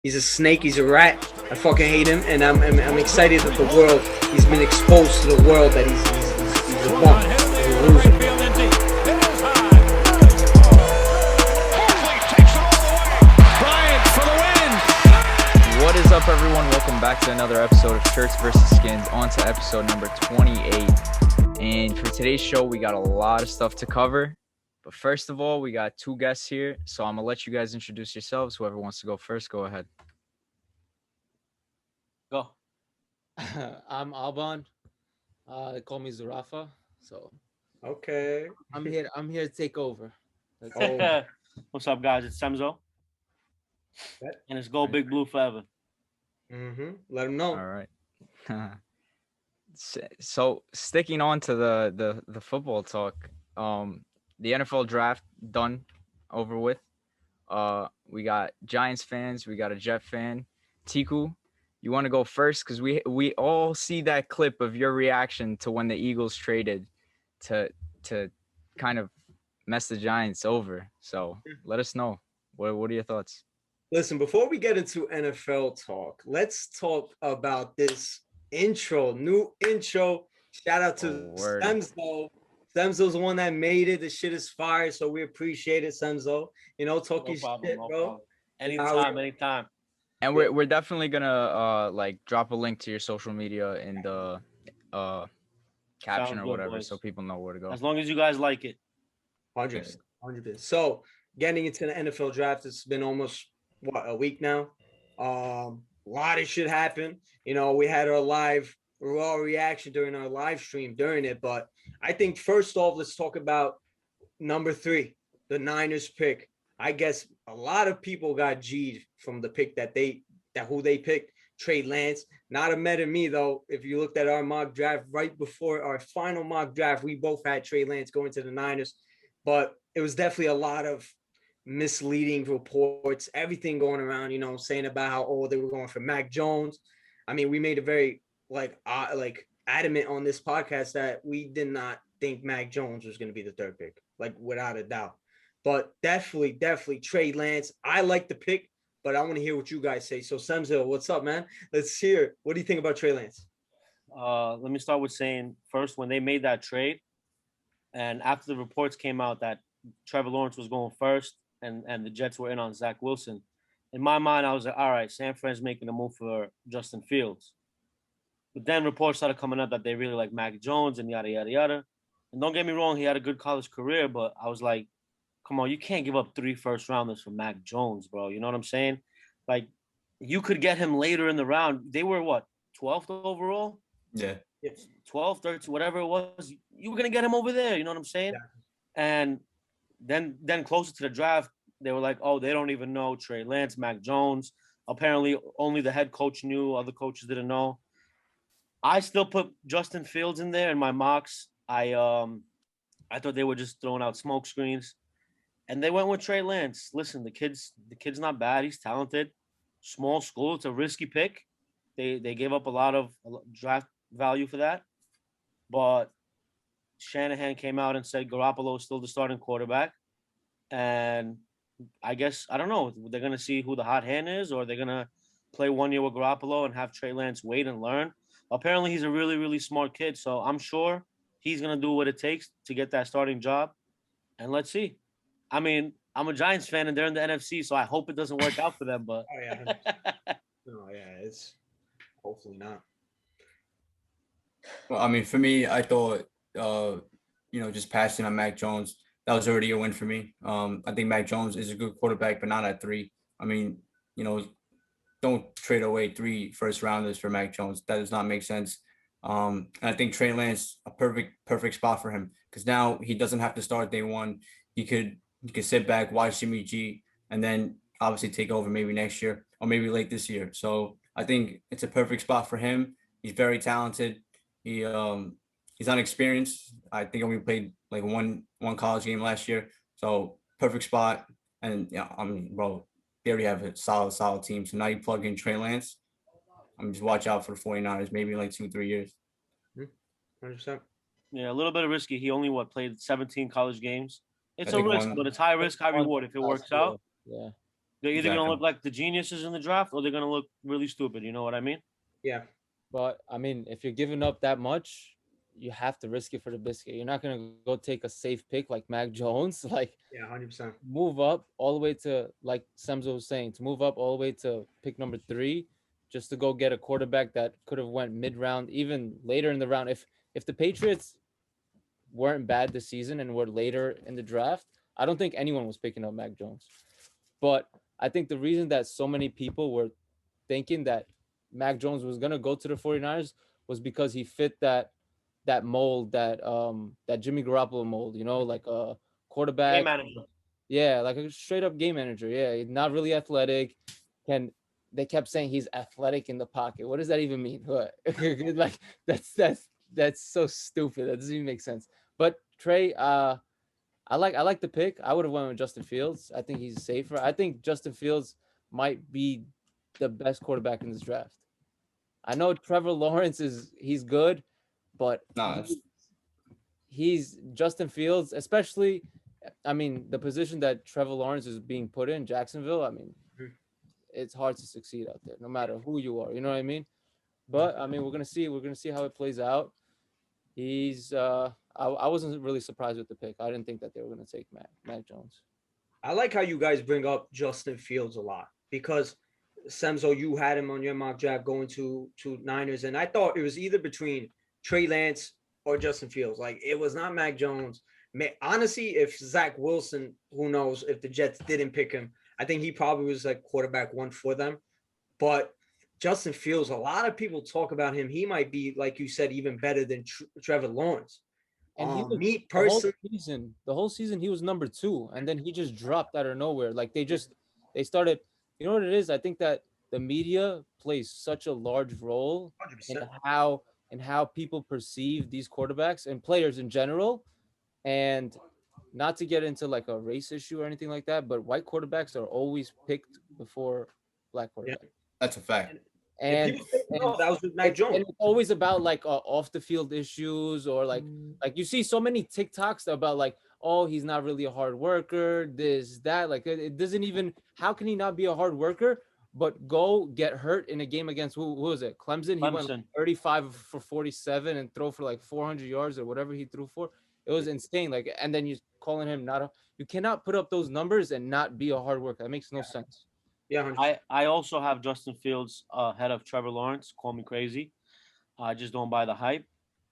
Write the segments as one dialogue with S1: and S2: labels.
S1: He's a snake. He's a rat. I fucking hate him, and I'm excited that the world he's been exposed to the world that he's a bum, he's a loser.
S2: What is up, everyone? Welcome back to another episode of Shirts vs. Skins. On to episode number 28. And for today's show, we got a lot of stuff to cover. But first of all, we got two guests here. So I'm going to let you guys introduce yourselves. Whoever wants to go first, go ahead.
S3: Go.
S4: I'm Alban. They call me Zarafa. So
S1: Okay.
S4: I'm here to take over.
S3: What's up, guys? It's Semzo. And it's Go Big Blue forever.
S1: Let him know.
S2: All right. So sticking on to the football talk, the NFL draft done, over with. We got Giants fans, we got a Jet fan. Tiku, you want to go first? Because we all see that clip of your reaction to when the Eagles traded to kind of mess the Giants over. So let us know. What are your thoughts?
S1: Listen, before we get into NFL talk, let's talk about this new intro. Shout out to Semzo. Semzo's the one that made it. The shit is fire, so we appreciate it, Semzo. You know, talking shit, bro.
S3: Anytime.
S2: And we're definitely gonna drop a link to your social media in the caption or whatever, boys, so people know where to go.
S3: As long as you guys like it.
S1: 100%. So getting into the NFL draft, it's been almost a week now. A lot of shit happened. You know, we had our raw reaction during our live stream during it. But I think first off, let's talk about number 3, the Niners pick. I guess a lot of people got G'd from the pick who they picked, Trey Lance. Not a met me though. If you looked at our mock draft right before our final mock draft, we both had Trey Lance going to the Niners. But it was definitely a lot of misleading reports, everything going around, you know, saying about how they were going for Mac Jones. I mean, we made a very adamant on this podcast that we did not think Mac Jones was going to be the 3rd pick, without a doubt. But definitely Trey Lance. I like the pick, but I want to hear what you guys say. So Semzo, what's up, man? Let's hear it. What do you think about Trey Lance?
S3: Let me start with saying first, when they made that trade, and after the reports came out that Trevor Lawrence was going first, and the Jets were in on Zach Wilson. In my mind, I was like, all right, San Fran's making a move for Justin Fields. But then reports started coming up that they really like Mac Jones and yada, yada, yada. And don't get me wrong, he had a good college career, but I was like, come on, you can't give up 3 first-rounders for Mac Jones, bro. You know what I'm saying? Like, you could get him later in the round. They were, 12th overall?
S5: Yeah.
S3: 12, 13, whatever it was. You were going to get him over there. You know what I'm saying? Yeah. And then closer to the draft, they were like, oh, they don't even know Trey Lance, Mac Jones. Apparently, only the head coach knew. Other coaches didn't know. I still put Justin Fields in there in my mocks. I thought they were just throwing out smoke screens. And they went with Trey Lance. Listen, the kid's not bad. He's talented. Small school. It's a risky pick. They gave up a lot of draft value for that. But Shanahan came out and said Garoppolo is still the starting quarterback. And I guess, I don't know, they're going to see who the hot hand is, or they're going to play 1 year with Garoppolo and have Trey Lance wait and learn. Apparently, he's a really, really smart kid. So I'm sure he's going to do what it takes to get that starting job. And let's see. I mean, I'm a Giants fan and they're in the NFC, so I hope it doesn't work out for them. But
S1: it's hopefully not.
S5: Well, I mean, for me, I thought, just passing on Mac Jones, that was already a win for me. I think Mac Jones is a good quarterback, but not at 3. I mean, don't trade away 3 first-rounders for Mac Jones. That does not make sense. And I think Trey Lance, a perfect spot for him, because now he doesn't have to start day 1. He could sit back, watch Jimmy G, and then obviously take over maybe next year or maybe late this year. So I think it's a perfect spot for him. He's very talented. He's unexperienced. I think we played one college game last year. So perfect spot. And bro, they already have a solid team. So now you plug in Trey Lance. Just watch out for the 49ers, maybe in 2-3 years.
S1: 100%.
S3: Yeah, a little bit of risky. He only played 17 college games. It's a risk, but it's high risk, high reward if it works out.
S4: Yeah.
S3: They're either
S5: Exactly.
S3: gonna look like the geniuses in the draft, or they're gonna look really stupid. You know what I mean?
S1: Yeah.
S4: But I mean, if you're giving up that much, you have to risk it for the biscuit. You're not gonna go take a safe pick like Mac Jones. Like,
S1: Yeah. 100%.
S4: move up all the way to, like Semzo was saying, to move up all the way to pick number 3, just to go get a quarterback that could have went mid round, even later in the round. If the Patriots weren't bad this season and were later in the draft, I don't think anyone was picking up Mac Jones. But I think the reason that so many people were thinking that Mac Jones was gonna go to the 49ers was because he fit that mold, that Jimmy Garoppolo mold, like a quarterback.
S3: Game manager.
S4: Yeah, like a straight up game manager. Yeah, he's not really athletic. They kept saying he's athletic in the pocket. What does that even mean? What? Like that's so stupid. That doesn't even make sense. But Trey, I like the pick. I would have went with Justin Fields. I think he's safer. I think Justin Fields might be the best quarterback in this draft. I know Trevor Lawrence he's good, but
S5: Nah,
S4: he's Justin Fields, especially. I mean, the position that Trevor Lawrence is being put in, Jacksonville. I mean, it's hard to succeed out there, no matter who you are. You know what I mean? But I mean, we're gonna see. We're gonna see how it plays out. He's. I wasn't really surprised with the pick. I didn't think that they were gonna take Mac Jones.
S1: I like how you guys bring up Justin Fields a lot because Semzo, you had him on your mock draft going to Niners, and I thought it was either between Trey Lance or Justin Fields. Like it was not Mac Jones. Honestly, if Zach Wilson, who knows if the Jets didn't pick him, I think he probably was like quarterback 1 for them. But Justin Fields, a lot of people talk about him. He might be, like you said, even better than Trevor Lawrence.
S4: And he was,
S1: me personally,
S4: the whole season he was number 2, and then he just dropped out of nowhere. Like they started. You know what it is? I think that the media plays such a large role
S1: 100%.
S4: in how people perceive these quarterbacks and players in general. And not to get into like a race issue or anything like that, but white quarterbacks are always picked before black quarterbacks.
S5: Yeah, that's a fact.
S4: And
S1: that was with Mac Jones.
S4: And it's always about like off the field issues, or like you see so many TikToks about like, oh, he's not really a hard worker, this, that. Like it doesn't even, how can he not be a hard worker, but go get hurt in a game against who was it? Clemson. He went like 35 for 47 and throw for like 400 yards or whatever he threw for. It was insane. Like, and then you calling him you cannot put up those numbers and not be a hard worker. That makes no sense.
S1: Yeah,
S3: I also have Justin Fields ahead of Trevor Lawrence. Call me crazy. I just don't buy the hype.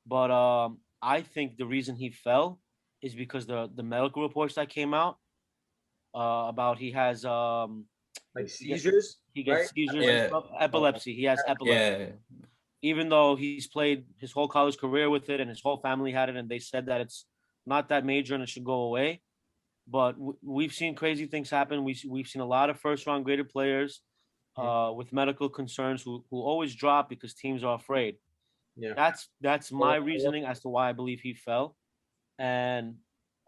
S3: But I think the reason he fell is because the medical reports that came out about he has
S1: like seizures.
S3: He gets seizures, and stuff, epilepsy. He has epilepsy.
S5: Yeah.
S3: Even though he's played his whole college career with it and his whole family had it, and they said that it's not that major and it should go away. But we've seen crazy things happen. We've seen a lot of first-round graded players with medical concerns who always drop because teams are afraid.
S1: Yeah,
S3: that's my reasoning as to why I believe he fell. And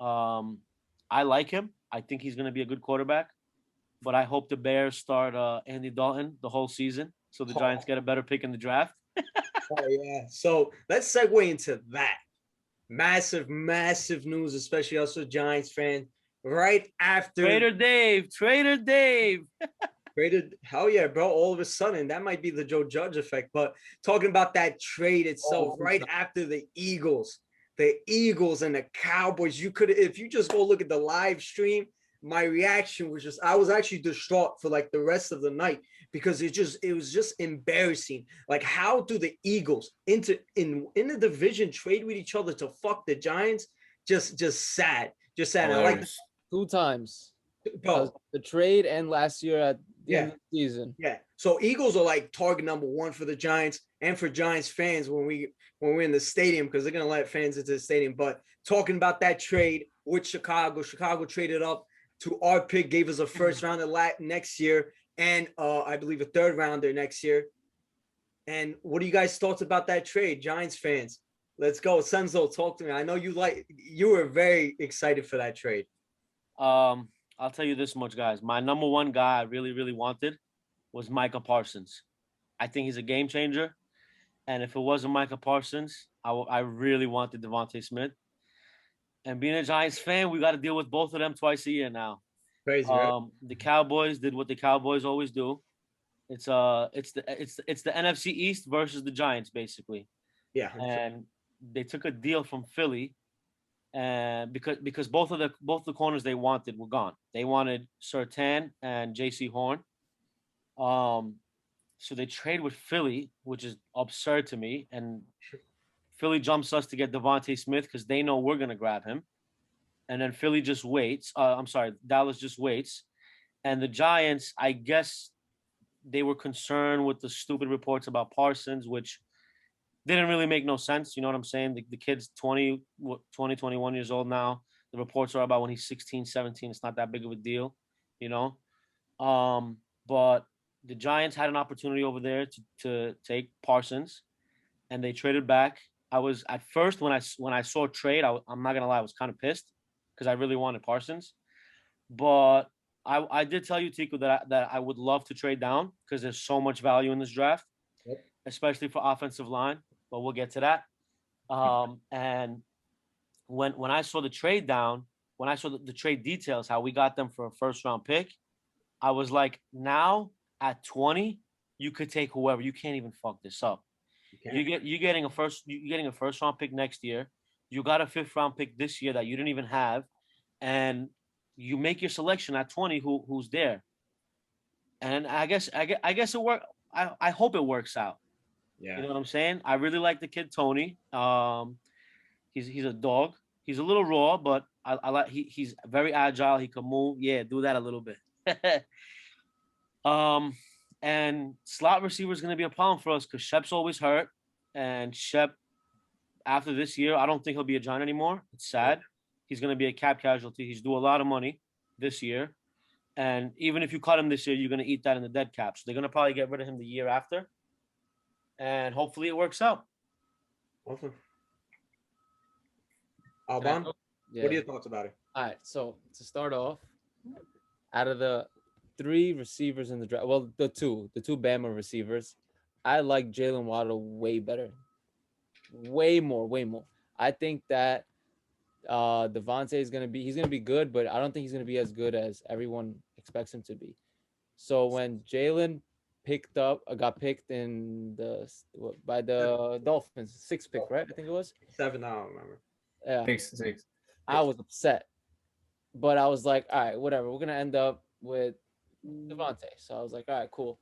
S3: I like him. I think he's going to be a good quarterback. But I hope the Bears start Andy Dalton the whole season so the Giants get a better pick in the draft.
S1: Oh, yeah. So let's segue into that. Massive news, especially us as Giants fans. Right after
S3: Trader Dave.
S1: Traded, hell yeah, bro. All of a sudden, that might be the Joe Judge effect. But talking about that trade itself, right after the Eagles and the Cowboys, you could, if you just go look at the live stream, my reaction was I was actually distraught for like the rest of the night because it was just embarrassing. Like, how do the Eagles in the division trade with each other to fuck the Giants? Just sad. And I like
S4: 2 times.
S1: Bro,
S4: the trade and last year at the end of the season.
S1: Yeah. So Eagles are like target number 1 for the Giants and for Giants fans when we're in the stadium, because they're gonna let fans into the stadium. But talking about that trade with Chicago traded up to our pick, gave us a first rounder next year, and I believe a 3rd rounder next year. And what do you guys thought about that trade, Giants fans? Let's go. Semzo, talk to me. I know you were very excited for that trade.
S3: I'll tell you this much, guys. My number 1 guy I really, really wanted was Micah Parsons. I think he's a game changer. And if it wasn't Micah Parsons, I really wanted Devontae Smith. And being a Giants fan, we got to deal with both of them twice a year now.
S1: Crazy, right?
S3: The Cowboys did what the Cowboys always do. It's the NFC East versus the Giants basically,
S1: Yeah. 100%.
S3: and they took a deal from Philly, and because both the corners they wanted were gone. They wanted Sertan and J.C. Horn. So they trade with Philly, which is absurd to me, and Philly jumps us to get Devontae Smith because they know we're gonna grab him, and then Philly just waits. I'm sorry, Dallas just waits, and the Giants, I guess, they were concerned with the stupid reports about Parsons, which didn't really make no sense. You know what I'm saying? The kid's 20, 21 years old now. The reports are about when he's 16, 17. It's not that big of a deal, you know? But the Giants had an opportunity over there to take Parsons, and they traded back. I was at first when I saw a trade, I'm not gonna lie, I was kind of pissed because I really wanted Parsons, but I did tell you, Tico, that I would love to trade down because there's so much value in this draft,
S1: Yep.
S3: especially for offensive line. But we'll get to that. And when I saw the trade down, when I saw the trade details, how we got them for a first round pick, I was like, now at 20, you could take whoever. You can't even fuck this up. You're getting a first round pick next year. You got a 5th round pick this year that you didn't even have, and you make your selection at 20. Who's there? And I guess it work. I hope it works out.
S1: Yeah.
S3: You know what I'm saying? I really like the kid Tony. He's a dog. He's a little raw, but I like he's very agile. He can move. Yeah, do that a little bit. And slot receiver is going to be a problem for us because Shep's always hurt, and Shep, after this year, I don't think he'll be a Giant anymore. It's sad. He's going to be a cap casualty. He's due a lot of money this year, and even if you cut him this year, you're going to eat that in the dead cap. So they're going to probably get rid of him the year after, and hopefully it works out.
S1: Awesome. Alban,
S4: Yeah.
S1: what are your thoughts about it?
S4: All right. So to start off, out of the 3 receivers in the draft, well, the two Bama receivers, I like Jalen Waddle way better, way more. I think that Devontae is he's gonna be good, but I don't think he's gonna be as good as everyone expects him to be. So when Jalen got picked in by the Dolphins, 6th pick, right? I think it was
S1: 7. I don't remember.
S4: Yeah,
S5: 6.
S4: I was upset, but I was like, all right, whatever. We're gonna end up with Devontae. So I was like, all right, cool.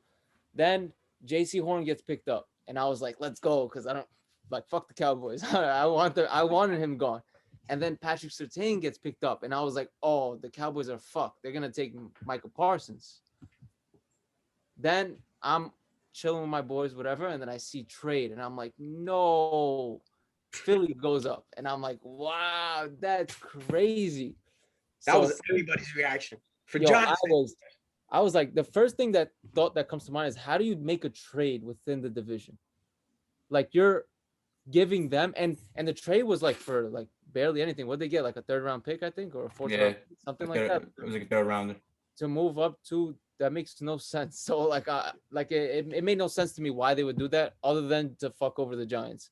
S4: Then J.C. Horn gets picked up, and I was like, let's go, because I don't like fuck the Cowboys. I wanted him gone. And then Patrick Surtain gets picked up, and I was like, oh, the Cowboys are fucked. They're gonna take Michael Parsons. Then I'm chilling with my boys, whatever, and then I see trade, and I'm like, no. Philly goes up, and I'm like, wow, that's crazy.
S1: That was everybody's reaction. For
S4: yo,
S1: John,
S4: I was like, the first thing that comes to mind is how do you make a trade within the division? Like you're giving them, and the trade was like for like barely anything. What they get, like a 3rd round pick, I think, or a 4th round, something like that.
S5: It was like a 3rd rounder.
S4: To move up to, that makes no sense. So like it made no sense to me why they would do that, other than to fuck over the Giants.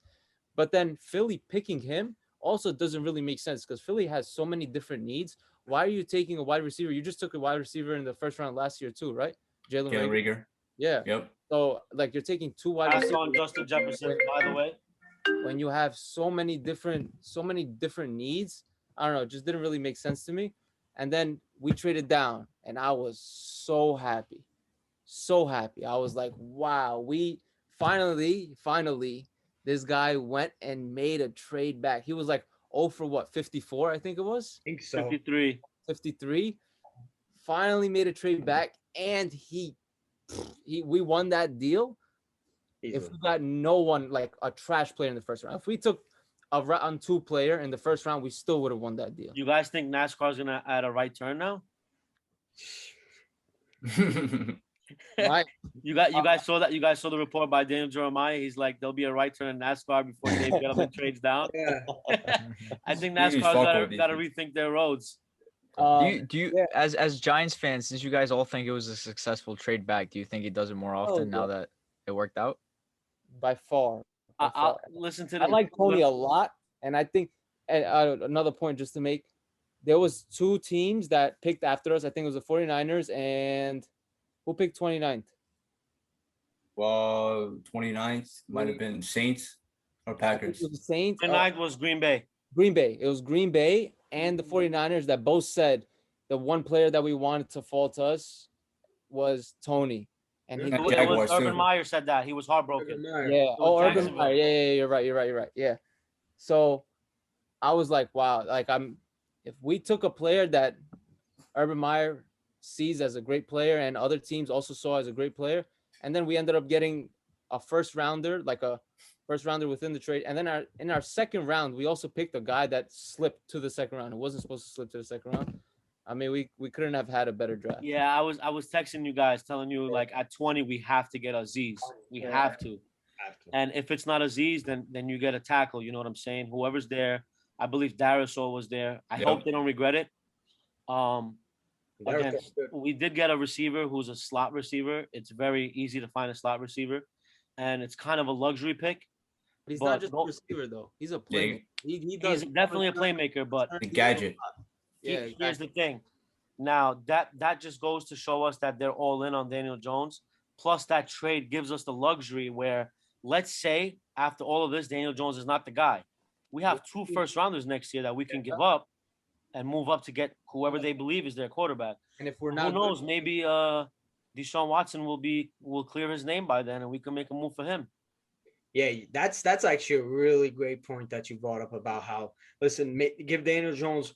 S4: But then Philly picking him also doesn't really make sense because Philly has so many different needs. Why are you taking a wide receiver? You just took a wide receiver in the 1st round last year too, right? Jalen
S5: Reagor.
S4: Yeah.
S5: Yep.
S4: So like you're taking 2 wide receivers.
S3: On Justin Jefferson, by the way.
S4: When you have so many different needs, I don't know, it just didn't really make sense to me. And then we traded down, and I was so happy. I was like, wow, we finally, this guy went and made a trade back. He was like, 0 for what, 54, I think it was?
S1: I think so.
S3: 53.
S4: Finally made a trade back, and we won that deal.
S1: Easily.
S4: If we got no one, like a trash player in the 1st round, if we took a round 2 player in the 1st round, we still would have won that deal.
S3: You guys think NASCAR's gonna add a right turn now?
S4: Right.
S3: You guys saw that? You guys saw the report by Daniel Jeremiah? He's like, there'll be a right turn in NASCAR before Dave Gettleman trades down.
S1: Yeah.
S3: I think NASCAR's got to rethink their roads.
S2: Do you as Giants fans, since you guys all think it was a successful trade back, do you think he does it more often now that it worked out?
S4: By far.
S3: I'll listen to.
S4: I like Tony a lot, and I think another point just to make. there was 2 teams that picked after us. I think it was the 49ers and who picked 29th?
S5: 29th might have been Saints or
S4: I think
S5: Packers.
S4: it was the Saints.
S3: The night was Green Bay.
S4: Green Bay. It was Green Bay and the 49ers that both said the one player that we wanted to fall to us was Tony. And he
S3: It was
S5: Jaguars,
S3: Urban
S5: too.
S3: Meyer said that. He was heartbroken.
S4: yeah. Oh, Urban
S3: Jacksonville.
S4: Meyer. Yeah, you're right. Yeah. So I was like, wow, like if we took a player that Urban Meyer sees as a great player and other teams also saw as a great player, and then we ended up getting a first rounder within the trade, and then in our second round we also picked a guy that slipped to the second round. It wasn't supposed to slip to the second round. I mean, we couldn't have had a better draft.
S3: Yeah, I was texting you guys, telling you like at 20 we have to get Aziz. We have to. And if it's not Aziz, then you get a tackle. You know what I'm saying? Whoever's there. I believe Darisaw was there. I hope they don't regret it. Again, we did get a receiver who's a slot receiver. It's very easy to find a slot receiver, and it's kind of a luxury pick.
S4: But he's not just a receiver though. He's a playmaker. He does.
S3: He's definitely a playmaker, but
S5: The gadget.
S4: Yeah,
S3: here's the thing. Now that just goes to show us that they're all in on Daniel Jones. Plus, that trade gives us the luxury where, let's say, after all of this, Daniel Jones is not the guy. We have 2 first rounders next year that we can give up and move up to get whoever they believe is their quarterback.
S4: And if we're not,
S3: who knows? Maybe Deshaun Watson will clear his name by then, and we can make a move for him.
S1: Yeah, that's actually a really great point that you brought up about how, listen, give Daniel Jones.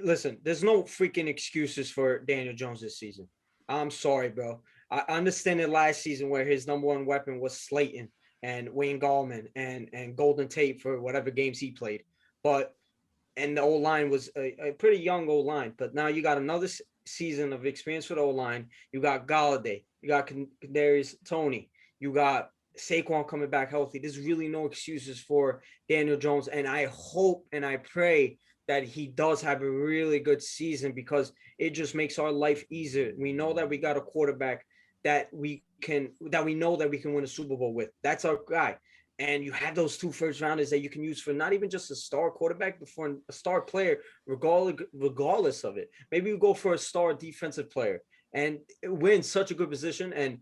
S1: Listen, there's no freaking excuses for Daniel Jones this season. I'm sorry, bro. I understand it last season where his number one weapon was Slayton and Wayne Gallman and Golden Tate for whatever games he played. And the O-line was a pretty young O-line. But now you got another season of experience with O-line. You got Galladay. You got Kadarius Toney. You got Saquon coming back healthy. There's really no excuses for Daniel Jones. And I hope and I pray that he does have a really good season because it just makes our life easier. We know that we got a quarterback that we know that we can win a Super Bowl with. That's our guy. And you have those 2 first rounders that you can use for not even just a star quarterback, but for a star player, regardless of it. Maybe we go for a star defensive player, and we're in such a good position. And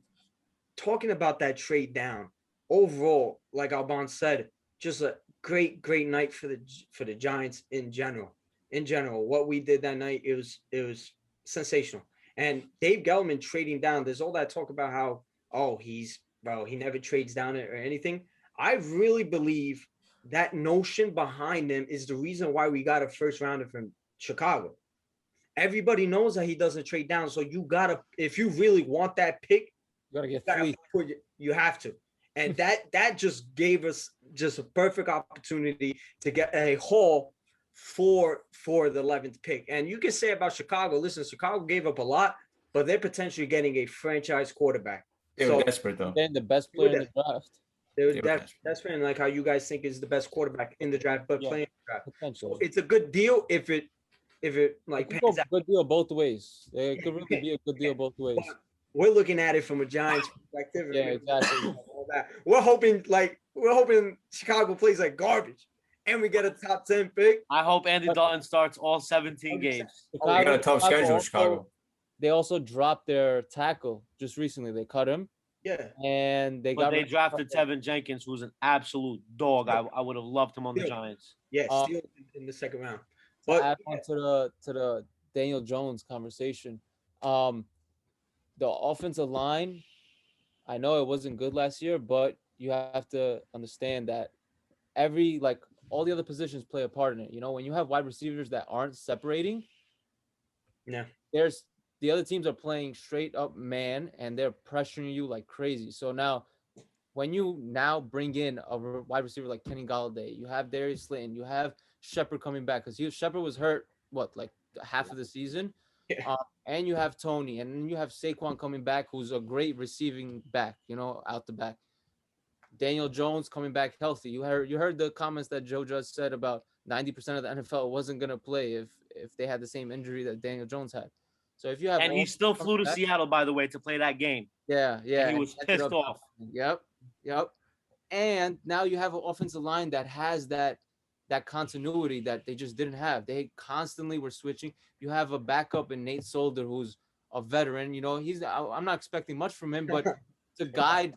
S1: talking about that trade down, overall, like Alban said, just a great night for the Giants in general. In general, what we did that night, it was sensational. And Dave Gettleman trading down, there's all that talk about how, he never trades down or anything. I really believe that notion behind him is the reason why we got a first rounder from Chicago. Everybody knows that he doesn't trade down. So you gotta, if you really want that pick, you have to. And that just gave us just a perfect opportunity to get a haul for the 11th pick. And you can say about Chicago, listen, Chicago gave up a lot, but they're potentially getting a franchise quarterback.
S5: They were desperate though.
S4: They're the best player in the draft.
S1: That's been like how you guys think is the best quarterback in the draft, but playing the draft. So it's a good deal if it like
S4: pans out. Good deal both ways. It could really be a good deal both ways.
S1: But we're looking at it from a Giants perspective.
S4: Yeah, exactly.
S1: All that. We're hoping Chicago plays like garbage, and we get a top 10 pick.
S3: I hope Andy Dalton starts all 17 games.
S5: They got a tough schedule, Chicago.
S4: They also dropped their tackle just recently. They cut him.
S1: Yeah.
S4: And they
S3: drafted Tevin Jenkins, who's an absolute dog. I would have loved him on the Giants.
S1: Yeah, still in the second round.
S4: But add on to the Daniel Jones conversation. The offensive line, I know it wasn't good last year, but you have to understand that all the other positions play a part in it. You know, when you have wide receivers that aren't separating, the other teams are playing straight up man and they're pressuring you like crazy. So now when you bring in a wide receiver like Kenny Galladay, you have Darius Slayton, you have Shepard coming back because Shepard was hurt, like half of the season. Yeah. And you have Tony, and then you have Saquon coming back, who's a great receiving back, out the back. Daniel Jones coming back healthy. You heard the comments that Joe just said about 90% of the NFL wasn't going to play if they had the same injury that Daniel Jones had. So if you have,
S3: and he still flew to Seattle, by the way, to play that game.
S4: Yeah.
S3: And he was pissed off.
S4: Yep. And now you have an offensive line that has that that continuity that they just didn't have. They constantly were switching. You have a backup in Nate Solder, who's a veteran. You know, I'm not expecting much from him, but to guide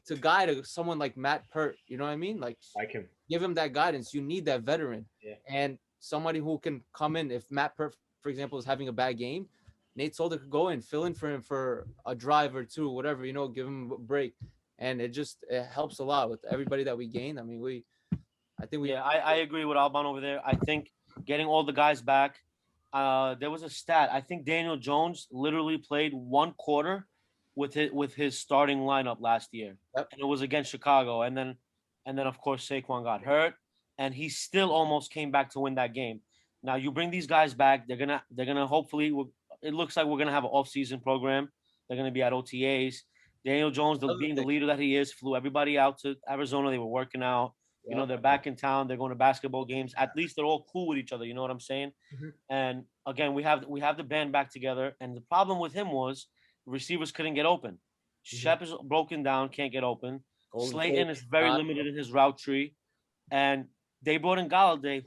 S4: someone like Matt Pert, you know what I mean? Like
S1: him.
S4: Give him that guidance. You need that veteran.
S1: Yeah.
S4: And somebody who can come in. If Matt Pert, for example, is having a bad game, Nate Solder could go in, fill in for him for a drive or two, whatever, you know, give him a break. And it helps a lot with everybody that we gained. I mean,
S3: I agree with Alban over there. I think getting all the guys back. There was a stat. I think Daniel Jones literally played 1 quarter with his starting lineup last year, and it was against Chicago. And then of course Saquon got hurt, and he still almost came back to win that game. Now you bring these guys back. They're gonna hopefully. It looks like we're gonna have an off-season program. They're gonna be at OTAs. Daniel Jones, being the leader that he is, flew everybody out to Arizona. They were working out. You know, they're back in town. They're going to basketball games. At least they're all cool with each other. You know what I'm saying?
S1: Mm-hmm.
S3: And again, we have the band back together. And the problem with him was receivers couldn't get open. Shep is broken down, can't get open. Slayton is very limited in his route tree. And they brought in Galladay,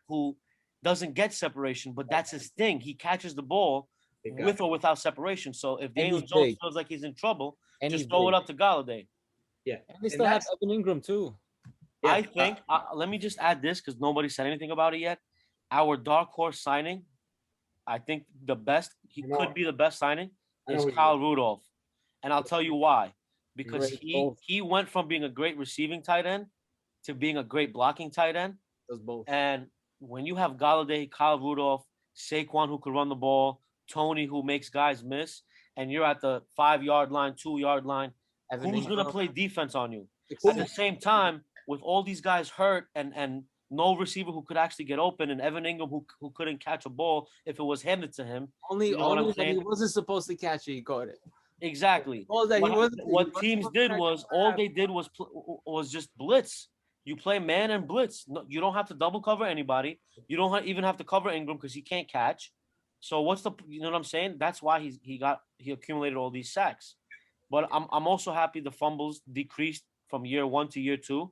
S3: who doesn't get separation, but that's his thing. He catches the ball with or without separation. So if Daniel Jones feels like he's in trouble, just throw it up to Galladay.
S1: Yeah.
S4: And they still have Evan Ingram too.
S3: Yeah. I think, let me just add this because nobody said anything about it yet. Our dark horse signing, I think could be the best signing, is Kyle Rudolph. And I'll tell you why. Because he went from being a great receiving tight end to being a great blocking tight end.
S4: Does both.
S3: And when you have Galladay, Kyle Rudolph, Saquon who could run the ball, Tony who makes guys miss, and you're at the 5-yard line, 2-yard line, who's going to play defense on you? At the same time, with all these guys hurt and no receiver who could actually get open, and Evan Ingram who couldn't catch a ball if it was handed to him.
S4: Only he wasn't supposed to catch it, he caught it.
S3: Exactly. What teams did was just blitz. You play man and blitz. No, you don't have to double cover anybody. You don't even have to cover Ingram because he can't catch. So you know what I'm saying? That's why he accumulated all these sacks. But I'm also happy the fumbles decreased from year 1 to year 2.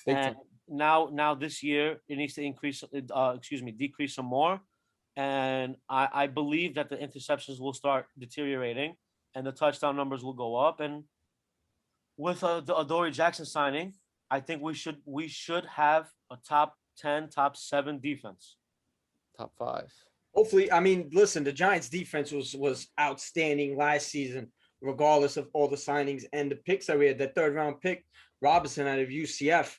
S3: And now this year it needs to decrease some more. And I believe that the interceptions will start deteriorating and the touchdown numbers will go up. And with the Adoree Jackson signing, I think we should have a top 10, top 7 defense.
S4: Top 5.
S1: Hopefully, I mean, listen, the Giants defense was outstanding last season, regardless of all the signings and the picks that we had. That 3rd round pick, Robinson out of UCF,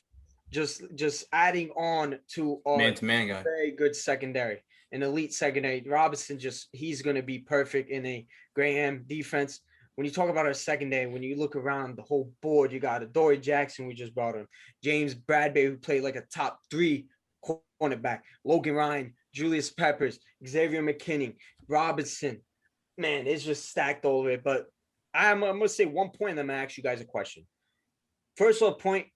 S1: just adding on to our
S5: man-to-man guy.
S1: Very good secondary, an elite secondary. Robinson he's going to be perfect in a Graham defense. When you talk about our secondary, when you look around the whole board, you got Adoree Jackson, we just brought him, James Bradbury, who played like a top 3 cornerback, Logan Ryan, Julius Peppers, Xavier McKinney, Robinson. Man, it's just stacked all over it. But I'm going to say one point, and I'm going to ask you guys a question. First of all, point,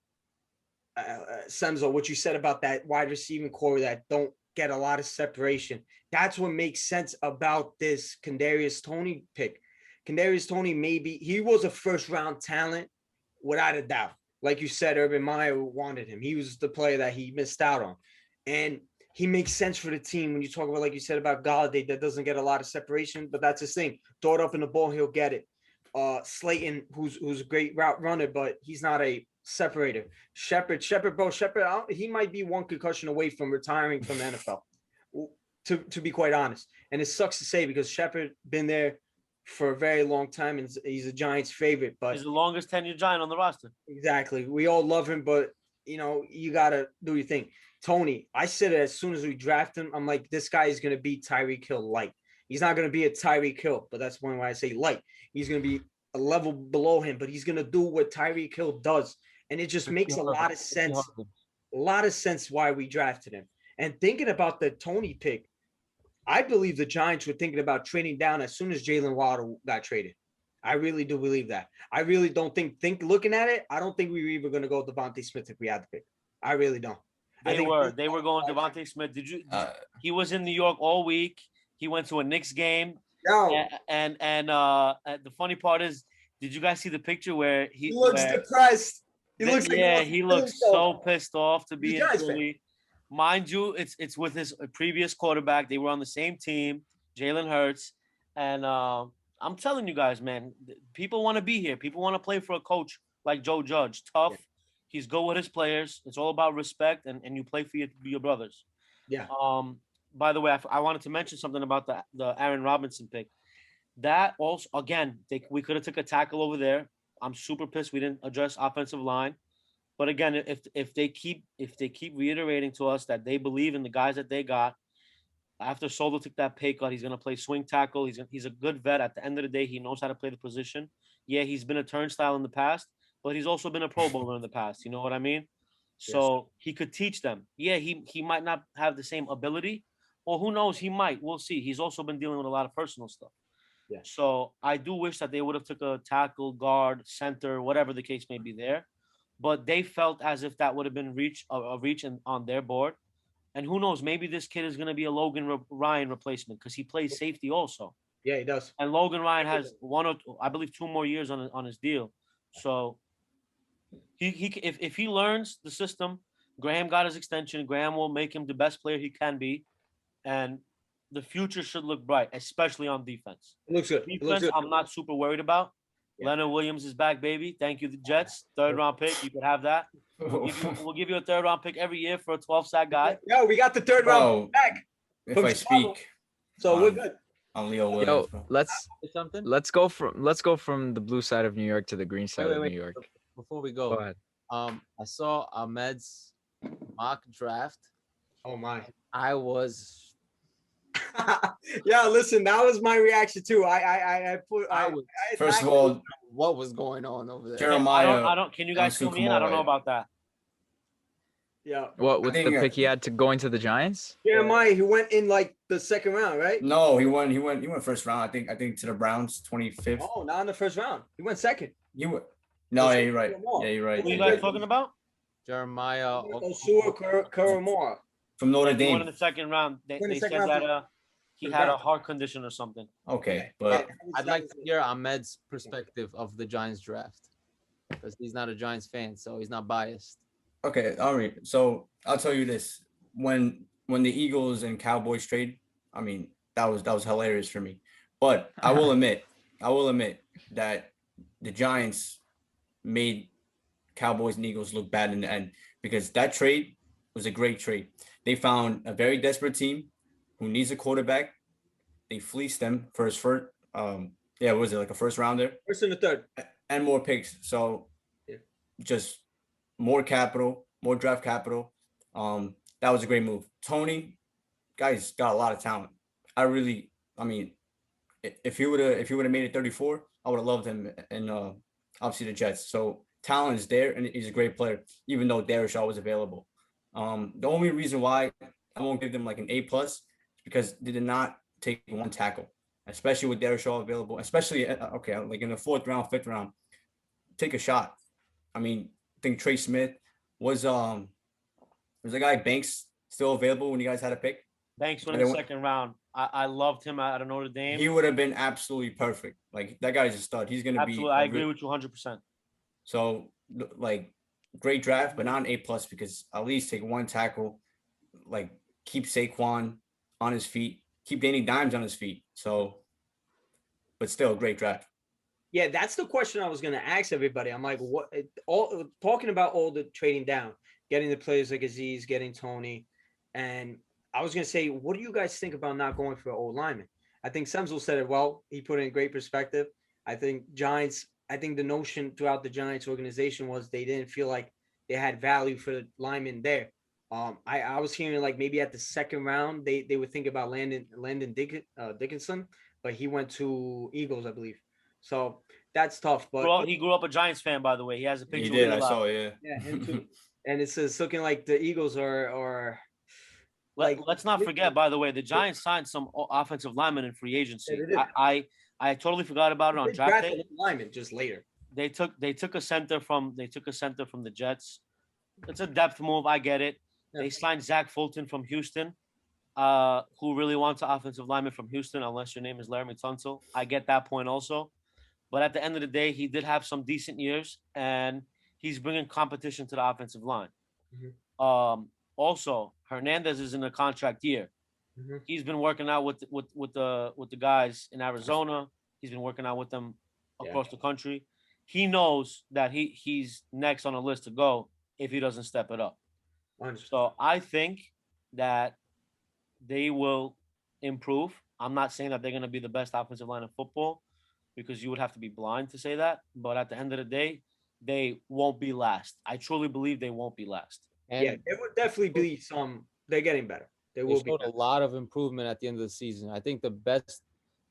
S1: Semzo, what you said about that wide receiving core that don't get a lot of separation. That's what makes sense about this Kadarius Toney pick. Kadarius Toney, he was a 1st-round talent, without a doubt. Like you said, Urban Meyer wanted him. He was the player that he missed out on. And he makes sense for the team when you talk about, like you said, about Galladay, that doesn't get a lot of separation, but that's his thing. Throw it up in the ball, he'll get it. Slayton, who's a great route runner, but he's not a separator. Shepard, he might be 1 concussion away from retiring from the NFL, to be quite honest. And it sucks to say because Shepard been there for a very long time, and he's a Giants favorite. But
S3: he's the longest tenured Giant on the roster.
S1: Exactly. We all love him, but, you got to do your thing. Toney, I said it as soon as we draft him, I'm like, this guy is going to be Tyreek Hill light. He's not going to be a Tyreek Hill, but that's when I say light. He's going to be a level below him, but he's going to do what Tyreek Hill does. And it just makes a lot of sense. A lot of sense why we drafted him. And thinking about the Toney pick, I believe the Giants were thinking about trading down as soon as Jalen Waddle got traded. I really do believe that. I really don't think looking at it, I don't think we were even going to go with Devontae Smith if we had the pick. I really don't.
S3: They were going Devontae Smith. He was in New York all week. He went to a Knicks game.
S1: No.
S3: And the funny part is, did you guys see the picture where he
S1: looks depressed? He looks
S3: so pissed off to be in Philly. mind you, it's with his previous quarterback. They were on the same team, Jalen Hurts, and I'm telling you guys, man, people want to be here. People want to play for a coach like Joe Judge. Tough.
S1: Yeah.
S3: He's good with his players. It's all about respect, and you play for your brothers.
S1: Yeah.
S3: By the way, I wanted to mention something about the Aaron Robinson pick. That also, again, we could have took a tackle over there. I'm super pissed we didn't address offensive line. But again, if they keep reiterating to us that they believe in the guys that they got, after Solo took that pay cut, he's gonna play swing tackle. He's a good vet. At the end of the day, he knows how to play the position. Yeah, he's been a turnstile in the past, but he's also been a Pro Bowler in the past. You know what I mean? So he could teach them. Yeah, he might not have the same ability, or who knows, he might. We'll see. He's also been dealing with a lot of personal stuff.
S1: Yeah.
S3: So I do wish that they would have took a tackle, guard, center, whatever the case may be there. But they felt as if that would have been a reach on their board. And who knows, maybe this kid is going to be a Logan Ryan replacement because he plays safety also.
S1: Yeah, he does.
S3: And Logan Ryan has I believe 2 more years on his deal. So if he learns the system, Graham got his extension. Graham will make him the best player he can be. And the future should look bright, especially on defense.
S1: It looks good.
S3: Defense, I'm not super worried about. Yeah. Leonard Williams is back, baby. Thank you, the Jets. 3rd round pick. You could have that. We'll give you a 3rd round pick every year for a 12-sack guy.
S1: Yo, we got the 3rd round back.
S5: If I speak,
S1: so we're good.
S5: I'm Leo Williams.
S2: Yo, let's go from the blue side of New York to the green side of New York.
S4: Before we go
S2: ahead.
S4: I saw Ahmed's mock draft.
S1: Oh my!
S4: I was.
S1: Yeah, listen, that was my reaction too.
S5: First of all,
S4: what was going on over there?
S5: Jeremiah,
S3: I don't. Can you guys fill me in? I don't know about that.
S1: Yeah.
S2: What with the pick he had to go into the Giants?
S1: Jeremiah, he went in like the 2nd round, right?
S5: No, he went 1st round. I think to the Browns, 25th.
S1: Oh, not in the 1st round. He went 2nd.
S5: No, yeah, you're right. Yeah, you're right.
S3: What are you guys talking about?
S4: Jeremiah
S1: Osua Karamora.
S5: From Notre
S3: He
S5: Dame.
S3: won in the 2nd round. They said that he had a heart condition or something.
S5: Okay, but
S4: I'd like to hear Ahmed's perspective of the Giants draft because he's not a Giants fan, so he's not biased.
S5: okay, all right. So I'll tell you this: when the Eagles and Cowboys trade, I mean that was hilarious for me. But I will admit that the Giants made Cowboys and Eagles look bad in the end because that trade was a great trade. They found a very desperate team who needs a quarterback. They fleeced them for his first, what was it, like a 1st rounder?
S1: 1st and the 3rd.
S5: And more picks. So just more capital, more draft capital. That was a great move. Tony, guy's got a lot of talent. If he would have made it 34, I would have loved him and obviously the Jets. So talent is there and he's a great player, even though Derek Shaw was available. The only reason why I won't give them like an A+ is because they did not take one tackle, especially with Derek Shaw available, especially like in the 4th round, 5th round, take a shot. I mean, I think Trey Smith was the guy Banks still available when you guys had a pick?
S3: Banks went in the 2nd round. I loved him out of Notre Dame.
S5: He would have been absolutely perfect. Like that guy's a stud. He's gonna be.
S3: I agree with you 100%.
S5: So like great draft, but not an A+ because at least take one tackle, like keep Saquon on his feet, keep Danny Dimes on his feet. So, but still, great draft.
S1: Yeah, that's the question I was going to ask everybody. I'm like, talking about all the trading down, getting the players like Aziz, getting Tony, and I was going to say, what do you guys think about not going for an old lineman? I think Semzo said it well. He put it in great perspective. I think the notion throughout the Giants organization was they didn't feel like they had value for the linemen there. I was hearing like maybe at the 2nd round they would think about Landon Dickinson, but he went to Eagles, I believe. So that's tough. But
S3: he grew up a Giants fan, by the way. He has a picture.
S5: He did. I saw. Yeah.
S1: Yeah, him too. And it's looking like the Eagles are.
S3: Let's not forget, by the way, the Giants signed some offensive linemen in free agency. I totally forgot about it on draft day.
S1: Linemen just later.
S3: They took a center from the Jets. It's a depth move. I get it. Yeah. They signed Zach Fulton from Houston, who really wants an offensive lineman from Houston, unless your name is Laramie Tunsil. I get that point also. But at the end of the day, he did have some decent years, and he's bringing competition to the offensive line. Mm-hmm. Also, Hernandez is in a contract year.
S1: Mhm.
S3: He's been working out with the guys in Arizona. He's been working out with them across the country. He knows that he's next on the list to go if he doesn't step it up. So I think that they will improve. I'm not saying that they're going to be the best offensive line in football because you would have to be blind to say that. But at the end of the day, they won't be last. I truly believe they won't be last.
S4: And
S1: yeah, it would definitely be some. They're getting better. They
S4: they
S1: will be
S4: showed a
S1: better.
S4: lot of improvement at the end of the season. I think the best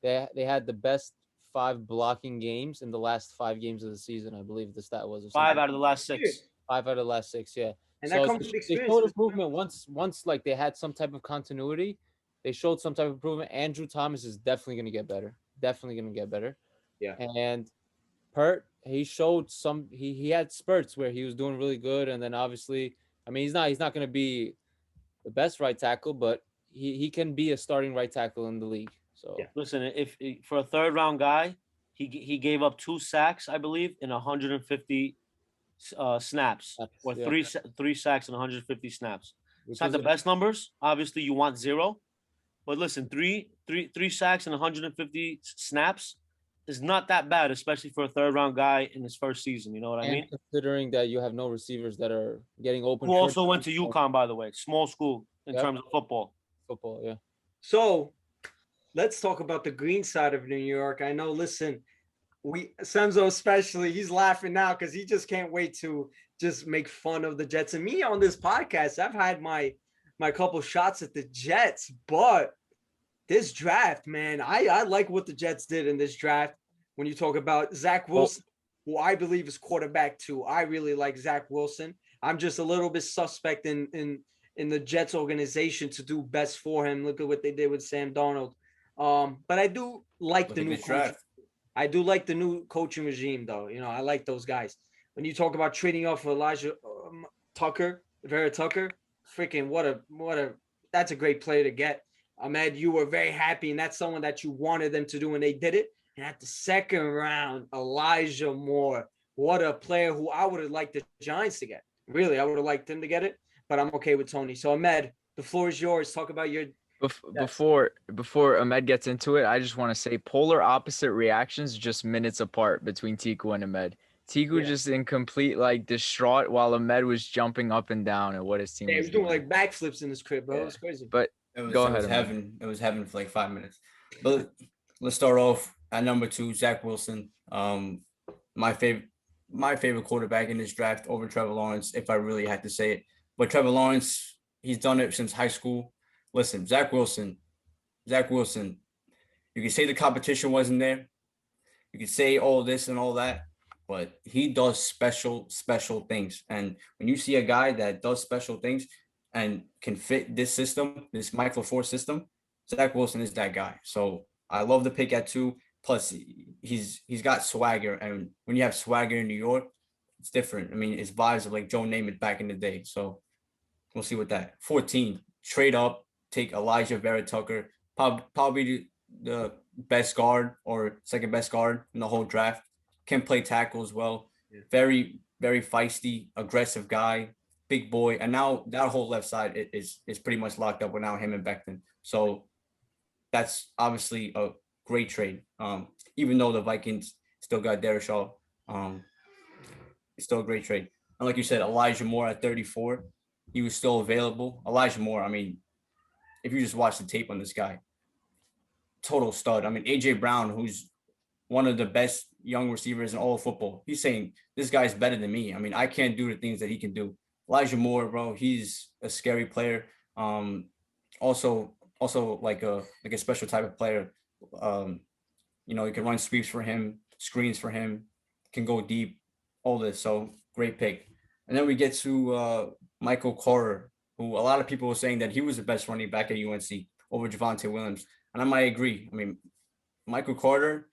S4: they had the best 5 blocking games in the last 5 games of the season. I believe the stat was or
S3: 5
S4: something.
S3: out of the last 6.
S4: 5 out of the last 6, yeah.
S1: And
S4: So
S1: that comes with
S4: they
S1: experience.
S4: showed improvement once like they had some type of continuity. They showed some type of improvement. Andrew Thomas is definitely going to get better. Definitely going to get better.
S1: Yeah.
S4: And Pert, he showed some. He had spurts where he was doing really good, and then obviously, I mean, he's not going to be the best right tackle, but he can be a starting right tackle in the league. So
S1: Yeah.
S3: Listen, if for a third round guy, he gave up 2 sacks, I believe, in 150 snaps, or
S4: yeah.
S3: three sacks in 150 snaps. It's
S4: Which
S3: not
S4: is
S3: the best numbers. Obviously, you want 0, but listen, three sacks in 150 snaps is not that bad, especially for a third round guy in his first season. You know what I
S4: and
S3: mean?
S4: considering that you have no receivers that are getting open.
S3: Who also went to UConn, by the way, small school in
S4: Yep.
S3: terms of football.
S4: Football, yeah.
S1: So let's talk about the green side of New York. I know, listen, Semzo especially, he's laughing now because he just can't wait to just make fun of the Jets. And me on this podcast, I've had my couple shots at the Jets, but this draft, man, I like what the Jets did in this draft. When you talk about Zach Wilson, who I believe is quarterback 2, I really like Zach Wilson. I'm just a little bit suspect in the Jets organization to do best for him. Look at what they did with Sam Darnold. But I do like the new coach. I do like the new coaching regime, though. You know, I like those guys. When you talk about trading off Elijah Vera Tucker, freaking what a that's a great player to get. Ahmed, you were very happy, and that's someone that you wanted them to do, and they did it. And at the second round, Elijah Moore, what a player who I would have liked the Giants to get. Really, I would have liked him to get it, but I'm okay with Tony. So Ahmed, the floor is yours. Talk about your
S2: Before Ahmed gets into it, I just want to say polar opposite reactions just minutes apart between Tiku and Ahmed. Tiku just in complete like distraught while Ahmed was jumping up and down at what his team
S1: was doing like backflips in his crib, bro. It was crazy.
S2: But go ahead.
S5: It was heaven for like 5 minutes. But let's start off at number 2, Zach Wilson. My favorite quarterback in this draft over Trevor Lawrence, if I really had to say it. But Trevor Lawrence, he's done it since high school. Listen, Zach Wilson, you can say the competition wasn't there. You can say all this and all that, but he does special things. And when you see a guy that does special things and can fit this system, this Mike LaFleur system, Zach Wilson is that guy. So I love the pick at 2. Plus, he's got swagger. And when you have swagger in New York, it's different. I mean, it's vibes of like Joe Namath back in the day. So we'll see what that. 14, trade up, take Elijah Vera Tucker, probably the best guard or second best guard in the whole draft. Can play tackle as well. Yeah. Very, very feisty, aggressive guy, big boy. And now that whole left side is pretty much locked up with now him and Becton. So that's obviously a great trade. Even though the Vikings still got Derrishaw, it's still a great trade. And like you said, Elijah Moore at 34, he was still available. Elijah Moore, I mean, if you just watch the tape on this guy, total stud. I mean, AJ Brown, who's one of the best young receivers in all of football, he's saying this guy's better than me. I mean, I can't do the things that he can do. Elijah Moore, bro, he's a scary player. Also like a special type of player. You know, you can run sweeps for him, screens for him, can go deep, all this. So great pick. And then we get to Michael Carter, who a lot of people were saying that he was the best running back at UNC over Javonte Williams. And I might agree. I mean, Michael Carter,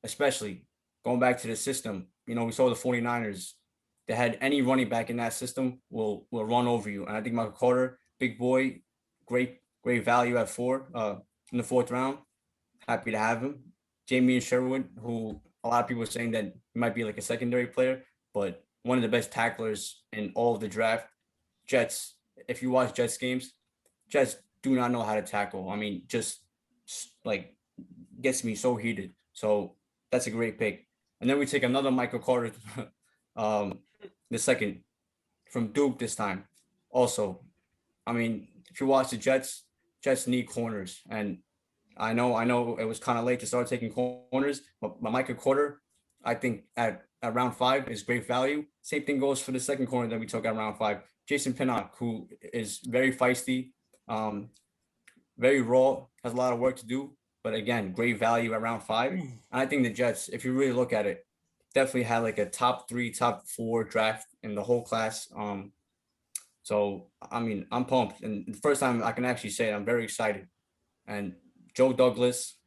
S5: especially going back to the system, you know, we saw the 49ers. They had any running back in that system will run over you. And I think Michael Carter, big boy, great value at 4 in the 4th round. Happy to have him. Jamie Sherwood, who a lot of people are saying that he might be like a secondary player, but one of the best tacklers in all of the draft. Jets, if you watch Jets games, Jets do not know how to tackle. I mean, just like gets me so heated. So that's a great pick. And then we take another Michael Carter, the second from Duke this time. Also, I mean, if you watch the Jets need corners, and I know it was kind of late to start taking corners, but Michael Carter, I think at round 5 is great value. Same thing goes for the second corner that we took at round 5, Jason Pinnock, who is very feisty, very raw, has a lot of work to do, but again, great value at round 5. And I think the Jets, if you really look at it, definitely had like a top 3, top 4 draft in the whole class. So I mean, I'm pumped, and the first time I can actually say it, I'm very excited. And Joe Douglas,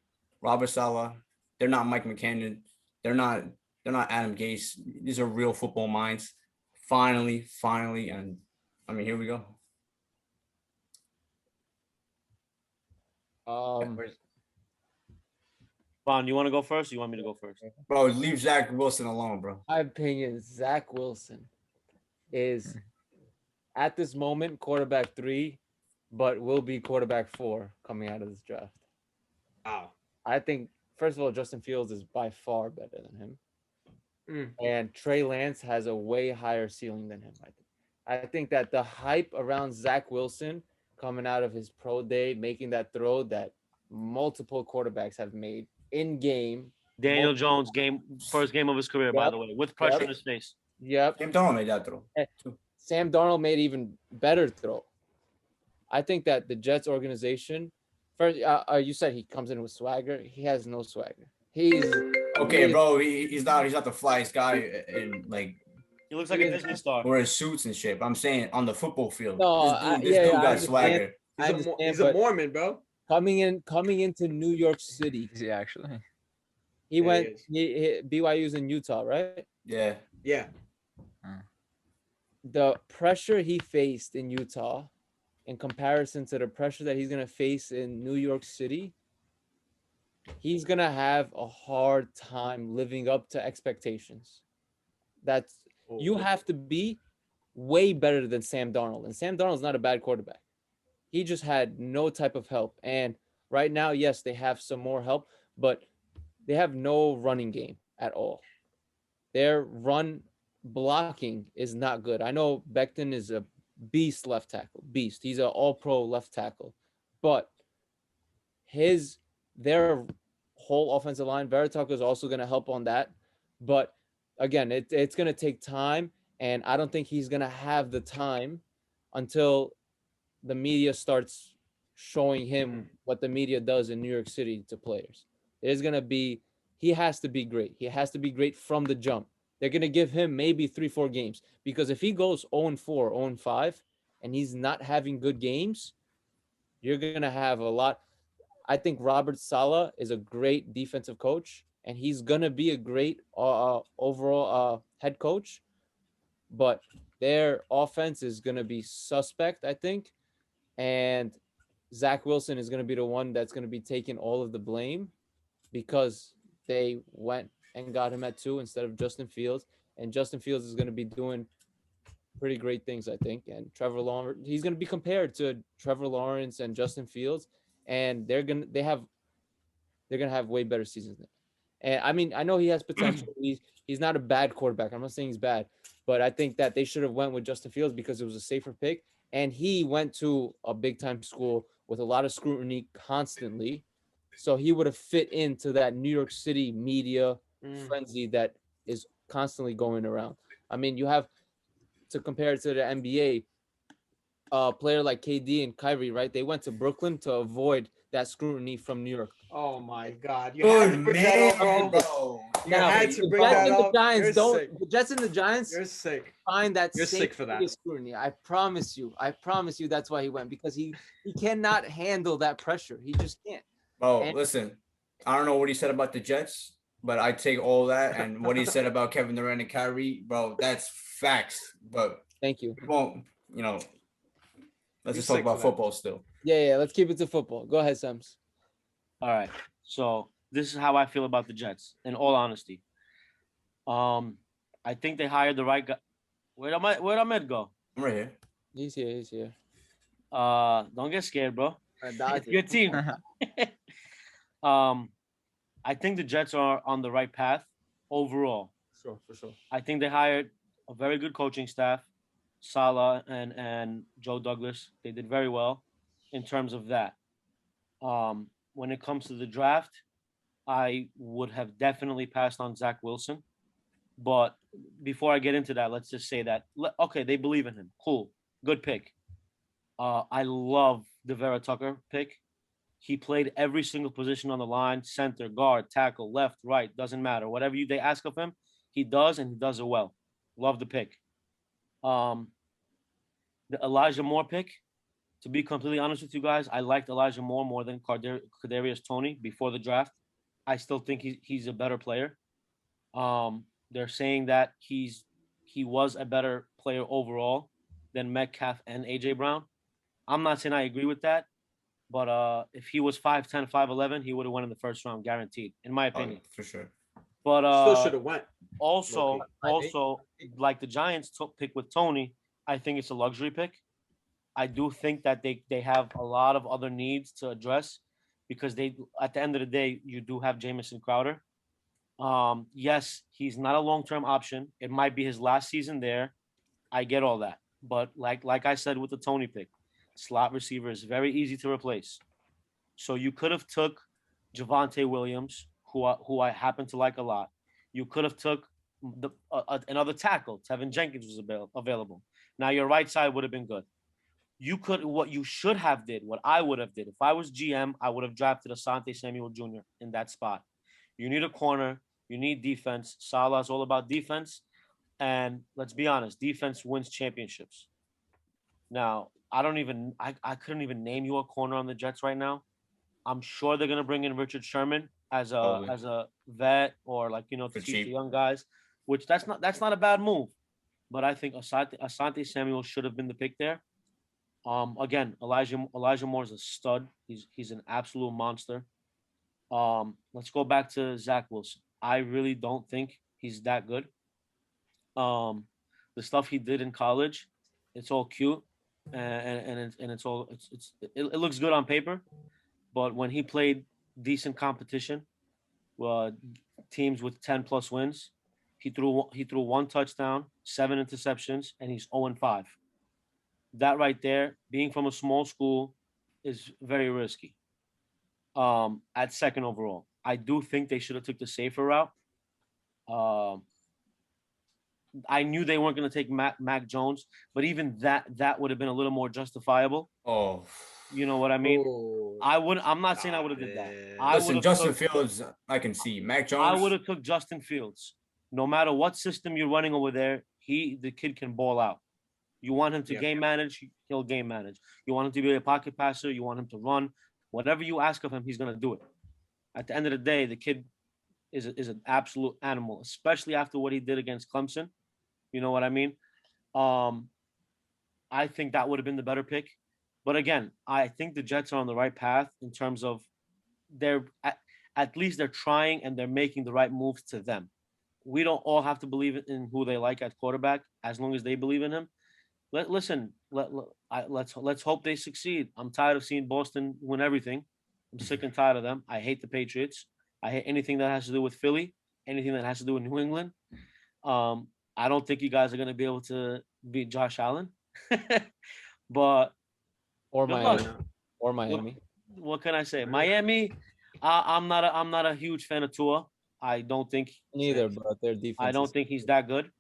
S5: Robert Saleh, they're not Mike McCannon, they're not Adam Gase. These are real football minds. Finally, and I mean, here we go.
S3: Vaughn, you want to go first? Or you want me to go first?
S5: Bro, leave Zach Wilson alone, bro.
S4: My opinion, Zach Wilson is at this moment quarterback 3, but will be quarterback 4 coming out of this draft.
S1: Wow.
S4: I think, first of all, Justin Fields is by far better than him. And Trey Lance has a way higher ceiling than him, I think that the hype around Zach Wilson coming out of his pro day, making that throw that multiple quarterbacks have made in game.
S3: Daniel Jones first game of his career, by the way, with pressure in his face.
S4: Yep.
S5: Sam Darnold made that throw.
S4: Sam Darnold made even better throw. I think that the Jets organization, first, you said he comes in with swagger. He has no swagger. He's
S5: okay, bro. He's not the flyest guy in like.
S3: He looks like a Disney star.
S5: Wearing suits and shit. I'm saying on the football field.
S4: No,
S5: this dude got swagger.
S1: He's a Mormon, bro.
S4: Coming into New York City.
S2: Is he actually?
S4: He went. BYU's in Utah, right?
S5: Yeah.
S1: Yeah.
S4: The pressure he faced in Utah, in comparison to the pressure that he's gonna face in New York City, he's gonna have a hard time living up to expectations. You have to be way better than Sam Darnold. And Sam Darnold's not a bad quarterback. He just had no type of help. And right now, yes, they have some more help, but they have no running game at all. Their run blocking is not good. I know Becton is a beast left tackle. Beast. He's an all-pro left tackle. But their whole offensive line, Veritalk is also going to help on that. But again, it's going to take time, and I don't think he's going to have the time until the media starts showing him what the media does in New York City to players. He has to be great. He has to be great from the jump. They're going to give him maybe 3-4 games, because if he goes 0-4, 0-5, and he's not having good games, you're going to have a lot. I think Robert Saleh is a great defensive coach, and he's going to be a great overall head coach, but their offense is going to be suspect, I think, and Zach Wilson is going to be the one that's going to be taking all of the blame, because they went and got him at 2 instead of Justin Fields, and Justin Fields is going to be doing pretty great things, I think, and Trevor Lawrence, he's going to be compared to Trevor Lawrence and Justin Fields, and they're going to have way better seasons than. And I mean, I know he has potential. He's not a bad quarterback. I'm not saying he's bad, but I think that they should have went with Justin Fields because it was a safer pick. And he went to a big time school with a lot of scrutiny constantly. So he would have fit into that New York City media frenzy that is constantly going around. I mean, you have to compare it to the NBA, a player like KD and Kyrie, right? They went to Brooklyn to avoid that scrutiny from New York.
S1: Oh my God! You had to bring that up, bro. You had to bring that up.
S4: The Jets and the Giants.
S1: You're sick.
S4: Find that.
S1: You're sick for that.
S4: Scrutiny. I promise you. That's why he went, because he cannot handle that pressure. He just can't.
S5: Bro, listen. I don't know what he said about the Jets, but I take all that, and what he said about Kevin Durant and Kyrie, bro, that's facts. But
S4: thank you.
S5: Well, let's just talk about football still.
S4: Yeah. Let's keep it to football. Go ahead, Sams.
S3: All right. So this is how I feel about the Jets, in all honesty. I think they hired the right guy. Where'd Ahmed go?
S5: I'm right here.
S4: He's here. He's here.
S3: Don't get scared, bro.
S1: I
S3: It's
S1: dodged
S3: your
S1: it.
S3: team. I think the Jets are on the right path overall.
S1: Sure, for sure.
S3: I think they hired a very good coaching staff, Salah and Joe Douglas. They did very well in terms of that. When it comes to the draft, I would have definitely passed on Zach Wilson. But before I get into that, let's just say that okay, they believe in him. Cool, good pick. I love the Vera Tucker pick. He played every single position on the line: center, guard, tackle, left, right, doesn't matter. Whatever they ask of him, he does, and he does it well. Love the pick. Um, the Elijah Moore pick. To be completely honest with you guys, I liked Elijah Moore more than Kadarius Toney before the draft. I still think he's a better player. They're saying that he was a better player overall than Metcalf and AJ Brown. I'm not saying I agree with that, but if he was 5'10", 5'11", he would have won in the first round, guaranteed, in my
S5: Oh,
S3: opinion.
S5: for sure.
S3: But
S1: Still should have went.
S3: also,
S1: Low-key.
S3: like the Giants pick with Tony, I think it's a luxury pick. I do think that they have a lot of other needs to address because they at the end of the day you do have Jamison Crowder. Yes, he's not a long-term option. It might be his last season there. I get all that. But like I said with the Tony pick, slot receiver is very easy to replace. So you could have took Javante Williams, who I happen to like a lot. You could have took another tackle. Tevin Jenkins was available. Now your right side would have been good. What you should have did, what I would have did. If I was GM, I would have drafted Asante Samuel Jr. in that spot. You need a corner. You need defense. Salah's all about defense. And let's be honest, defense wins championships. Now, I couldn't even name you a corner on the Jets right now. I'm sure they're gonna bring in Richard Sherman as
S5: Probably.
S3: a vet or to
S5: For
S3: teach
S5: cheap.
S3: the young guys, which that's not a bad move. But I think Asante Samuel should have been the pick there. Again, Elijah Moore's a stud. He's an absolute monster. Let's go back to Zach Wilson. I really don't think he's that good. The stuff he did in college, it's all cute, it looks good on paper, but when he played decent competition, uh, teams with 10+ wins, he threw one touchdown, 7 interceptions, and he's 0-5. That right there, being from a small school, is very risky. At second overall, I do think they should have took the safer route. Um, I knew they weren't going to take Mac Jones, but even that would have been a little more justifiable.
S5: Oh,
S3: You know what I mean?
S1: Oh,
S3: I'm not saying I would have did that.
S1: man.
S3: I
S5: listen,
S3: would've
S5: Justin
S3: took-
S5: Fields, I can see. Mac
S3: I
S5: Jones,
S3: would have took Justin Fields. No matter what system you're running over there, the kid can ball out. You want him to
S1: Yeah.
S3: game manage, he'll game manage. You want him to be a pocket passer, you want him to run. Whatever you ask of him, he's gonna do it. At the end of the day, the kid is an absolute animal, especially after what he did against Clemson. You know what I mean? I think that would have been the better pick. But again, I think the Jets are on the right path in terms of they're at least they're trying and they're making the right moves to them. We don't all have to believe in who they like at quarterback as long as they believe in him. Let's hope they succeed. I'm tired of seeing Boston win everything. I'm sick and tired of them. I hate the Patriots. I hate anything that has to do with Philly, anything that has to do with New England. I don't think you guys are going to be able to beat Josh Allen. But
S4: Or
S3: Good
S4: Miami.
S3: luck.
S4: Or Miami.
S3: what can I say? Miami, I'm not a huge fan of Tua. I don't think
S4: Neither, but their defense.
S3: I don't
S4: is-
S3: think he's that good.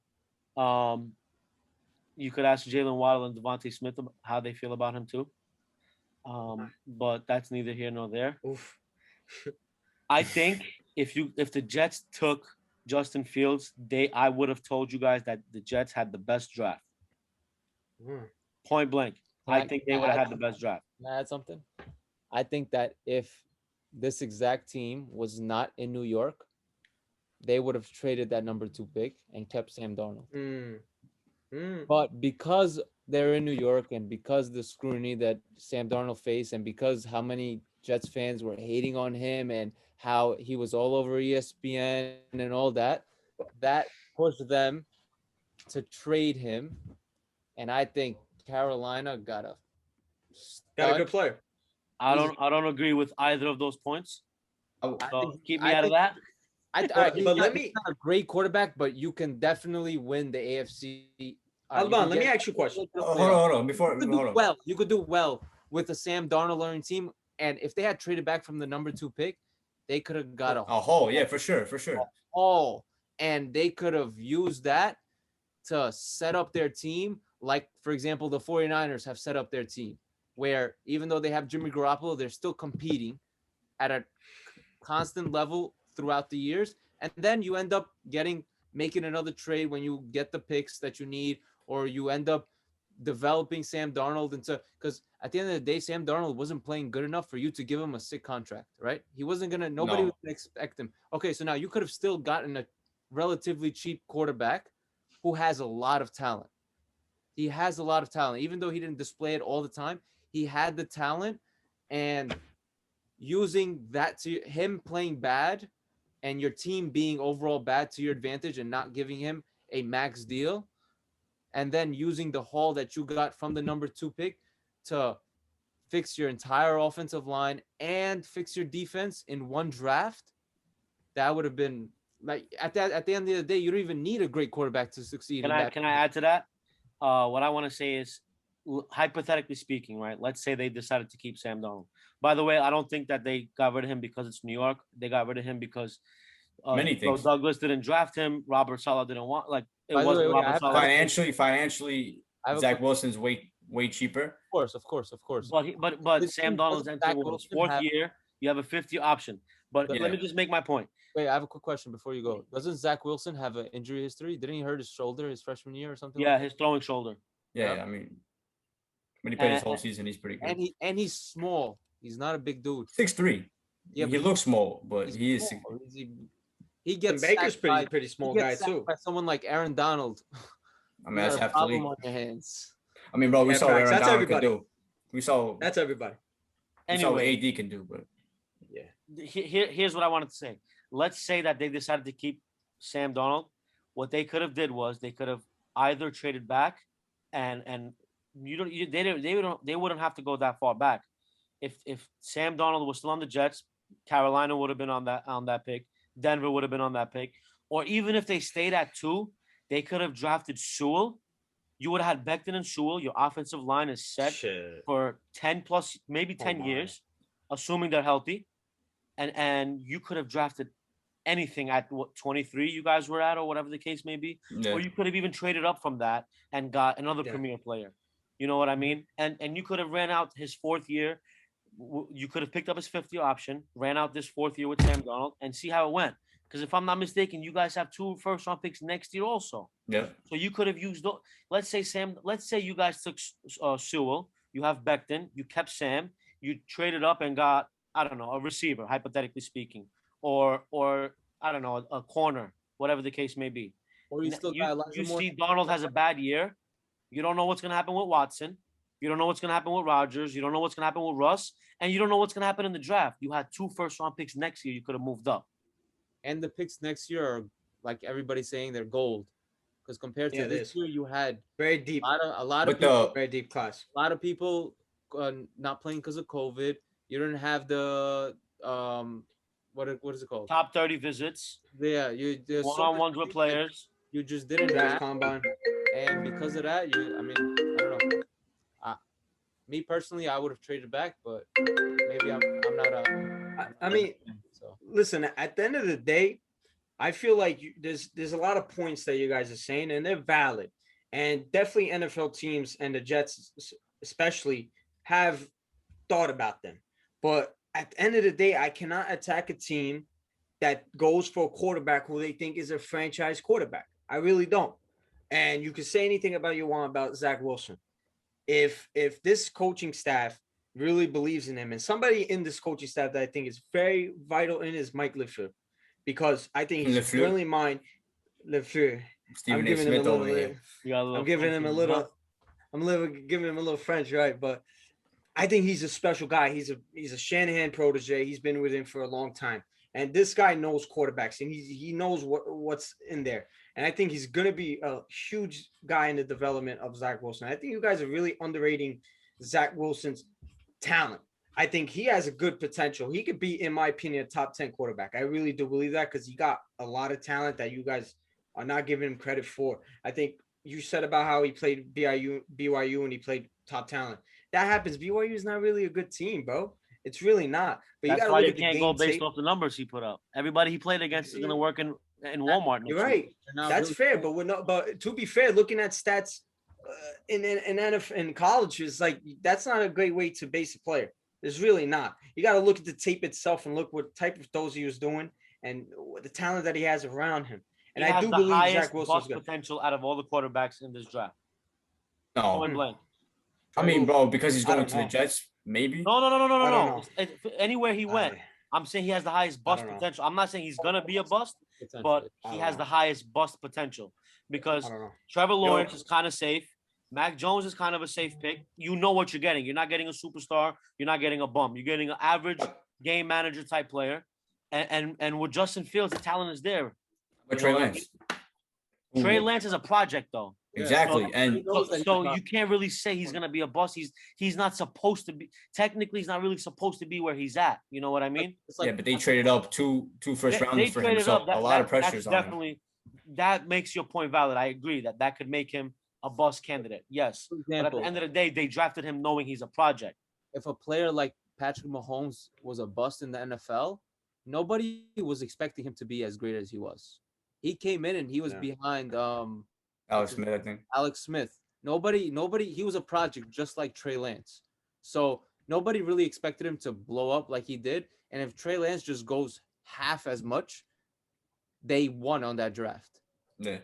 S3: You could ask Jalen Waddle and Devontae Smith how they feel about him too. But that's neither here nor there.
S1: Oof.
S3: I think if the Jets took Justin Fields, I would have told you guys that the Jets had the best draft.
S1: Mm.
S3: Point blank. I think they would have had the best draft.
S4: Can I add something? I think that if this exact team was not in New York, they would have traded that number 2 pick and kept Sam Darnold. But because they're in New York and because the scrutiny that Sam Darnold faced and because how many Jets fans were hating on him and how he was all over ESPN and all that, that pushed them to trade him. And I think Carolina got a
S1: Got a good player.
S3: I don't agree with either of those points.
S5: Oh,
S3: So keep me out of that.
S1: But let me-
S4: he's not a great quarterback, but you can definitely win the AFC.
S1: Alban, let me ask you a question.
S5: hold on.
S4: You could do well with the Sam Darnold learning team, and if they had traded back from the number 2 pick, they could have got a
S5: haul. Yeah, for sure.
S4: haul, and they could have used that to set up their team. Like, for example, the 49ers have set up their team, where even though they have Jimmy Garoppolo, they're still competing at a constant level throughout the years. And then you end up making another trade when you get the picks that you need, or you end up developing Sam Darnold because at the end of the day, Sam Darnold wasn't playing good enough for you to give him a sick contract, right? He wasn't nobody was gonna expect him. Okay, so now you could have still gotten a relatively cheap quarterback who has a lot of talent. He has a lot of talent, even though he didn't display it all the time. He had the talent, and using that to him playing bad and your team being overall bad to your advantage and not giving him a max deal, and then using the haul that you got from the number 2 pick to fix your entire offensive line and fix your defense in one draft, that would have been like at the end of the day, you don't even need a great quarterback to succeed.
S3: Can I add to that? What I want to say is, hypothetically speaking, right? Let's say they decided to keep Sam Darnold. By the way, I don't think that they got rid of him because it's New York. They got rid of him because
S5: many things.
S3: Douglas didn't draft him. Robert Saleh didn't want it. Wasn't Robert
S5: Saleh. Financially, Zach Wilson's way cheaper.
S4: Of course.
S3: But Sam Darnold's entering his 4th year. You have a 5th-year option. But let me just make my point.
S4: Wait, I have a quick question before you go. Doesn't Zach Wilson have an injury history? Didn't he hurt his shoulder his freshman year or something?
S3: Yeah, his throwing shoulder.
S5: Yeah, I mean, when he played his whole season, he's pretty good.
S4: And he's small. He's not a big dude.
S5: 6'3". Yeah, he looks small, but he is.
S4: He gets
S1: Baker's pretty small guy too.
S4: By someone like Aaron Donald.
S5: I mean, that's half the league.
S4: On your hands.
S5: I mean, bro, we saw what Aaron Donald could do.
S1: That's everybody.
S5: We saw what AD can do, but
S3: here's what I wanted to say. Let's say that they decided to keep Sam Darnold. What they could have did was they could have either traded back, and they wouldn't have to go that far back. If Sam Darnold was still on the Jets, Carolina would have been on that pick. Denver would have been on that pick. Or even if they stayed at 2, they could have drafted Sewell. You would have had Becton and Sewell. Your offensive line is set for 10 plus, maybe 10 years, assuming they're healthy. And you could have drafted anything at 23 you guys were at, or whatever the case may be. Yeah. Or you could have even traded up from that and got another premier player. You know what I mean? And you could have ran out his 4th year. You could have picked up his 5th-year option, ran out this 4th year with Sam Darnold, and see how it went. Because if I'm not mistaken, you guys have 2 first-round picks next year also.
S5: Yeah.
S3: So you could have used those. Let's say you guys took Sewell. You have Becton. You kept Sam. You traded up and got, I don't know, a receiver, hypothetically speaking, or I don't know, a corner, whatever the case may be.
S4: Or you
S3: see Darnold has a bad year. You don't know what's going to happen with Watson. You don't know what's going to happen with Rodgers. You don't know what's going to happen with Russ. And you don't know what's going to happen in the draft. You had 2 first-round picks next year. You could have moved up.
S4: And the picks next year are, like everybody's saying, they're gold. Because compared to this year, you had
S1: very deep,
S4: a lot of people,
S1: very deep class.
S4: A lot of people not playing because of COVID. You didn't have the what is it called?
S3: Top 30 visits.
S4: Yeah,
S3: one-on-ones with players.
S4: You just didn't have
S1: combine.
S4: And because of that, I don't know. Me personally, I would have traded back, but maybe I'm not.
S1: Listen. At the end of the day, I feel like there's a lot of points that you guys are saying, and they're valid. And definitely NFL teams and the Jets, especially, have thought about them. But at the end of the day, I cannot attack a team that goes for a quarterback who they think is a franchise quarterback. I really don't. And you can say anything about you want about Zach Wilson. If this coaching staff really believes in him, and somebody in this coaching staff that I think is very vital in is Mike LeFleur, because I think he's brilliant mind. LeFleur. I'm giving him a little French, right? But I think he's a special guy. He's a Shanahan protege. He's been with him for a long time. And this guy knows quarterbacks, and he knows what's in there. And I think he's going to be a huge guy in the development of Zach Wilson. I think you guys are really underrating Zach Wilson's talent. I think he has a good potential. He could be, in my opinion, a top 10 quarterback. I really do believe that because he got a lot of talent that you guys are not giving him credit for. I think you said about how he played BYU and he played top talent. That happens. BYU is not really a good team, bro. It's really not. But you got to look at the
S3: can't
S1: game
S3: go based
S1: tape.
S3: off the numbers he put up. Everybody he played against is going to work in Walmart.
S1: You're right. That's
S4: really
S1: fair. But we're not. But to be fair, looking at stats in college is like that's not a great way to base a player. It's really not. You got to look at the tape itself and look what type of throws he was doing and the talent that he has around him. And I do believe Zach Wilson's good.
S3: Potential out of all the quarterbacks in this draft.
S5: No,
S3: Point blank.
S5: I mean, bro, because he's
S1: I
S5: going
S1: don't
S5: to the
S1: know.
S5: Jets, maybe.
S3: No. Anywhere he went, I'm saying he has the highest bust
S1: don't know.
S3: potential. I'm not saying he's gonna be a bust, but he has the highest bust potential because
S1: I don't know.
S3: Trevor Lawrence is kind of safe. Mac Jones is kind of a safe pick. You know what you're getting. You're not getting a superstar. You're not getting a bum. You're getting an average game manager type player. And with Justin Fields, the talent is there.
S5: But Trey Lance.
S3: Trey Lance is a project, though.
S5: Exactly.
S3: So you can't really say he's gonna be a bust. He's not supposed to be. Technically, he's not really supposed to be where he's at. You know what I mean?
S5: Yeah, but they traded up two first rounders for him, so a lot of pressures on him.
S3: Definitely, that makes your point valid. I agree that could make him a bust candidate. Yes, but at the end of the day, they drafted him knowing he's a project.
S4: If a player like Patrick Mahomes was a bust in the NFL, nobody was expecting him to be as great as he was. He came in and he was behind
S5: Alex Smith, I think.
S4: Alex Smith. Nobody, he was a project just like Trey Lance. So nobody really expected him to blow up like he did. And if Trey Lance just goes half as much, they won on that draft.
S5: Yeah.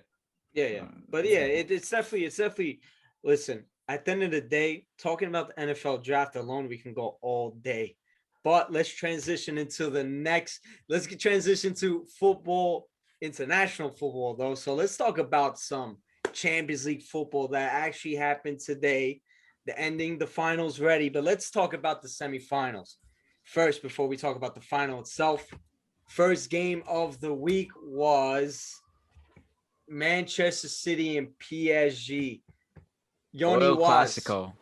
S1: Yeah. But yeah, it's definitely listen, at the end of the day, talking about the NFL draft alone, we can go all day. But let's transition into transition to football, international football though. So let's talk about some Champions League football that actually happened today. The finals ready, but let's talk about the semifinals first before we talk about the final itself. First game of the week was Manchester City and PSG.
S2: Oil Clasico.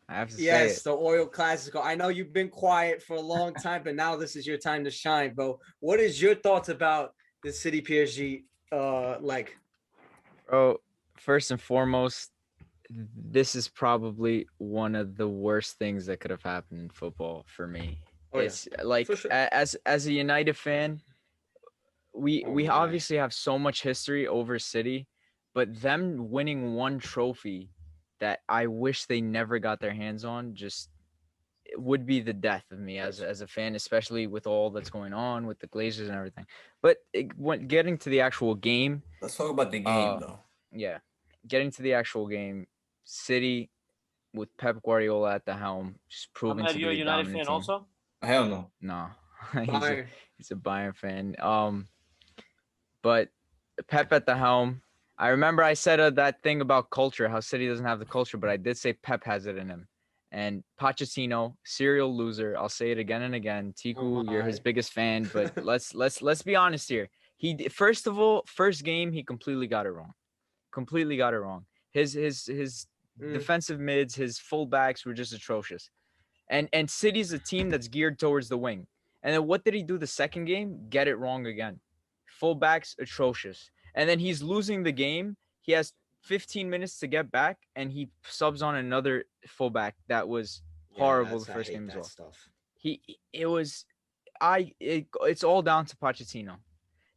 S2: I have to say
S1: yes,
S2: it.
S1: the Oil Clasico. I know you've been quiet for a long time, but now this is your time to shine, bro. What is your thoughts about the City PSG like?
S2: Bro, first and foremost, this is probably one of the worst things that could have happened in football for me. It's like
S1: For sure.
S2: as a United fan, we obviously have so much history over City, but them winning one trophy that I wish they never got their hands on just it would be the death of me as a fan, especially with all that's going on with the Glazers and everything. But getting to the actual game,
S5: Let's talk about the game, though.
S2: yeah, getting to the actual game, City with Pep Guardiola at the helm, just proving to be
S3: You're a
S2: a
S3: United
S2: dominant
S3: fan
S2: team.
S3: also?
S5: Hell no.
S2: No,
S1: Bayern.
S2: he's a Bayern fan. But Pep at the helm. I remember I said that thing about culture, how City doesn't have the culture, but I did say Pep has it in him. And Pochettino, serial loser. I'll say it again and again. Tiku, you're his biggest fan, but let's be honest here. First game he completely got it wrong. His defensive mids, his fullbacks were just atrocious. And City's a team that's geared towards the wing. And then what did he do the second game? Get it wrong again. Fullbacks atrocious. And then he's losing the game. He has 15 minutes to get back, and he subs on another fullback that was horrible the first game as well.
S1: Stuff.
S2: It's all down to Pochettino.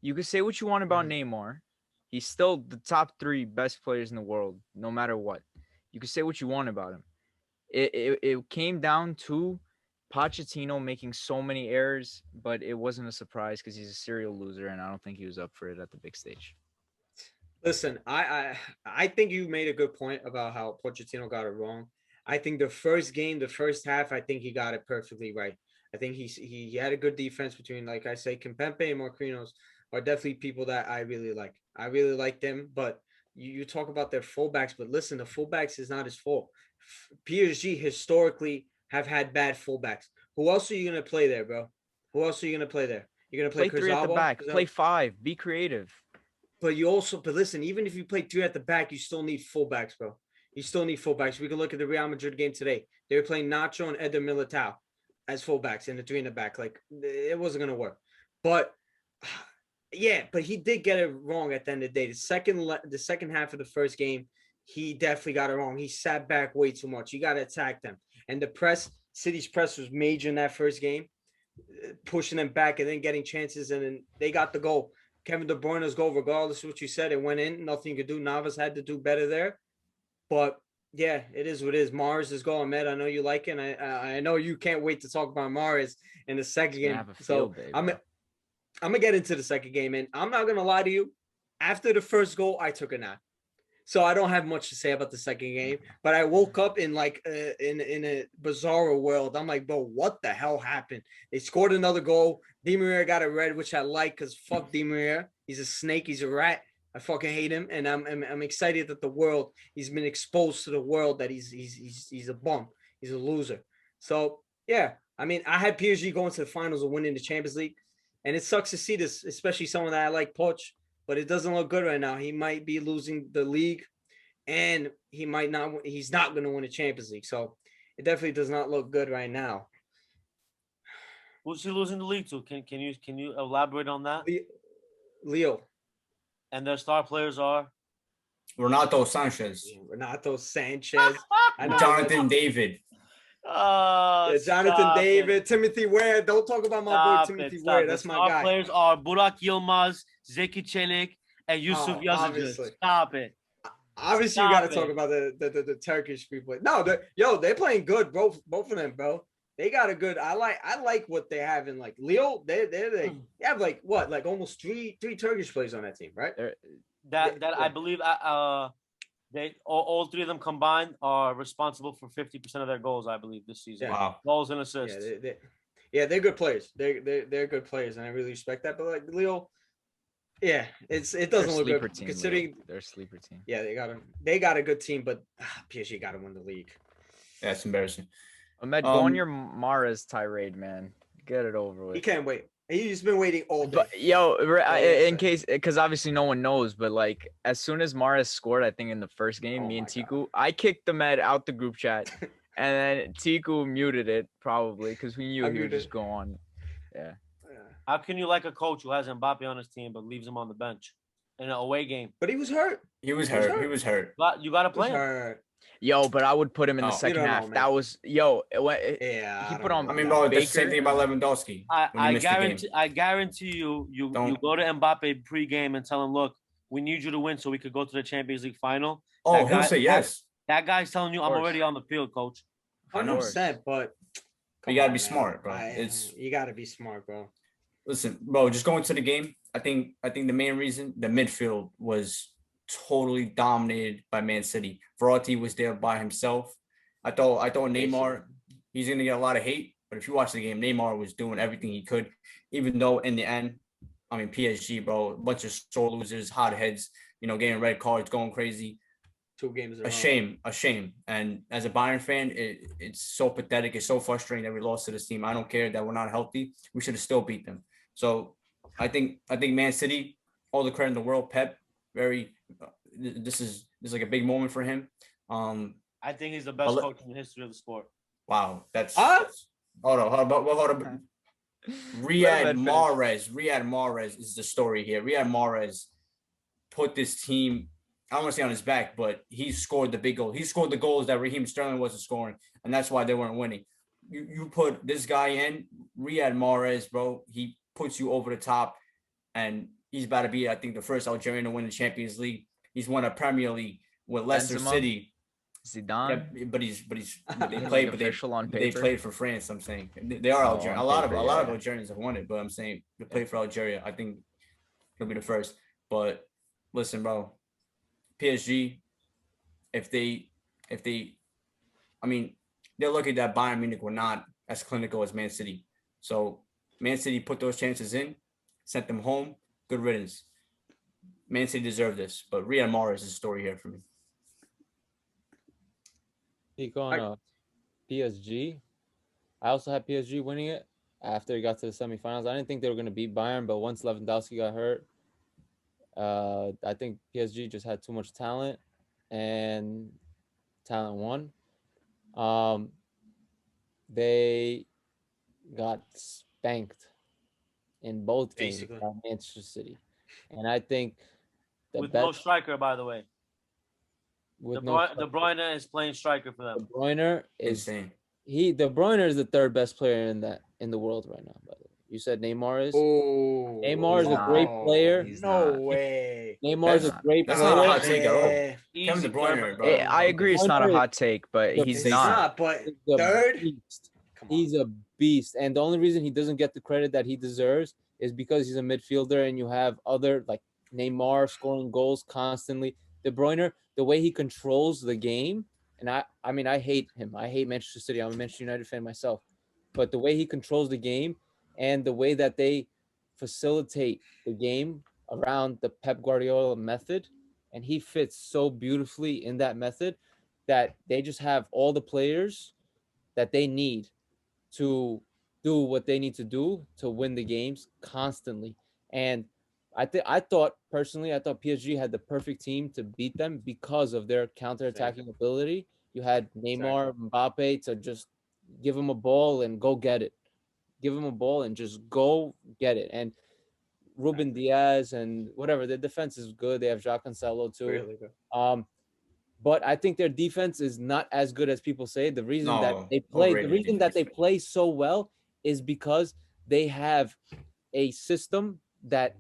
S2: You could say what you want about Neymar. He's still the top 3 best players in the world, no matter what. You could say what you want about him. It came down to Pochettino making so many errors, but it wasn't a surprise because he's a serial loser, and I don't think he was up for it at the big stage.
S1: Listen, I think you made a good point about how Pochettino got it wrong. I think the first half, I think he got it perfectly right. I think he had a good defense between, like I say, Kimpembe and Marquinhos are definitely people that I really like. I really like them, but you talk about their fullbacks, but listen, the fullbacks is not his fault. PSG historically have had bad fullbacks. Who else are you going to play there, bro? Who else are you going to play there? You're going to play
S2: 3 at the back. Play 5. Be creative.
S1: but listen, even if you play three at the back, you still need fullbacks, bro. You still need fullbacks. We can look at the Real Madrid game today. They were playing Nacho and Eder Militao as fullbacks and the three in the back. Like it wasn't gonna work. But yeah, but he did get it wrong at the end of the day. The second half of the first game, he definitely got it wrong. He sat back way too much. You got to attack them. And the press, City's press was major in that first game, pushing them back and then getting chances. And then they got the goal. Kevin De Bruyne's goal, regardless of what you said, it went in. Nothing you could do. Navas had to do better there. But yeah, it is what it is. Mahrez' goal, Ahmed. I know you like it. And I know you can't wait to talk about Mahrez in the second game. So I'm gonna get into the second game, and I'm not gonna lie to you. After the first goal, I took a nap, so I don't have much to say about the second game. But I woke up in like in a bizarre world. I'm like, bro, what the hell happened? They scored another goal. Di Maria got a red, which I like because fuck Di Maria. He's a snake. He's a rat. I fucking hate him, and I'm excited that he's been exposed to the world that he's a bum. He's a loser. So yeah, I mean, I had PSG going to the finals and winning the Champions League. And it sucks to see this, especially someone that I like, Poch, but it doesn't look good right now. He might be losing the league, and he's not going to win the Champions League. So it definitely does not look good right now.
S3: Who's he losing the league to? Can you elaborate on that?
S1: Leo.
S3: And their star players are?
S5: Renato Sanchez. Jonathan David.
S1: Jonathan David, Timothy Ware. Don't talk about my boy Timothy Ware. That's my guy.
S3: Players are Burak Yilmaz, Zeki Çelik, and Yusuf Yazıcı. Stop it.
S1: Obviously, you got to talk about the Turkish people. No, they're playing good. Both of them, bro. They got a good. I like what they have in like Leo. They have like what, like almost three Turkish players on that team, right?
S3: I believe all three of them combined are responsible for 50% of their goals, I believe, this season.
S5: Wow.
S3: Goals and assists.
S1: They're good players. They're good players, and I really respect that. But like Leo, it doesn't look good
S2: team,
S1: considering
S2: they're a sleeper team.
S1: Yeah, they got a good team, but PSG got to win the league.
S5: Yeah, it's embarrassing.
S2: Ahmed, go on your Mahrez tirade, man. Get it over with.
S1: He can't wait. He's been waiting all day.
S2: But in case, because obviously no one knows, but like as soon as Mahrez scored, I think in the first game, me and Tiku, I kicked Ahmed out the group chat, and then Tiku muted it probably because we knew he would just go on. Yeah.
S3: How can you like a coach who has Mbappe on his team but leaves him on the bench in an away game?
S1: But he was hurt.
S5: He was hurt.
S3: But you got to play him.
S2: Yo, but I would put him in the second half.
S1: Know,
S2: that was he put on.
S5: I mean, bro, that's the same thing about Lewandowski.
S3: I guarantee you go to Mbappe pregame and tell him, look, we need you to win so we could go to the Champions League final.
S5: He'll say yes.
S3: That guy's telling you, I'm already on the field, coach.
S1: 100%, but
S5: you gotta be smart, bro.
S1: You gotta be smart, bro.
S5: Listen, bro, just going to the game. I think the main reason the midfield was totally dominated by Man City. Verratti was there by himself. I thought Neymar, he's gonna get a lot of hate, but if you watch the game, Neymar was doing everything he could, even though in the end, I mean PSG, bro, a bunch of sore losers, hotheads, getting red cards, going crazy.
S1: 2 games.
S5: A shame. And as a Bayern fan, it's so pathetic. It's so frustrating that we lost to this team. I don't care that we're not healthy. We should have still beat them. So I think Man City, all the credit in the world. Pep, this is like a big moment for him.
S3: I think he's the best coach in the history of the sport.
S5: Wow, that's hold on. Riyad Mahrez is the story here. Riyad Mahrez put this team, I don't want to say on his back, but he scored the big goal. He scored the goals that Raheem Sterling wasn't scoring, and that's why they weren't winning. You put this guy in, Riyad Mahrez, bro. He puts you over the top, and he's about to be, I think, the first Algerian to win the Champions League. He's won a Premier League with Leicester City.
S2: Zidane.
S5: Yeah, but they played for France. I'm saying they are Algerian. A lot of Algerians have won it, but I'm saying they played for Algeria. I think he'll be the first. But listen, bro, PSG, if they, I mean, they're lucky that Bayern Munich were not as clinical as Man City. So Man City put those chances in, sent them home. Good riddance. Man City deserved this, but Riyad Mahrez is the story here for me.
S4: Speak on PSG. I also had PSG winning it after it got to the semifinals. I didn't think they were going to beat Bayern, but once Lewandowski got hurt, I think PSG just had too much talent, and talent won. They got spanked in both games
S1: Basically.
S4: by Manchester City, and I think the
S3: With no
S4: best
S3: striker, by the way.
S4: with
S3: De
S4: no
S3: Bruyne is playing striker for
S4: De
S3: them.
S4: Bruyne is
S5: Insane.
S4: De Bruyne is the third best player in the world right now. By the way, you said Neymar is.
S1: Oh,
S4: Neymar is a
S2: not.
S4: great player.
S2: He's
S1: no
S2: not.
S1: way.
S4: Neymar is a
S2: not.
S4: great
S5: That's
S4: player.
S5: not a hot take at all.
S1: Yeah.
S5: Kevin
S3: Easy
S5: De Bruyne,
S3: third
S5: bro.
S3: best.
S2: I agree it's not a hot take, but
S4: The
S2: he's
S1: It's
S2: not.
S1: not, but
S4: He's a
S1: third.
S4: beast.
S1: Come on.
S4: He's a beast, and the only reason he doesn't get the credit that he deserves is because he's a midfielder, and you have other like Neymar scoring goals constantly. De Bruyne, the way he controls the game, and I mean, I hate him. I hate Manchester City. I'm a Manchester United fan myself, but the way he controls the game and the way that they facilitate the game around the Pep Guardiola method, and he fits so beautifully in that method that they just have all the players that they need to do what they need to do to win the games constantly. And I thought personally, I thought PSG had the perfect team to beat them because of their counterattacking ability. You had Neymar, Mbappe to just give them a ball and go get it. Give them a ball and just go get it. And Ruben Diaz and whatever, their defense is good. They have Jacques Cancelo too.
S1: Really good.
S4: But I think their defense is not as good as people say. The reason that
S5: No,
S4: they play, the
S5: overrated
S4: reason that they
S5: defense.
S4: play so well is because they have a system that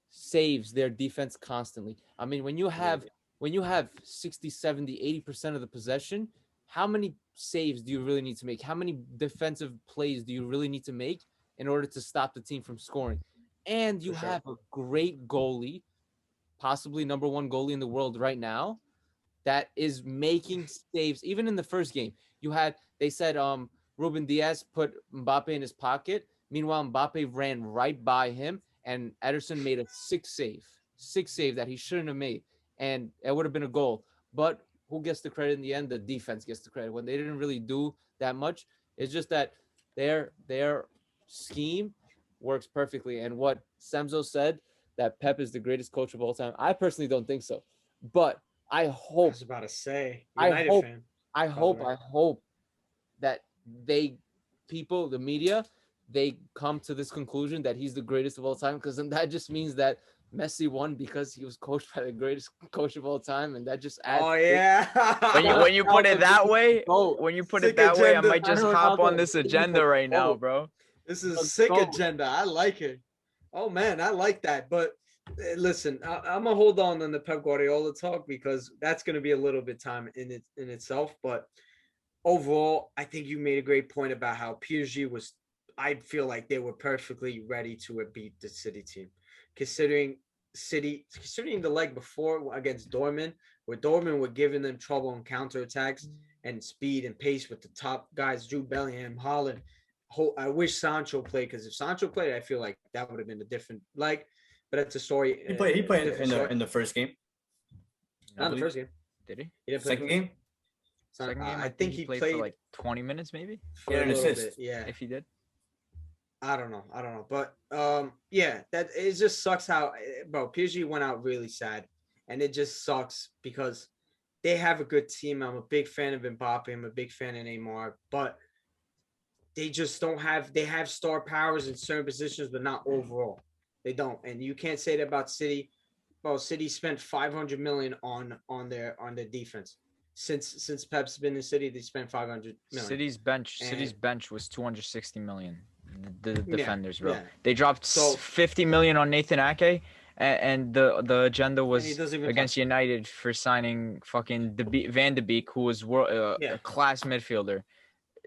S4: saves their defense constantly. I mean, when you have 60, 70, 80% of the possession, how many saves do you really need to make? How many defensive plays do you really need to make in order to stop the team from scoring? And you
S1: For sure.
S4: have a great goalie, possibly number one goalie in the world right now, that is making saves. Even in the first game, they said Ruben Diaz put Mbappe in his pocket. Meanwhile, Mbappe ran right by him, and Ederson made a six save that he shouldn't have made, and it would have been a goal. But who gets the credit in the end? The defense gets the credit when they didn't really do that much. It's just that their scheme works perfectly. And what Semzo said, that Pep is the greatest coach of all time, I personally don't think so. But I
S1: I
S4: hope,
S1: was about to say,
S4: I
S1: United
S4: hope,
S1: fan.
S4: I
S1: the
S4: hope,
S1: way.
S4: I hope that the media, they come to this conclusion that he's the greatest of all time, because then that just means that Messi won because he was coached by the greatest coach of all time, and that just adds.
S1: Oh yeah.
S2: When you put it that way,
S4: Goat.
S2: when you put
S1: Sick
S2: it that way, I
S1: agenda.
S2: might just hop on this agenda right now, bro.
S1: This is
S4: Let's
S1: sick
S4: go.
S1: agenda. I like it. Oh man, I like that. But listen, I'm gonna hold on the Pep Guardiola talk because that's gonna be a little bit time in itself. But overall, I think you made a great point about how PSG was. I feel like they were perfectly ready to beat the City team, considering considering the leg before against Dortmund, where Dortmund were giving them trouble on counterattacks and speed and pace with the top guys, Jude Bellingham, Holland. I wish Sancho played, because if Sancho played, I feel like that would have been a different leg. But it's a story.
S5: He played
S1: different story.
S5: in the first game.
S1: Not the first game.
S2: Did he?
S1: He didn't play
S5: Second
S1: the first
S5: game.
S2: Second game,
S1: I think he
S2: played
S1: played
S2: for like 20 minutes, maybe.
S1: for
S5: He
S1: a
S5: had an
S1: little
S5: assist.
S1: bit. Yeah.
S2: If he did.
S1: I don't know. But yeah, that it just sucks how, bro, PSG went out really sad, and it just sucks because they have a good team. I'm a big fan of Mbappe. I'm a big fan of Neymar, but they just don't have. They have star powers in certain positions, but not overall. They don't, and you can't say that about City. Well, City spent 500 million on their defense. Since Pep's been in City, they spent 500 million.
S2: City's bench was 260 million. The
S1: Yeah,
S2: defenders, bro.
S1: yeah.
S2: They dropped
S1: So-
S2: 50 million on Nathan Ake, and the agenda
S1: And he
S2: was
S1: doesn't even
S2: against
S1: play.
S2: United for signing fucking Van de Beek, who was
S1: Yeah.
S2: a class midfielder,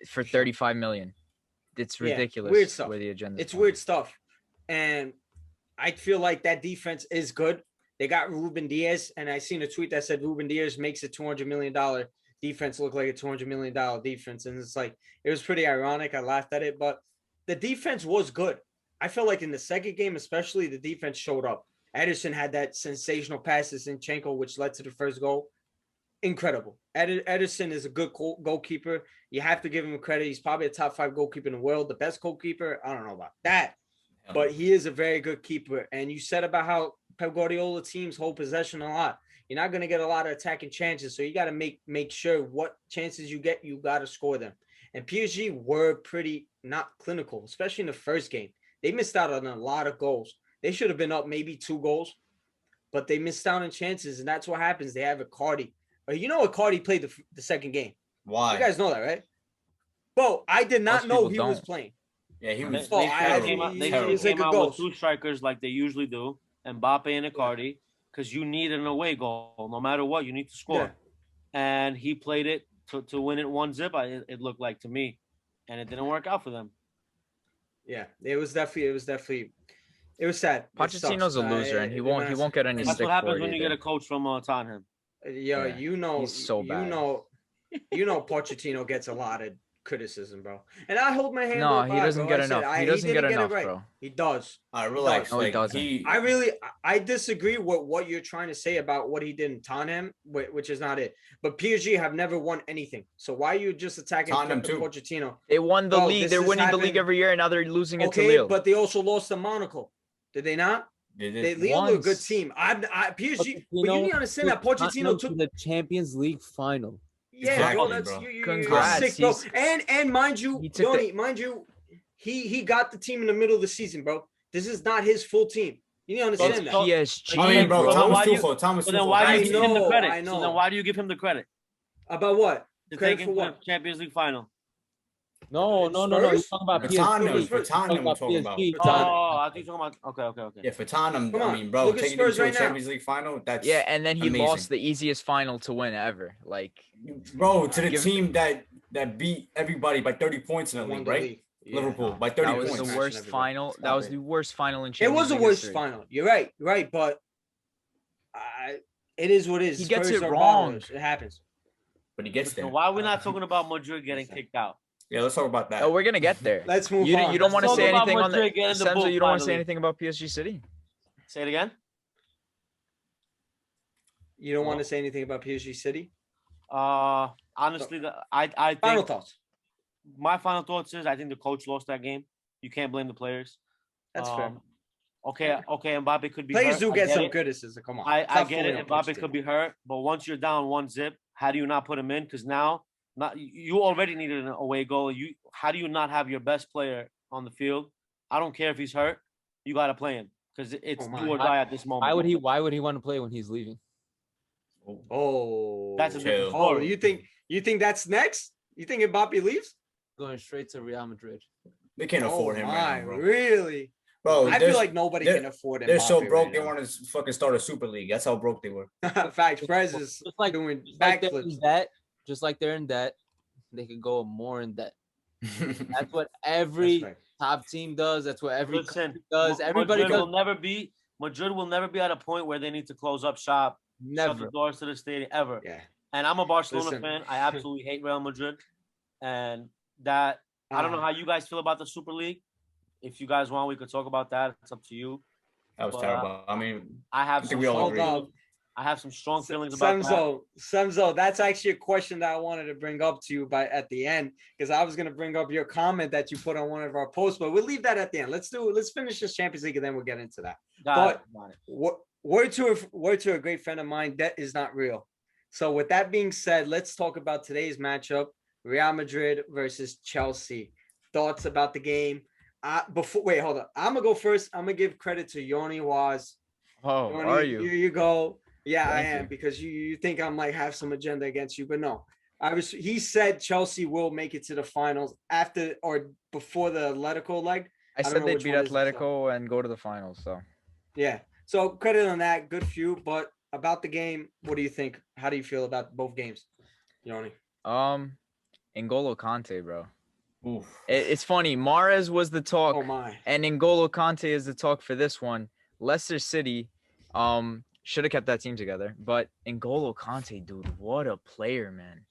S2: for
S1: For sure.
S2: 35 million. It's
S1: Yeah,
S2: ridiculous.
S1: weird stuff.
S2: Where the agenda.
S1: It's weird stuff, and I feel like that defense is good. They got Ruben Diaz, and I seen a tweet that said Ruben Diaz makes a $200 million defense look like a $200 million defense, and it's like, it was pretty ironic. I laughed at it, but the defense was good. I felt like in the second game, especially, the defense showed up. Ederson had that sensational pass to Zinchenko, which led to the first goal. Incredible. Ederson is a good goalkeeper. You have to give him credit. He's probably a top 5 goalkeeper in the world. The best goalkeeper, I don't know about that, but he is a very good keeper. And you said about how Pep Guardiola teams hold possession a lot. You're not going to get a lot of attacking chances, so you got to make sure what chances you get, you got to score them. And PSG were pretty not clinical, especially in the first game. They missed out on a lot of goals. They should have been up maybe 2 goals, but they missed out on chances, and that's what happens. They have Icardi. You know Icardi played the second game.
S5: Why?
S1: You guys know that, right? Bro, I did not
S2: Most
S1: know
S2: people
S1: he
S2: don't.
S1: was playing.
S5: Yeah, he was.
S3: They
S1: terrible.
S3: came out, they
S1: Terrible.
S3: should have came
S1: Like a
S3: out
S1: ghost.
S3: with 2 strikers like they usually do, Mbappe and Icardi, because you need an away goal. No matter what, you need to score.
S1: Yeah.
S3: And he played it to win it 1-0, it looked like to me. And it didn't work out for them.
S1: Yeah, it was sad.
S2: Pochettino's a loser, and he won't get any
S3: That's
S2: stick
S3: what happens
S2: for it
S3: when you
S2: either.
S3: get a coach from Tottenham.
S1: Yo,
S2: Yeah, he's so bad.
S1: You know Pochettino gets a lot of criticism, bro. And I hold my hand
S2: No,
S1: up
S2: he
S1: high,
S2: doesn't
S1: bro.
S2: get
S1: I said,
S2: enough. He doesn't
S1: didn't
S2: get enough,
S1: it right.
S2: bro.
S1: He does.
S5: Relax.
S2: No, he
S5: like,
S2: doesn't.
S1: I disagree with what you're trying to say about what he did in Tottenham, which is not it. But PSG have never won anything. So why are you just attacking
S5: Tottenham too.
S1: Pochettino?
S2: They won the
S1: Bro,
S2: league.
S1: this
S2: They're
S1: has
S2: winning the league
S1: happened-
S2: every year, and now they're losing it to
S1: Okay,
S2: Lille.
S1: but they also lost to Monaco. Did they not?
S5: They
S1: Lille are a good
S2: Once.
S1: team. PSG, but you
S4: Pochettino
S1: need to understand that Pochettino took.
S4: to the Champions League final.
S1: Yeah,
S5: Exactly,
S1: bro, that's
S5: bro.
S1: you're
S2: Congrats.
S1: sick, bro.
S2: He's-
S1: And mind you,
S2: He took
S1: Yoni, mind you, he got the team in the middle of the season, bro. This is not his full team. You need to understand
S2: It's
S1: that.
S2: PSG,
S5: I mean, bro,
S3: bro.
S5: Thomas
S3: Why you-
S5: Tuchel. Thomas
S3: So then
S5: Tuchel.
S3: why do
S1: I
S3: you give him the
S1: know,
S3: credit?
S1: I know.
S3: So then why do you give him the credit?
S1: About what?
S3: To
S1: Credit
S3: take
S1: for
S3: him to
S1: what?
S3: the Champions League final.
S4: No. You're
S1: Spurs?
S4: talking about
S5: For
S4: PSG.
S5: Tottenham,
S4: You're
S5: for Tottenham, we're talking about.
S4: PSG.
S1: For
S3: Oh,
S1: Tottenham.
S3: I think you're talking about. Okay.
S5: Yeah, for Tottenham,
S1: Come
S5: I
S1: on,
S5: mean, bro,
S1: look at
S5: taking them
S1: Spurs
S5: to a
S1: right now.
S5: Champions League final, that's
S2: Yeah, and then he
S5: amazing.
S2: lost the easiest final to win ever. Like,
S5: Bro, to the
S2: Give-
S5: team that beat everybody by 30 points in the
S1: Won
S5: league,
S1: the
S5: right?
S1: league. Yeah,
S5: Liverpool
S1: no.
S5: by 30
S2: that was
S5: points.
S2: the worst
S1: Everybody.
S2: final. That
S1: Stop
S2: was
S1: it.
S2: the worst final in
S1: It
S2: Champions
S1: was the
S2: League
S1: worst
S2: history.
S1: final. You're right, but it is what it is.
S2: He gets
S1: Spurs
S2: it
S1: are
S2: wrong.
S1: ballers. It happens.
S5: But he gets
S3: So
S5: there.
S3: why are we not talking about Madrid getting kicked out?
S5: Yeah, let's talk about that.
S2: Oh, we're gonna get there.
S1: Let's move
S2: You,
S1: on.
S2: you don't want to
S3: Let's
S2: say
S3: talk about
S2: anything on the
S3: Madrid getting the
S2: Semzo,
S3: boot
S2: you don't want to say
S3: finally.
S2: anything about PSG City.
S3: Say it again.
S1: You don't want to say anything about PSG City?
S3: Honestly, I
S1: Final
S3: think
S1: thoughts.
S3: my final thoughts is I think the coach lost that game. You can't blame the players.
S1: That's fair.
S3: Okay, Mbappe could be
S1: Players
S3: hurt.
S1: do
S3: I
S1: get
S3: get
S1: some
S3: it.
S1: criticism. Come on.
S3: I
S1: It's not
S3: get
S1: fully
S3: it.
S1: on
S3: Mbappe
S1: Pochettino.
S3: could be hurt, but once you're down 1-0, how do you not put him in? Because now, you already needed an away goal. How do you not have your best player on the field? I don't care if he's hurt. You got to play him because it's
S1: Oh, my.
S3: do or die at this moment.
S4: Why would he want to play when he's leaving?
S1: Oh,
S3: That's a different
S5: Chill.
S1: oh,
S3: story.
S1: you think that's next? You think Mbappe leaves?
S4: Going straight to Real Madrid.
S5: They can't afford him right now, bro.
S1: Really?
S5: Bro,
S1: I feel like nobody
S5: they're-
S1: can afford him.
S5: They're so broke, they want to fucking start a super league. That's how broke they were.
S1: Facts. Perez is
S4: Just like-
S1: doing
S4: Like they're
S1: backflips.
S4: in debt, just like they're in debt, they could go more in debt. That's what every
S1: That's right.
S4: top team does. That's what every
S3: Listen,
S4: country does. Everybody
S3: Madrid
S4: does.
S3: Madrid will never be at a point where they need to close up shop, shut
S4: Never.
S3: the doors to the stadium ever.
S1: Yeah.
S3: And I'm a Barcelona
S1: Listen.
S3: fan. I absolutely hate Real Madrid, and that I don't know how you guys feel about the Super League. If you guys want, we could talk about that. It's up to you.
S5: That was
S3: But,
S5: terrible. I mean,
S3: I have
S5: I think
S3: some
S5: we all
S3: strong
S5: agree.
S3: feelings. I have some strong feelings about that.
S1: Semzo, that's actually a question that I wanted to bring up to you at the end, because I was going to bring up your comment that you put on one of our posts, but we'll leave that at the end. Let's finish this Champions League and then we'll get into that.
S3: Got it.
S1: Word to a great friend of mine, debt is not real. So with that being said, let's talk about today's matchup, Real Madrid versus Chelsea. Thoughts about the game? Hold on. I'm gonna go first. I'm gonna give credit to Yoni Waz.
S2: Oh,
S1: Yoni,
S2: are you?
S1: Here you go. Yeah, I
S5: Thank
S1: am,
S5: you.
S1: because you think I'm like have some agenda against you, but no. He said Chelsea will make it to the finals after or before the Atletico leg.
S2: I
S1: don't
S2: said
S1: know
S2: they'd
S1: which
S2: beat
S1: one is it, so-
S2: Atletico and go to the finals. So
S1: Yeah. So credit on that. Good for you. But about the game, what do you think? How do you feel about both games, Yoni?
S2: N'Golo Kante, bro.
S5: oof.
S2: It's funny. Mahrez was the talk,
S1: Oh my.
S2: and N'Golo Kante is the talk for this one. Leicester City, should have kept that team together, but N'Golo Kante, dude, what a player, man!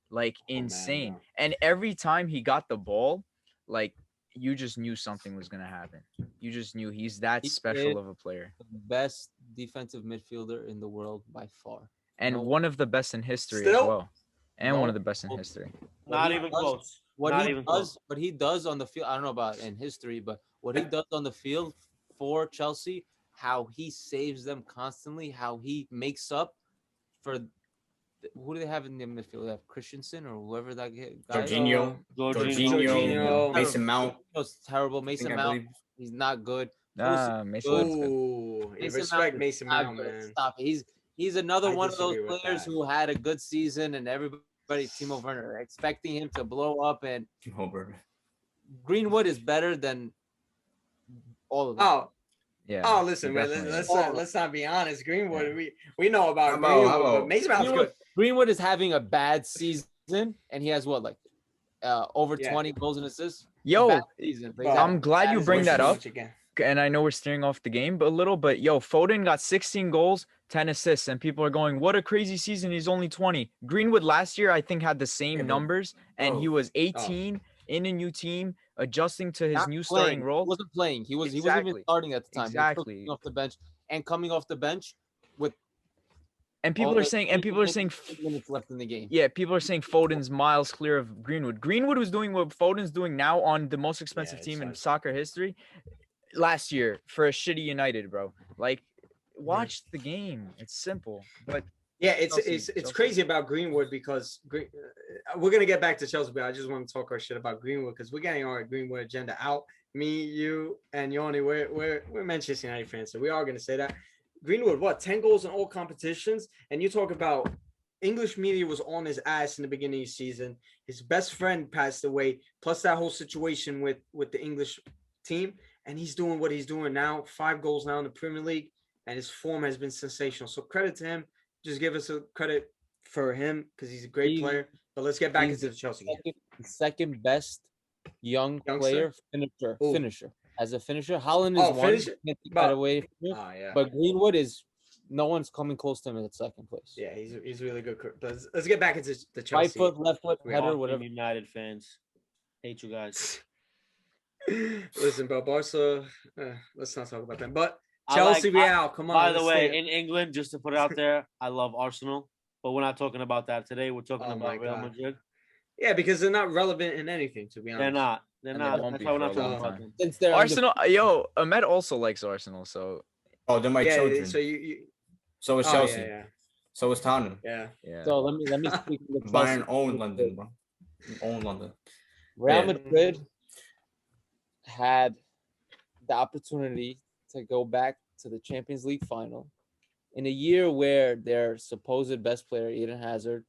S2: Like
S1: man,
S2: insane.
S1: bro.
S2: And every time he got the ball, like you just knew something was gonna happen. You just knew he's that
S4: He
S2: special
S4: is
S2: of a player,
S4: The best defensive midfielder in the world by far.
S2: and
S4: No.
S2: one of the best in history as
S1: Still?
S2: well, and one
S4: No.
S2: of the best in history.
S3: Not
S4: he
S3: even
S4: does-
S3: close.
S4: What
S3: Not
S4: he
S3: even
S4: does,
S3: close.
S4: what he does on the field, I don't know about in history, but what he does on the field for Chelsea how he saves them constantly, how he makes up for who do they have in the midfield? They have Christensen or whoever that guy.
S5: Jorginho,
S1: Jorginho.
S5: Mason Mount.
S4: Jorginho's terrible.
S5: I
S4: Mason
S5: think I
S4: Mount,
S5: believe.
S4: he's not good.
S2: Nah, Mason Mount's good.
S1: Ooh,
S4: Mason
S1: respect
S4: Mount is
S1: Mason
S4: not
S1: Mount,
S4: good.
S1: man.
S4: Stop it. He's another
S1: I
S4: one of those
S1: disagree with
S4: players
S1: that.
S4: who had a good season, and everybody, Timo Werner, expecting him to blow up. And Greenwood is better than all of them.
S2: Yeah.
S1: Oh, listen,
S2: he
S1: man.
S2: definitely is.
S1: Let's not be honest. Greenwood, we know
S5: How
S1: about
S5: about-
S1: Greenwood,
S5: how
S1: but
S5: about-
S1: Mason Mount's good.
S4: Greenwood is having a bad season, and he has what, like over
S1: Yeah.
S4: 20 goals and assists.
S2: Yo,
S4: Bad season, but he's
S1: Bro,
S4: having
S2: I'm glad
S4: bad
S2: you
S1: This
S2: bring
S1: is
S2: that
S1: too
S2: up.
S1: much again.
S2: And I know we're steering off the game a little, but yo, Foden got 16 goals, 10 assists, and people are going, "What a crazy season! He's only 20." Greenwood last year, I think, had the same
S5: Yeah, but-
S2: numbers, and he
S5: Oh.
S2: was 18 in a new team, adjusting to his
S4: not
S2: new
S4: playing.
S2: starting role.
S4: He wasn't playing. He wasn't even
S2: Exactly.
S4: starting at the time. He was
S2: Exactly.
S4: coming off the bench and coming off the bench with
S2: And people are saying,
S4: 8 minutes left in the game.
S2: yeah, people are saying Foden's miles clear of Greenwood. Greenwood was doing what Foden's doing now on the most expensive
S1: it's
S2: team in
S1: like-
S2: soccer history last year for a shitty United, bro. Like, watch the game. It's simple, but
S1: Yeah, it's
S2: Chelsea.
S1: crazy about Greenwood because we're gonna get back to Chelsea, but I just want to talk our shit about Greenwood because we're getting our Greenwood agenda out. Me, you, and Yoni, we're Manchester United fans, so we are gonna say that. Greenwood, what, 10 goals in all competitions? And you talk about English media was on his ass in the beginning of the season. His best friend passed away, plus that whole situation with the English team. And he's doing what he's doing now, 5 goals now in the Premier League, and his form has been sensational. So credit to him. Just give us a credit for him because he's a great player. But let's get back
S4: He's
S1: into the Chelsea game.
S4: second best
S1: Youngster?
S4: player
S1: Ooh.
S4: finisher. As a finisher, Holland is
S1: Oh,
S4: one.
S1: finisher?
S4: Can't take
S1: But-
S4: that away from you.
S1: Oh, yeah.
S4: But Greenwood is no one's coming close to him at second place.
S1: Yeah, he's really good. But let's get back into the
S4: Right
S1: Chelsea.
S4: foot, left foot,
S1: We
S4: header,
S3: Fucking
S4: whatever.
S3: United fans. Hate you guys.
S1: Listen, bro, Barca, let's not talk about them. But
S3: I
S1: Chelsea
S3: like-
S1: Real, come on.
S3: By the
S1: let's
S3: way,
S1: stay-
S3: in England, just to put it out there, I love Arsenal, but we're not talking about that today. We're talking
S1: Oh my
S3: about Real
S1: God.
S3: Madrid.
S1: yeah, because they're not relevant in anything, to be honest.
S3: They're not. They're
S2: And they
S3: not.
S2: won't
S3: That's
S2: be
S3: why we're
S2: for
S3: not
S2: a
S3: talking
S2: long
S3: about
S2: time.
S3: them.
S4: Since they're
S2: Arsenal, yo, Ahmed also likes Arsenal, so
S5: Oh, they're my
S1: Yeah,
S5: children.
S1: so you
S5: So is
S1: oh,
S5: Chelsea.
S1: yeah,
S5: So is Tottenham.
S1: yeah.
S2: yeah.
S4: So let me speak to the
S5: Bayern
S4: Chelsea.
S5: own London, bro. Own London.
S4: Real
S5: Yeah.
S4: Madrid had the opportunity to go back to the Champions League final in a year where their supposed best player, Eden Hazard,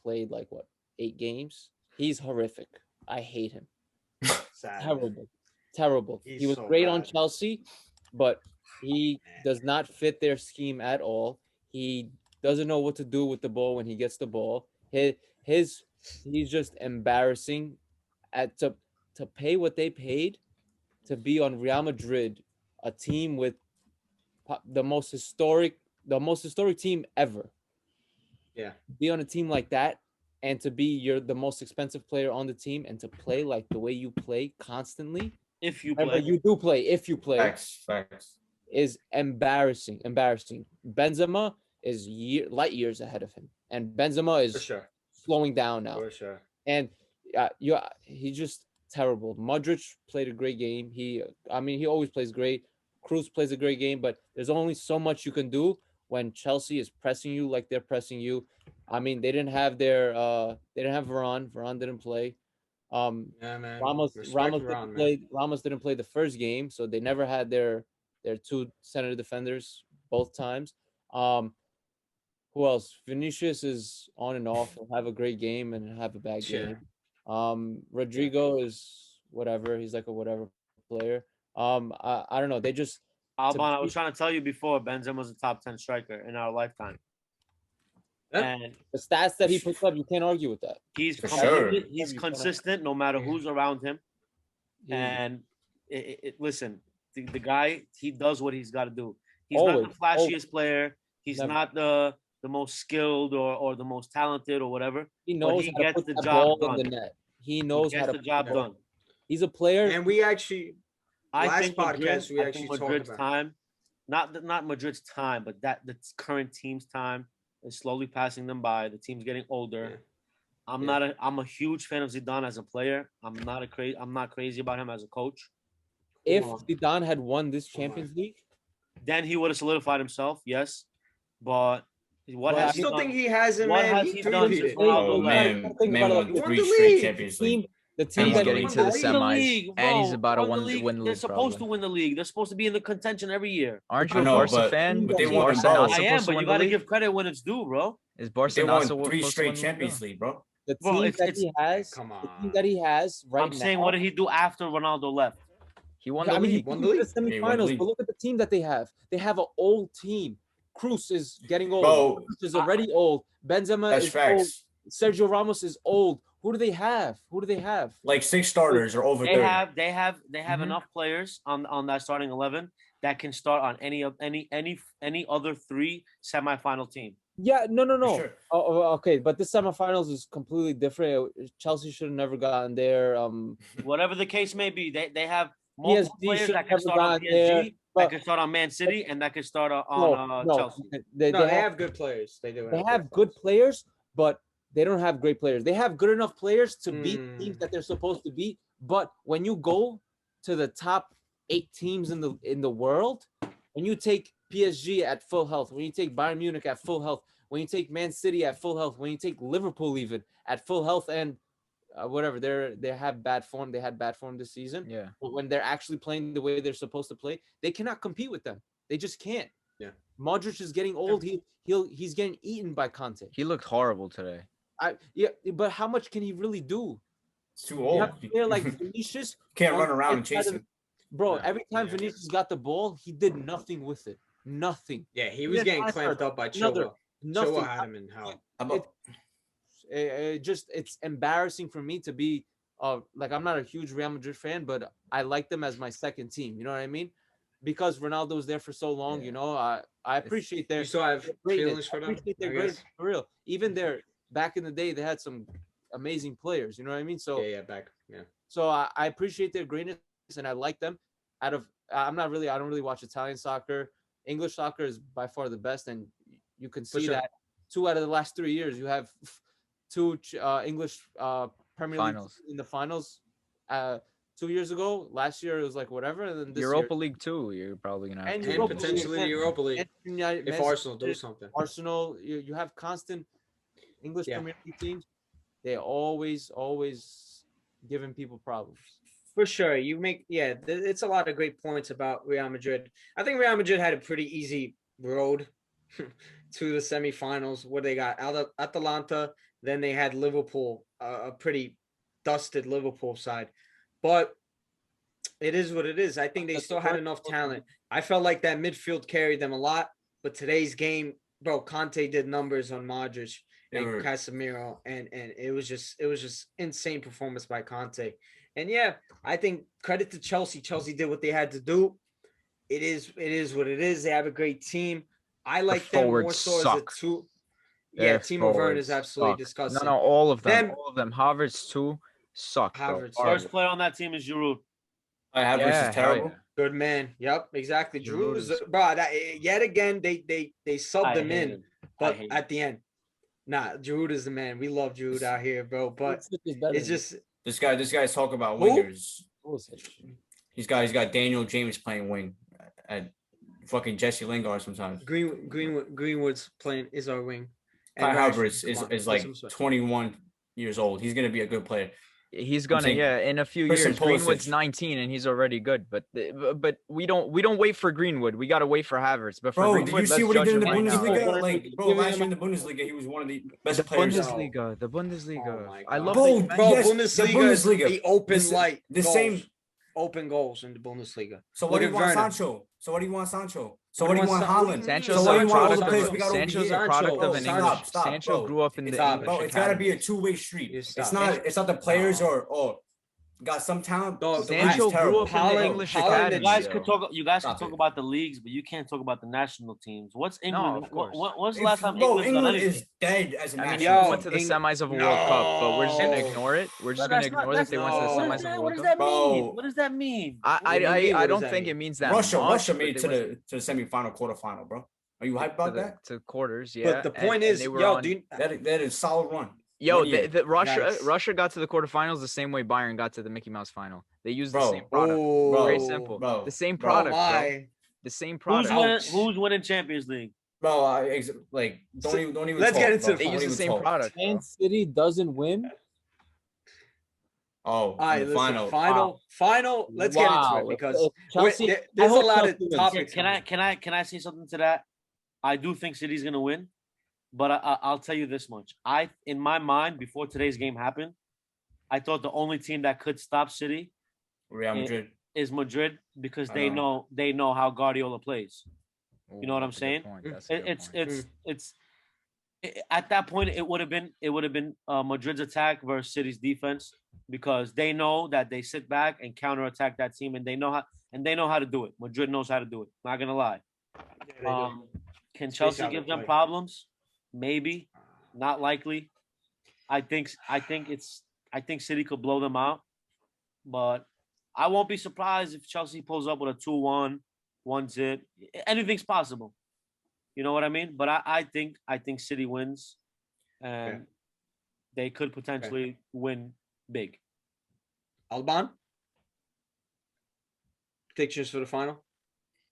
S4: played like what, 8 games? He's horrific. I hate him.
S1: Sad.
S4: Terrible.
S1: He's
S4: He was
S1: so
S4: great on
S1: bad.
S4: Chelsea, but he does not fit their scheme at all. He doesn't know what to do with the ball when he gets the ball. He's just embarrassing to pay what they paid to be on Real Madrid, a team with the most historic team ever.
S1: Yeah.
S4: Be on a team like that and to be the most expensive player on the team and to play like the way you play constantly.
S3: If you
S4: Remember,
S3: play,
S4: you do play. If you play,
S5: Facts.
S4: is embarrassing. Benzema is light years ahead of him, and Benzema
S1: For
S4: is
S1: sure.
S4: slowing down now.
S1: For sure.
S4: And he's just terrible. Modric played a great game. He always plays great. Cruz plays a great game, but there's only so much you can do when Chelsea is pressing you like they're pressing you. I mean, they didn't have Varane. Varane didn't play.
S1: Yeah, man.
S4: Ramos
S1: Respect
S4: didn't
S1: Varane, man.
S4: play. Ramos didn't play the first game, so they never had their 2 center defenders both times. Who else? Vinicius is on and off. He'll have a great game and have a bad
S1: Yeah.
S4: game. Rodrigo is whatever. He's like a whatever player. I don't know. They just
S3: Alban, I was
S4: be-
S3: trying to tell you before, Benzema was a top 10 striker in our lifetime.
S1: Yeah.
S3: And
S4: the stats that he puts up, you can't argue with that.
S3: he's
S5: For
S3: consistent,
S5: sure.
S3: he's consistent no matter who's around him.
S4: He-
S3: And listen, the guy, he does what he's got to do. He's
S4: Always,
S3: not the flashiest player. He's
S4: Never.
S3: not the most skilled or the most talented or whatever.
S4: he knows
S3: he
S4: how to
S3: gets
S4: put
S3: the
S4: that
S3: job
S4: ball in the
S3: done.
S4: net. He
S3: He
S4: knows how
S3: gets
S4: to
S3: the
S4: put
S3: job
S4: the ball.
S3: done.
S4: He's a player.
S1: And we actually
S3: I
S1: Last
S3: think
S1: podcast,
S3: Madrid,
S1: we
S3: I
S1: actually
S3: think
S1: talked
S3: Madrid's
S1: about-
S3: time, not Madrid's time, but the current team's time is slowly passing them by. The team's getting older.
S1: Yeah.
S3: I'm a huge fan of Zidane as a player. I'm not crazy about him as a coach.
S4: If
S1: Hold on.
S4: Zidane had won this
S1: Hold on.
S4: Champions League,
S3: then he would have solidified himself. Yes, but what
S4: Well,
S1: I
S3: has he
S1: still
S3: done?
S1: think he hasn't,
S3: What
S1: man.
S3: has
S1: He
S3: he done since
S1: three-peated.
S3: Ronaldo
S5: Oh,
S3: left?
S5: man,
S4: Think
S5: man
S4: about it
S5: won
S4: like this.
S1: Won
S5: 3
S1: the
S5: straight
S1: league.
S5: Champions
S4: team,
S5: League.
S4: the
S2: And
S4: team
S2: he's
S4: that
S2: getting
S1: won
S2: to the
S1: the league.
S2: semis, and he's about to
S3: Won the
S2: win
S3: league.
S2: win the
S3: They're
S2: league.
S3: supposed to
S2: Probably.
S3: win the league. They're supposed to be in the contention every year.
S2: Aren't
S5: I
S2: you a
S5: know,
S2: Barca
S5: but
S2: fan?
S4: they
S2: Is
S4: won
S2: Barca
S4: both.
S2: not
S3: I am,
S2: supposed to
S3: but
S2: win
S3: you
S2: the
S3: got to
S2: league?
S3: give credit when it's due, bro.
S2: Is Barca
S5: They
S2: not
S5: won
S2: supposed
S5: 3
S2: to
S5: straight
S2: win the league?
S5: Champions League, bro.
S4: the
S3: Bro,
S4: team
S3: it's-
S4: that
S3: it's-
S4: he has,
S1: Come
S4: the team
S1: on.
S4: that he has right
S3: I'm saying,
S4: now.
S3: what did he do after Ronaldo left?
S2: He won the
S4: I mean, he
S2: league.
S1: Won
S4: took
S1: the
S4: them to the
S5: Yeah, he won the
S4: semifinals,
S5: league.
S4: but look at the team that they have. They have an old team. Cruz is getting old.
S5: Bro,
S4: Cruz is already old. Benzema
S5: That's
S4: is old.
S5: facts.
S4: Sergio Ramos is old. Who do they have? Who do they have?
S5: Like 6 starters are over
S3: They
S5: 30.
S3: have
S2: Mhm.
S3: enough players on that starting 11 that can start on any other 3 semifinal team.
S4: Yeah, no.
S5: Sure.
S4: Okay, but this semifinals is completely different. Chelsea should have never gotten there.
S3: Whatever the case may be, they have multiple
S4: PSG
S3: players
S4: should
S3: that
S4: have
S3: can
S4: never
S3: start on
S4: gotten there.
S3: PSG,
S4: But
S3: that can start on Man City, and that can start on
S4: no,
S3: Chelsea.
S4: they
S1: No, they
S4: have
S1: have good players. They do.
S4: they have good players, but they don't have great players. They have good enough players to beat
S1: Mm.
S4: teams that they're supposed to beat. But when you go to the top 8 teams in the world, when you take PSG at full health, when you take Bayern Munich at full health, when you take Man City at full health, when you take Liverpool even at full health, and whatever they have bad form, they had bad form this season.
S2: Yeah.
S4: But when they're actually playing the way they're supposed to play, they cannot compete with them. They just can't.
S1: Yeah.
S4: Modric is getting old. He's getting eaten by Conte.
S2: He looked horrible today.
S4: But how much can he really do?
S5: It's too
S4: You
S5: old.
S4: have a player like Vinicius,
S5: Can't
S4: on
S5: run
S4: the
S5: around and
S4: inside
S5: chase
S4: of
S5: him.
S4: bro.
S1: Yeah.
S4: Every time
S1: Yeah.
S4: Vinicius got the ball, he did nothing with it. Nothing.
S1: Yeah, he was
S4: Yeah,
S1: getting
S4: I
S1: clamped
S4: heard
S1: up by
S4: another-
S1: Chilwell.
S4: Nothing.
S1: Chilwell had him in hell.
S5: How about
S4: It's embarrassing for me to be like, I'm not a huge Real Madrid fan, but I like them as my second team. You know what I mean? Because Ronaldo was there for so long.
S2: Yeah.
S4: You know, I appreciate their
S1: You still have
S4: greatness.
S1: feelings for
S4: I
S1: them?
S4: appreciate their
S1: I
S4: greatness
S1: guess?
S4: for real. Even their back in the day, they had some amazing players. You know what I mean? So
S1: Yeah, back. Yeah.
S4: So I appreciate their greatness and I like them. I don't really watch Italian soccer. English soccer is by far the best, and you can see
S1: sure.
S4: that 2 out of the last 3 years you have 2 English Premier League
S2: Finals.
S4: in the finals. 2 years ago, last year it was like whatever, and then this
S2: Europa League too. You're probably gonna have
S4: And
S2: to
S1: And
S4: Europa
S2: do.
S1: potentially the
S4: and-
S1: Europa League
S4: year, United,
S1: if
S4: Man
S1: Arsenal do
S4: City,
S1: something.
S4: Arsenal, you have constant English
S1: Yeah.
S4: Premier League teams. They always giving people problems.
S1: For sure. It's a lot of great points about Real Madrid. I think Real Madrid had a pretty easy road to the semifinals where they got Atalanta, then they had Liverpool, a pretty dusted Liverpool side. But it is what it is. I think they still had enough talent. I felt like that midfield carried them a lot, but today's game, bro, Conte did numbers on Modric and Casemiro, and it was just insane performance by Conte. And yeah, I think credit to Chelsea. Chelsea did what they had to do. It is what it is. They have a great team. I like them more
S2: forwards
S1: so
S2: suck.
S1: as a two.
S2: Their
S1: Yeah, Timo Werner
S2: forwards
S1: is absolutely
S2: suck.
S1: disgusting.
S2: No, all of them.
S1: Them-
S2: All of them. Havertz too suck. Bro.
S1: Havertz,
S2: Horrible.
S3: First player on that team is Giroud.
S5: Havertz
S2: Yeah,
S5: is
S2: hell
S5: terrible?
S2: yeah.
S1: Good man. Yep, exactly.
S2: Giroud
S1: Drew's
S2: is-
S1: bro. Yet again, they subbed
S3: I
S1: him
S3: hate
S1: in,
S3: him. I
S1: but
S3: hate
S1: at the end, Giroud is the man. We love Giroud out here, bro. But
S4: Pulisic is better
S1: it's
S4: than
S1: just
S5: This guy's talking about
S1: Who?
S5: wingers.
S4: Pulisic.
S5: He's got Daniel James playing wing at fucking Jesse Lingard sometimes.
S1: Greenwood's playing is our wing.
S5: Kai
S1: And
S5: Havertz
S1: Rashford,
S5: is
S1: come on,
S5: is
S1: put
S5: like
S1: some respect.
S5: 21 years old. He's gonna be a good player.
S2: He's gonna,
S5: saying
S2: in a few
S5: Christian
S2: years. Greenwood's
S5: Pulisic.
S2: 19 and he's already good. But we don't wait for Greenwood. We gotta wait for Havertz. But for
S5: Bro,
S2: Greenwood,
S5: did you see
S2: let's
S5: what he
S2: judge
S5: did in the
S2: him right now.
S5: Bundesliga?
S4: now.
S5: Like, bro,
S4: Give
S5: last
S4: him
S5: year in the Bundesliga, he was one of the best
S2: The
S5: players.
S2: Bundesliga, the Bundesliga.
S1: Oh my
S2: I
S1: God.
S2: love
S5: Bro,
S2: that.
S1: Bro,
S5: yes, the
S1: Bundesliga is
S5: Bundesliga.
S1: the open
S5: This-
S1: light
S5: the
S1: goals.
S5: same-
S1: Open goals in the Bundesliga.
S5: So
S1: Look
S5: what do you
S1: at
S5: want,
S1: Werner.
S5: Sancho? So what do you want, Sancho? So
S1: What
S5: what
S1: do
S5: do
S1: you
S5: you want,
S1: want,
S5: Haaland?
S2: Sancho's
S5: So what do you
S2: a
S5: want, all the
S2: product
S5: players
S2: of
S5: we got over
S2: Sancho's
S5: here?
S2: a product
S1: Bro,
S2: of an
S1: Sancho,
S2: English.
S5: stop,
S2: Sancho
S5: bro.
S2: grew up in
S1: It's
S2: the
S1: obvious.
S5: Bro,
S2: English
S5: it's gotta be a
S2: academy.
S5: two-way street.
S1: You
S5: It's
S1: stop.
S5: not the players
S1: No.
S5: or got some talent.
S1: Dog,
S5: the
S2: Sancho
S5: league's terrible.
S2: grew up in the
S1: Holland-
S2: English
S1: Holland
S2: academy.
S1: and-
S3: You guys
S2: yo.
S3: could talk. You guys
S5: Stop
S3: could talk
S5: it.
S3: about the leagues, but you can't talk about the national teams. What's England?
S2: of course.
S3: When's the last time
S5: Bro,
S3: England's done
S5: England
S3: anything?
S5: is dead as a
S2: I mean,
S5: national
S2: he
S1: Yo,
S2: went to the
S1: Eng-
S2: semis of a World Cup, but we're just gonna
S1: No.
S2: ignore it. We're just
S3: But
S2: gonna
S3: that's not-
S2: ignore that
S3: that's
S2: they
S3: not-
S2: went to the
S1: no.
S3: what
S2: semis
S3: does
S2: of a
S3: that-
S2: World
S3: What does
S2: Cup.
S3: that
S5: Bro.
S3: mean? What does that mean?
S1: What do you mean?
S2: I
S1: What
S2: don't
S1: does that
S2: think
S1: mean?
S2: it means that
S5: Russia
S2: much, but
S5: made
S2: they
S5: to
S2: went
S5: the semifinal, quarterfinal, bro. Are you hyped about that?
S2: to quarters, yeah.
S1: But the point is,
S2: they were
S1: yo,
S2: on-
S1: dude,
S5: That is solid run.
S2: Yo,
S5: One year.
S1: Yikes.
S2: Russia got to the quarterfinals the same way Bayern got to the Mickey Mouse final. They used the
S5: Bro.
S2: same product.
S1: oh,
S2: Very simple.
S5: Bro,
S2: The same
S5: bro,
S1: Oh
S2: product, bro.
S1: my.
S2: the same
S3: Who's
S2: product.
S3: winning Champions League?
S5: Bro, don't even.
S1: Let's
S5: talk,
S1: get into
S5: bro.
S1: the
S2: They
S5: Don't
S2: use the
S5: even
S2: same
S5: talk.
S2: product, bro.
S4: Man City doesn't win.
S5: Oh,
S1: All right,
S5: in the
S1: listen,
S5: final.
S1: final. Let's get into it
S4: Wow.
S1: because
S4: If Chelsea,
S1: there's a
S4: hope
S1: lot
S4: Chelsea
S1: of
S4: wins.
S1: topics.
S3: Can I say something to that? I do think City's gonna win, but I'll tell you this much: in my mind, before today's game happened, I thought the only team that could stop City
S5: Real Madrid.
S3: is Madrid because
S5: I
S3: they
S5: know.
S3: know how Guardiola plays. You know what I'm
S2: That's a good
S3: saying?
S2: point. That's a good point.
S3: It's at that point it would have been Madrid's attack versus City's defense because they know that they sit back and counterattack that team and they know how to do it. Madrid knows how to do it. Not gonna lie. Can Chelsea give them problems? Maybe, not likely. I think City could blow them out, but I won't be surprised if Chelsea pulls up with a 2-1, 1-0. Anything's possible. You know what I mean? But I think City wins, and they could potentially win big.
S1: Alban, predictions for the final.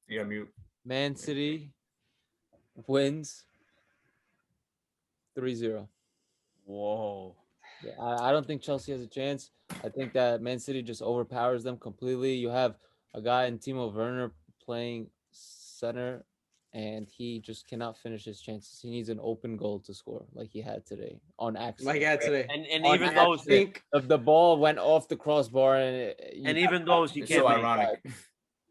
S5: Yeah, mute.
S4: Man City wins 3-0.
S2: Whoa.
S4: Yeah, I don't think Chelsea has a chance. I think that Man City just overpowers them completely. You have a guy in Timo Werner playing center, and he just cannot finish his chances. He needs an open goal to score, like he had today on accident.
S1: Like I had today.
S3: And
S1: On
S3: even those
S1: accident.
S4: The ball went off the crossbar, and
S3: even those you
S5: It's
S3: can't
S5: so
S3: make.
S5: ironic.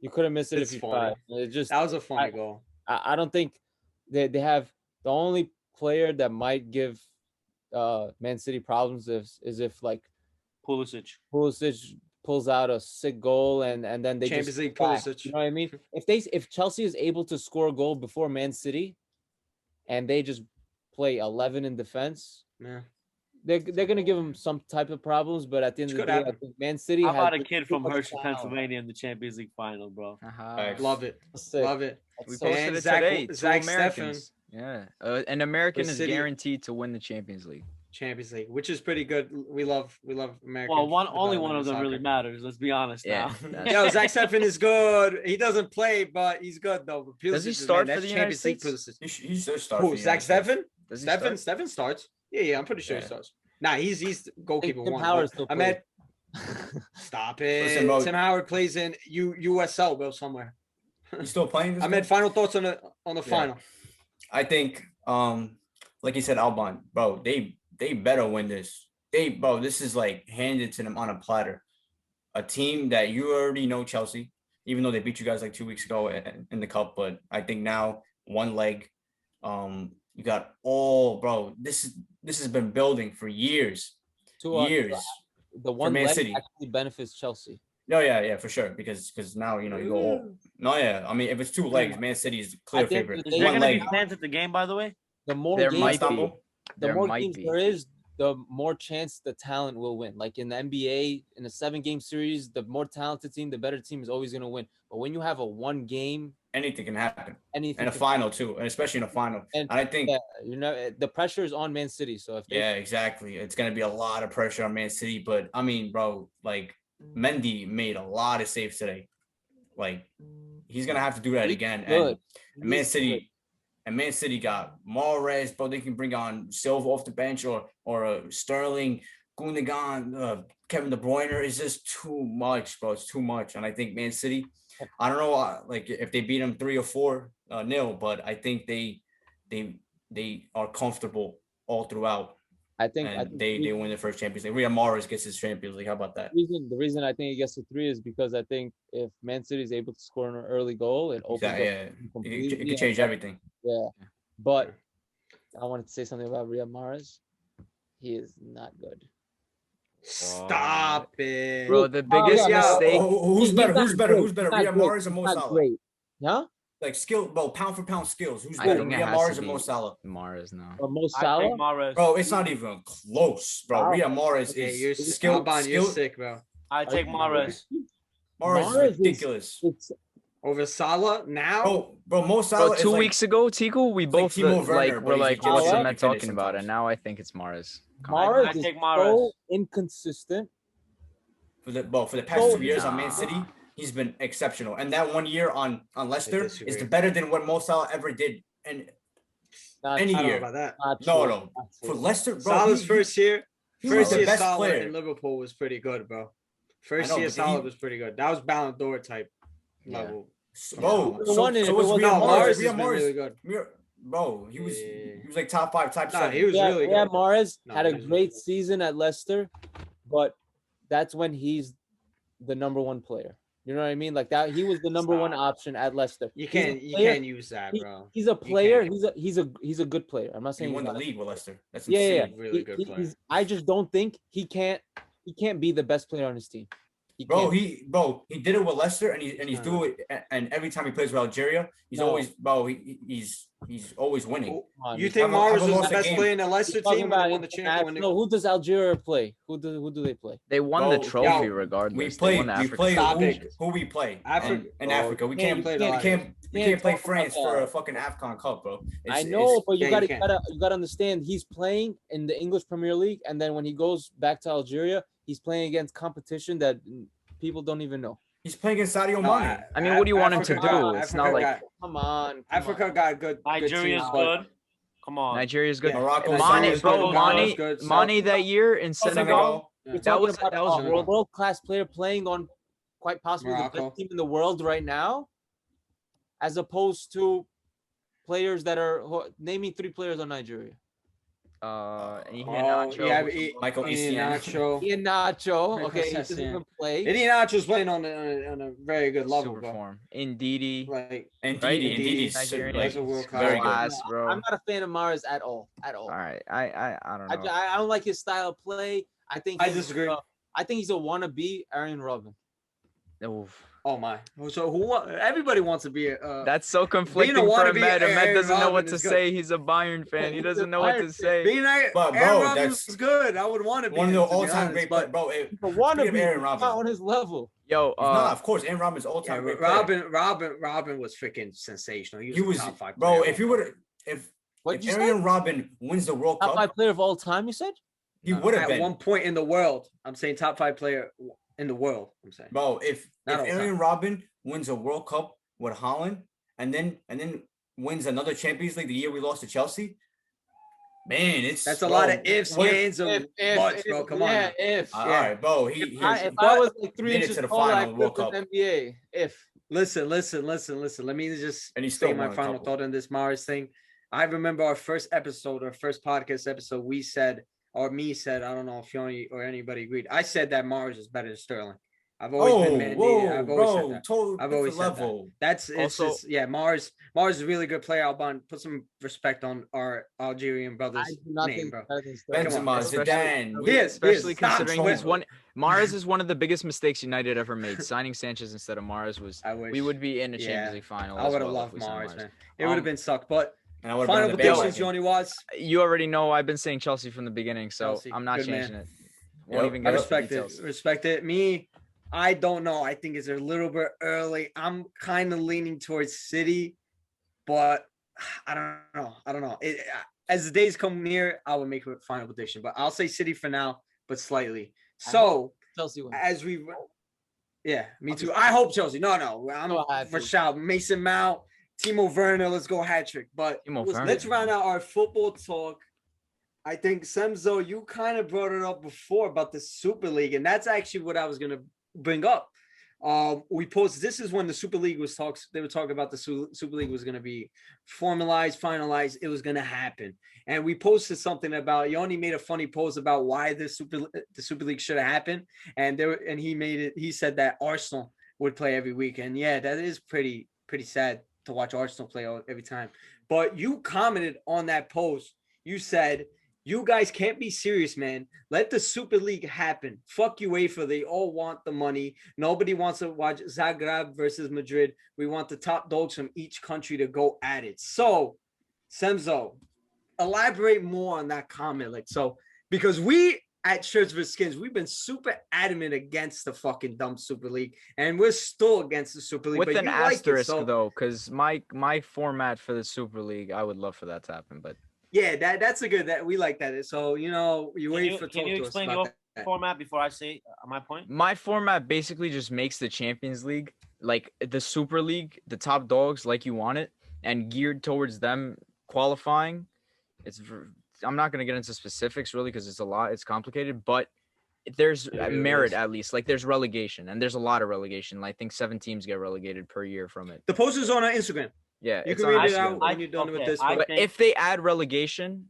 S4: you couldn't miss it
S1: It's
S4: if you
S1: funny.
S4: tried. It just
S1: That was a funny goal.
S4: I don't think they have the only player that might give Man City problems is if like
S3: Pulisic.
S4: pulls out a sick goal and then they
S1: Champions
S4: just
S1: League
S4: back.
S1: Pulisic.
S4: You know what I mean? If Chelsea is able to score a goal before Man City and they just play 11 in defense,
S1: Yeah.
S4: they're gonna give them some type of problems. But at the end of the
S1: Could
S4: day, I
S1: happen.
S4: think Man City
S3: How
S4: has
S3: about a
S4: just
S3: kid
S4: too
S3: from
S4: much
S3: Hershey,
S4: talent.
S3: Pennsylvania, in the Champions League final, bro?
S5: Facts.
S1: Love it.
S4: Sick.
S1: Love it.
S2: We
S4: That's sick.
S2: posted
S1: And
S2: it
S1: Zach-
S2: today. Two
S1: Zach
S2: Americans. Yeah. An American is
S1: City-
S2: guaranteed to win the Champions League.
S1: Champions League, which is pretty good. We love American.
S3: Well, only one
S1: development
S3: of them
S1: soccer.
S3: really matters. Let's be honest
S2: Yeah.
S3: now.
S2: that's-
S1: Yo, Zach Steffen is good. He doesn't play, but he's good though. But
S2: Does he
S1: Pulisic is,
S2: start
S1: man,
S2: for
S1: that's
S2: the United
S1: Champions League
S2: States?
S1: Pulisic.
S5: He should start.
S1: Who?
S5: for the
S1: Zach
S5: United States.
S1: Steffen?
S2: Does he start?
S1: Steffen starts. Yeah, I'm pretty sure he
S5: Yeah.
S1: starts. Nah, he's the goalkeeper
S4: Tim
S1: one.
S4: Howard
S1: But
S4: still
S1: I
S4: plays.
S1: meant stop it.
S5: Listen, bro.
S1: Tim Howard plays in USL, bro, somewhere.
S5: You still playing this
S1: I meant
S5: guy?
S1: final thoughts on the final.
S5: I think, like you said, Alban, bro, they better win this. This is like handed to them on a platter. A team that you already know, Chelsea, even though they beat you guys like 2 weeks ago in the cup, but I think now one leg, you got bro. This has been building for years. Years.
S4: The one
S5: Man
S4: leg
S5: City.
S4: actually benefits Chelsea.
S5: No, yeah, for sure. Because now you go. No, yeah. I mean, if it's two legs, Man City is the clear
S4: At the end of
S5: favorite.
S4: the
S3: Is
S4: day,
S3: there
S5: One
S3: going to be
S5: leg.
S3: fans at the game, by the way?
S4: The more
S2: There
S4: games,
S2: might be.
S5: Istanbul?
S4: the
S2: There
S4: more
S2: might
S4: games
S2: be.
S4: there is, the more chance the talent will win. Like in the NBA, in a 7-game series, the more talented team, the better team is always going to win. But when you have a 1 game,
S5: Anything can happen.
S4: anything
S5: And a
S4: can-
S5: final too, and especially in a final.
S4: And
S5: And I think,
S4: the pressure is on Man City. So if they
S5: yeah, exactly. It's gonna be a lot of pressure on Man City, but I mean, bro, like Mendy made a lot of saves today. Like he's gonna have to do that
S4: He's
S5: again.
S4: good.
S5: And Man
S4: He's
S5: City, got Mahrez, bro. They can bring on Silva off the bench or Sterling, Gundogan, Kevin De Bruyne. Is just too much, bro. It's too much. And I think Man City, I don't know, like if they beat them 3 or 4-0, but I think they are comfortable all throughout.
S4: I think
S5: They win the first Champions League. Riyad Mahrez gets his Champions League. How about that?
S4: the reason I think it gets to 3 is because I think if Man City is able to score an early goal, it opens
S5: Exactly,
S4: up
S5: yeah.
S4: completely.
S5: It can change everything.
S4: Yeah, but I wanted to say something about Riyad Mahrez. He is not good.
S1: Stop it,
S2: Bro, the biggest
S4: yeah,
S2: mistake.
S5: Who's
S4: He's
S5: better?
S4: not
S5: Who's better?
S4: great.
S5: Who's better?
S4: He's not
S5: Riyad
S4: great.
S5: Mahrez or Mo
S4: He's not
S5: Salah?
S4: great. Yeah,
S5: Like skill, bro, pound for pound skills. Who's
S2: I
S5: better?
S2: think it
S5: Riyad
S2: has
S5: Mahrez
S2: to
S5: or Mo
S2: be
S5: Salah?
S2: Mahrez now.
S4: or Mo
S3: I
S4: Salah.
S3: think Mahrez.
S5: Bro, it's not even close, bro.
S4: Wow.
S5: Riyad Mahrez
S1: Okay, you're
S5: is
S1: skill.
S5: skill.
S1: You're sick, bro.
S3: I take Mahrez.
S5: Mahrez
S4: Mahrez
S5: is ridiculous.
S4: It's
S1: Over Salah now.
S5: Bro, Mo Salah
S2: Bro,
S5: is
S2: 2
S5: like,
S2: weeks ago, Tico, we
S5: it's like
S2: both
S5: Timo Werner, but
S2: we're
S5: he's a
S2: like,
S5: Jewish
S2: what's the
S4: guy.
S2: man
S5: He finished
S2: talking about? And
S5: sometimes.
S2: now I think it's Mahrez.
S4: Mahrez
S3: I
S4: is
S3: take
S4: so
S3: Mahrez.
S4: inconsistent.
S5: for the past
S4: So
S5: 2 years on Man City, he's been exceptional. And that 1 year on Leicester is
S1: disagree.
S5: better than what Mo Salah ever did in
S4: Not
S5: any
S1: I don't know
S5: year.
S1: about that.
S4: Not
S5: No,
S4: true.
S5: no.
S4: Not
S5: For
S4: true.
S5: Leicester, bro,
S1: Salah's first year,
S5: he was
S1: first
S5: the
S1: year
S5: best
S1: Salah
S5: player.
S1: in Liverpool was pretty good, bro. First
S5: know,
S1: year
S5: but then
S1: Salah
S5: he-
S1: was pretty good. That was Ballon d'Or type
S2: Yeah.
S1: level.
S5: Bro,
S4: Number one, if
S5: so
S4: it
S5: was
S4: wasn't
S5: Riyad
S1: No,
S4: Mahrez,
S1: Mars
S5: Riyad
S1: has been really
S5: Mahrez.
S1: good.
S5: Bro, he was like top 5, top
S1: Nah,
S5: 7.
S1: he was really
S4: yeah,
S1: good.
S4: Mahrez
S1: No,
S4: had a
S1: he was
S4: great
S1: really good.
S4: season at Leicester, but that's when he's the number one player. You know what I mean? Like that, he was the number one
S1: Stop.
S4: option at Leicester.
S1: You
S4: He's a
S1: can't
S4: player-
S1: use that,
S4: he-
S1: bro.
S4: He's a
S1: You
S4: player.
S1: can't.
S4: He's a good player. I'm not
S5: He
S4: saying
S5: won
S4: he's
S5: the
S4: not.
S5: league with Leicester. That's
S4: Yeah,
S5: insane.
S4: yeah.
S1: He's a really good player.
S4: I just don't think he can't be the best player on his team. He
S5: Bro,
S4: can't.
S5: he did it with Leicester, and he's
S1: not.
S5: doing it. And every time he plays with Algeria, he's
S4: No.
S5: always he's always winning.
S1: Oh,
S4: Come on,
S1: You
S4: you're
S1: think
S5: Haven't
S1: Mars was
S5: lost
S1: the
S5: a
S1: best
S5: game.
S1: player in the Leicester
S4: talking
S1: team when they
S4: about
S1: won the championship?
S4: international. Who does Algeria play? Who do they play?
S2: They won the
S5: Bro,
S2: trophy
S5: yo,
S2: regardless.
S5: We
S2: They
S5: play
S2: won the
S5: we
S2: African
S5: play
S1: Stop
S5: who,
S1: it.
S5: who we play
S1: Africa.
S5: in
S1: Bro,
S5: Africa. We
S4: yeah,
S5: can't
S4: you
S1: played a
S5: we
S1: lot.
S5: can't we
S4: can't
S5: can't play
S4: talk about
S5: France for
S4: that.
S5: a fucking AFCON Cup, bro.
S4: I know, but you
S1: yeah, you
S4: gotta understand. He's playing in the English Premier League, and then when he goes back to Algeria, he's playing against competition that people don't even know.
S5: He's playing against Sadio
S1: No,
S5: Mane.
S2: I mean, what do you want him to
S1: Africa
S2: do?
S1: got-
S2: It's
S1: Africa
S2: not like
S1: got-
S4: Come on,
S1: Africa got good.
S3: Nigeria's
S1: teams, but-
S3: good. Come on.
S2: Nigeria's good.
S1: Yeah,
S5: Morocco,
S2: Mane,
S1: Nigeria's
S2: bro,
S1: good, Ghana's
S2: Mane,
S1: good,
S2: Mane that year in Senegal.
S5: Senegal.
S4: We're
S1: Yeah.
S4: talking
S2: was-
S4: about
S2: that was
S4: a
S1: Senegal.
S4: world-class player playing on quite possibly the
S1: Morocco.
S4: best team in the world right now, as opposed to players that are name me 3 players on Nigeria.
S5: Michael
S1: Iheanacho.
S4: Iheanacho,
S1: Michael
S4: okay, he doesn't
S1: Essien.
S4: even play.
S1: Iheanacho's playing on a very good level,
S2: super
S1: bro.
S2: form. Ndidi,
S1: Like,
S5: And
S2: Right?
S5: Didi,
S1: Nigerian
S2: Nigerian.
S1: That's a world class.
S5: very good.
S2: class, bro.
S4: I'm not a fan of Mahrez at all.
S2: All right, I don't know.
S4: I don't like his style of play. I think
S1: I
S4: he's,
S1: disagree.
S4: I think he's a wannabe Arjen Robben.
S2: Oof.
S1: Oh my! So everybody wants to be a.
S2: That's so conflicting
S1: Being a
S2: for
S1: wannabe
S2: Ahmed. Ahmed
S1: Aaron
S2: doesn't know what
S1: Robben
S2: to
S1: is good.
S2: say. He's a Bayern fan. He
S4: He's
S2: doesn't
S4: a
S2: know what to
S4: Bayern
S2: say.
S1: being Aaron
S5: But, bro,
S1: Robben
S5: that's-
S1: was good. I would want to be
S5: One of the
S1: him, to be
S5: all-time
S1: honest,
S5: great
S1: but
S5: players, bro.
S4: He's a wannabe.
S5: Aaron
S4: He's not
S5: Robben.
S4: on his level.
S2: Yo,
S5: He's not, of course. Aaron Robben's
S1: yeah,
S5: all-time great player.
S1: Robin was freaking sensational.
S5: He was,
S1: a top 5
S5: bro.
S1: player.
S5: If you would, if
S4: What'd you
S5: Aaron
S4: say?
S5: Robben wins the World
S4: Top 5
S5: Cup,
S4: player of all time, you said?
S5: he would have
S1: at
S5: been.
S1: one point in the world. I'm saying top 5 player in the world. I'm saying.
S5: Bro, if
S1: Not all
S5: Aaron Robben wins a World Cup with Holland and then wins another Champions League the year we lost to Chelsea, man, it's
S1: That's a
S5: bro,
S1: lot of ifs,
S5: what if-
S1: ands, and buts, bro. Come on.
S4: Yeah,
S1: now.
S4: if.
S5: all right, bro. He
S4: If I
S1: but
S4: was like 3
S5: made it
S4: inches
S5: to the
S4: taller, I
S5: final
S4: could
S5: World
S4: have
S5: Cup.
S4: NBA. If.
S1: Listen. Let me just
S5: And he
S1: say
S5: still
S1: my
S5: won a
S1: final
S5: couple.
S1: thought on this Mars thing. I remember our first podcast episode, we said, or me said, I don't know if Yoni or anybody agreed. I said that Mars is better than Sterling. I've always been mandated.
S5: whoa,
S1: I've always
S5: bro,
S1: said that.
S5: total
S1: I've always
S5: different
S1: said that.
S5: level.
S1: That's it's
S2: Also-
S1: just, yeah. Mars is a really good player. Alban, put some respect on our Algerian
S4: I
S1: brother's
S4: do not
S1: name,
S4: think
S1: bro.
S4: better than Sterling.
S1: Come on,
S5: Benzema,
S2: especially-
S5: Zidane.
S1: He is.
S2: especially
S1: Stop
S2: considering he's
S5: trolling.
S2: Mahrez is one of the biggest mistakes United ever made. Signing Sanchez instead of Mahrez was.
S1: I wish
S2: We would be in a Champions
S1: Yeah.
S2: League final.
S1: I
S2: as
S1: would have
S2: well if
S1: loved
S2: we signed
S1: Mars,
S2: Mahrez.
S1: man. It would have been sucked. But
S5: And I would've
S1: final
S5: been on the
S1: predictions,
S5: bandwagon.
S1: Johnny Watts.
S2: You already know I've been saying Chelsea from the beginning, so
S1: Chelsea,
S2: I'm not
S1: good man.
S2: changing it. Won't
S5: Yep.
S2: even
S1: I
S2: get into
S1: respect
S2: details.
S1: it. Respect it. Me, I don't know. I think it's a little bit early. I'm kind of leaning towards City, but I don't know. As the days come near, I will make a final prediction. But I'll say City for now, but slightly. So
S4: Chelsea wins.
S1: as we, yeah, me too. I hope Chelsea. No, I'm
S4: Go hat trick.
S1: Rashad, Mason Mount, Timo Werner. Let's go hat trick. But
S2: Timo
S1: let's
S2: Werner.
S1: round out our football talk. I think Semzo, you kind of brought it up before about the Super League, and that's actually what I was gonna bring up. We posted. This is when the Super League was talks. They were talking about the Super League was gonna be formalized, finalized. It was gonna happen, and we posted something about. Yoni made a funny post about why the Super League should have happened, and he made it. He said that Arsenal would play every week, and yeah, that is pretty sad to watch Arsenal play every time. But you commented on that post. You said, you guys can't be serious, man. Let the Super League happen. Fuck UEFA. They all want the money. Nobody wants to watch Zagreb versus Madrid. We want the top dogs from each country to go at it. So, Semzo, elaborate more on that comment. Because we at Shirts vs. Skins, we've been super adamant against the fucking dumb Super League, and we're still against the Super League.
S2: With
S1: but
S2: an
S1: you like it,
S2: asterisk,
S1: so-
S2: though, because my format for the Super League, I would love for that to happen, but
S1: Yeah, that's a good. That we like that. So you
S3: Can
S1: wait
S3: you,
S1: for
S3: can
S1: talk
S3: you
S1: to us
S3: explain
S1: about
S3: your
S1: that.
S3: format before I say my point?
S2: My format basically just makes the Champions League, like the Super League, the top dogs like you want it, and geared towards them qualifying. I'm not gonna get into specifics really because it's complicated, but there's merit at least. Like there's relegation, and there's a lot of relegation. I think 7 teams get relegated per year from it.
S1: The post is on our Instagram.
S2: Yeah,
S1: You
S2: it's
S1: can
S2: on
S1: read it
S2: Instagram.
S1: out when you're done with this.
S2: But if they add relegation,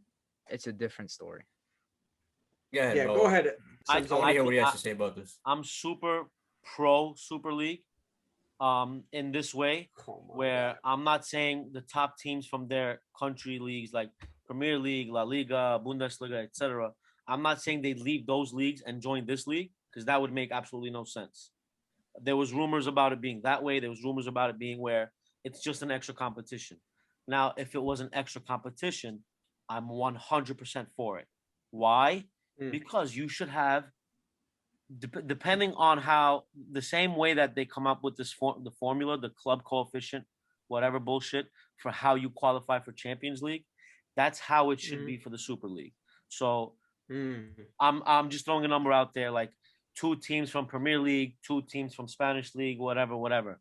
S2: it's a different story.
S5: Yeah,
S1: Yeah, go ahead.
S5: I want to hear what he has to say about this.
S3: I'm super pro Super League, in this way, where I'm not saying the top teams from their country leagues like Premier League, La Liga, Bundesliga, etc. I'm not saying they leave those leagues and join this league because that would make absolutely no sense. There was rumors about it being that way. There was rumors about it being where it's just an extra competition. Now, if it was an extra competition, I'm 100% for it. Why? Because you should have, depending on how, the same way that they come up with the formula, the club coefficient, whatever bullshit, for how you qualify for Champions League, that's how it should be for the Super League. So I'm just throwing a number out there, like 2 teams from Premier League, 2 teams from Spanish League, whatever.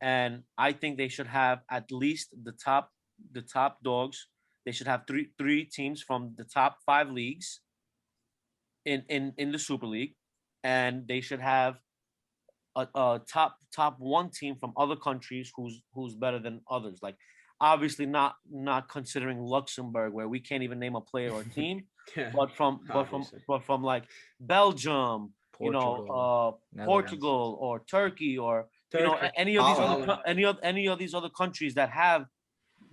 S3: And I think they should have at least the top dogs. They should have three teams from the top 5 leagues in the Super League, and they should have a top 1 team from other countries who's better than others. Like obviously not considering Luxembourg, where we can't even name a player or team, but from like Belgium, Portugal or Turkey or any of these other countries that have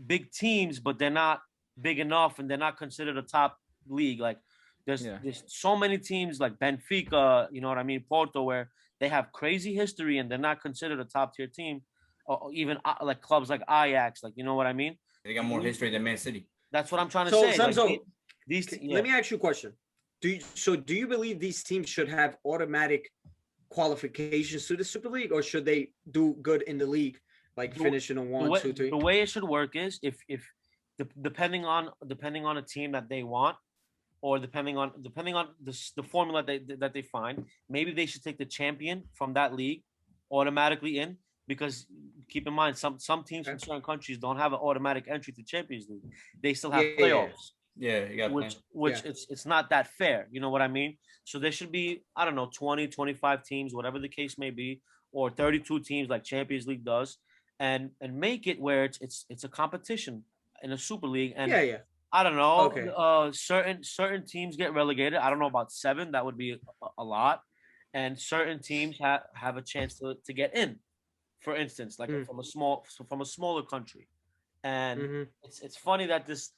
S3: big teams, but they're not big enough and they're not considered a top league. Like there's so many teams like Benfica, you know what I mean, Porto, where they have crazy history and they're not considered a top tier team, or even like clubs like Ajax, like, you know what I mean?
S5: They got more history than Man City.
S3: That's what I'm trying to say.
S1: Semzo, let me ask you a question. Do you believe these teams should have automatic qualifications to the Super League, or should they do good in the league, like finish in a 1, 2, 3?
S3: The way it should work is if depending on a team that they want, or depending on the formula that they find, maybe they should take the champion from that league automatically in, because keep in mind some teams from certain countries don't have an automatic entry to Champions League. They still have playoffs.
S5: Yeah, you got
S3: which it's not that fair. You know what I mean? So there should be, I don't know, 20, 25 teams, whatever the case may be, or 32 teams like Champions League does, and make it where it's a competition in a Super League. And I don't know, certain teams get relegated. I don't know about 7. That would be a lot. And certain teams have a chance to get in, for instance, like from a smaller country. And it's funny that this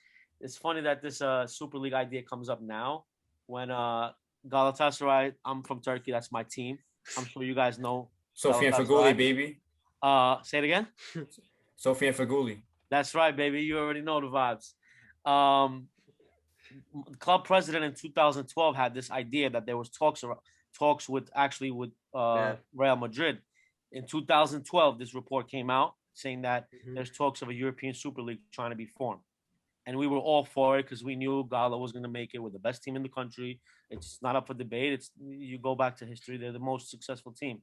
S3: Super League idea comes up now when Galatasaray, I'm from Turkey, that's my team. I'm sure you guys know.
S5: Sofian Feghouli, baby.
S3: Say it again.
S5: Sofian Feghouli.
S3: That's right, baby. You already know the vibes. Club president in 2012 had this idea that there was talks with Real Madrid. In 2012, this report came out saying that there's talks of a European Super League trying to be formed. And we were all for it because we knew Gala was going to make it with the best team in the country. It's not up for debate. You go back to history, they're the most successful team.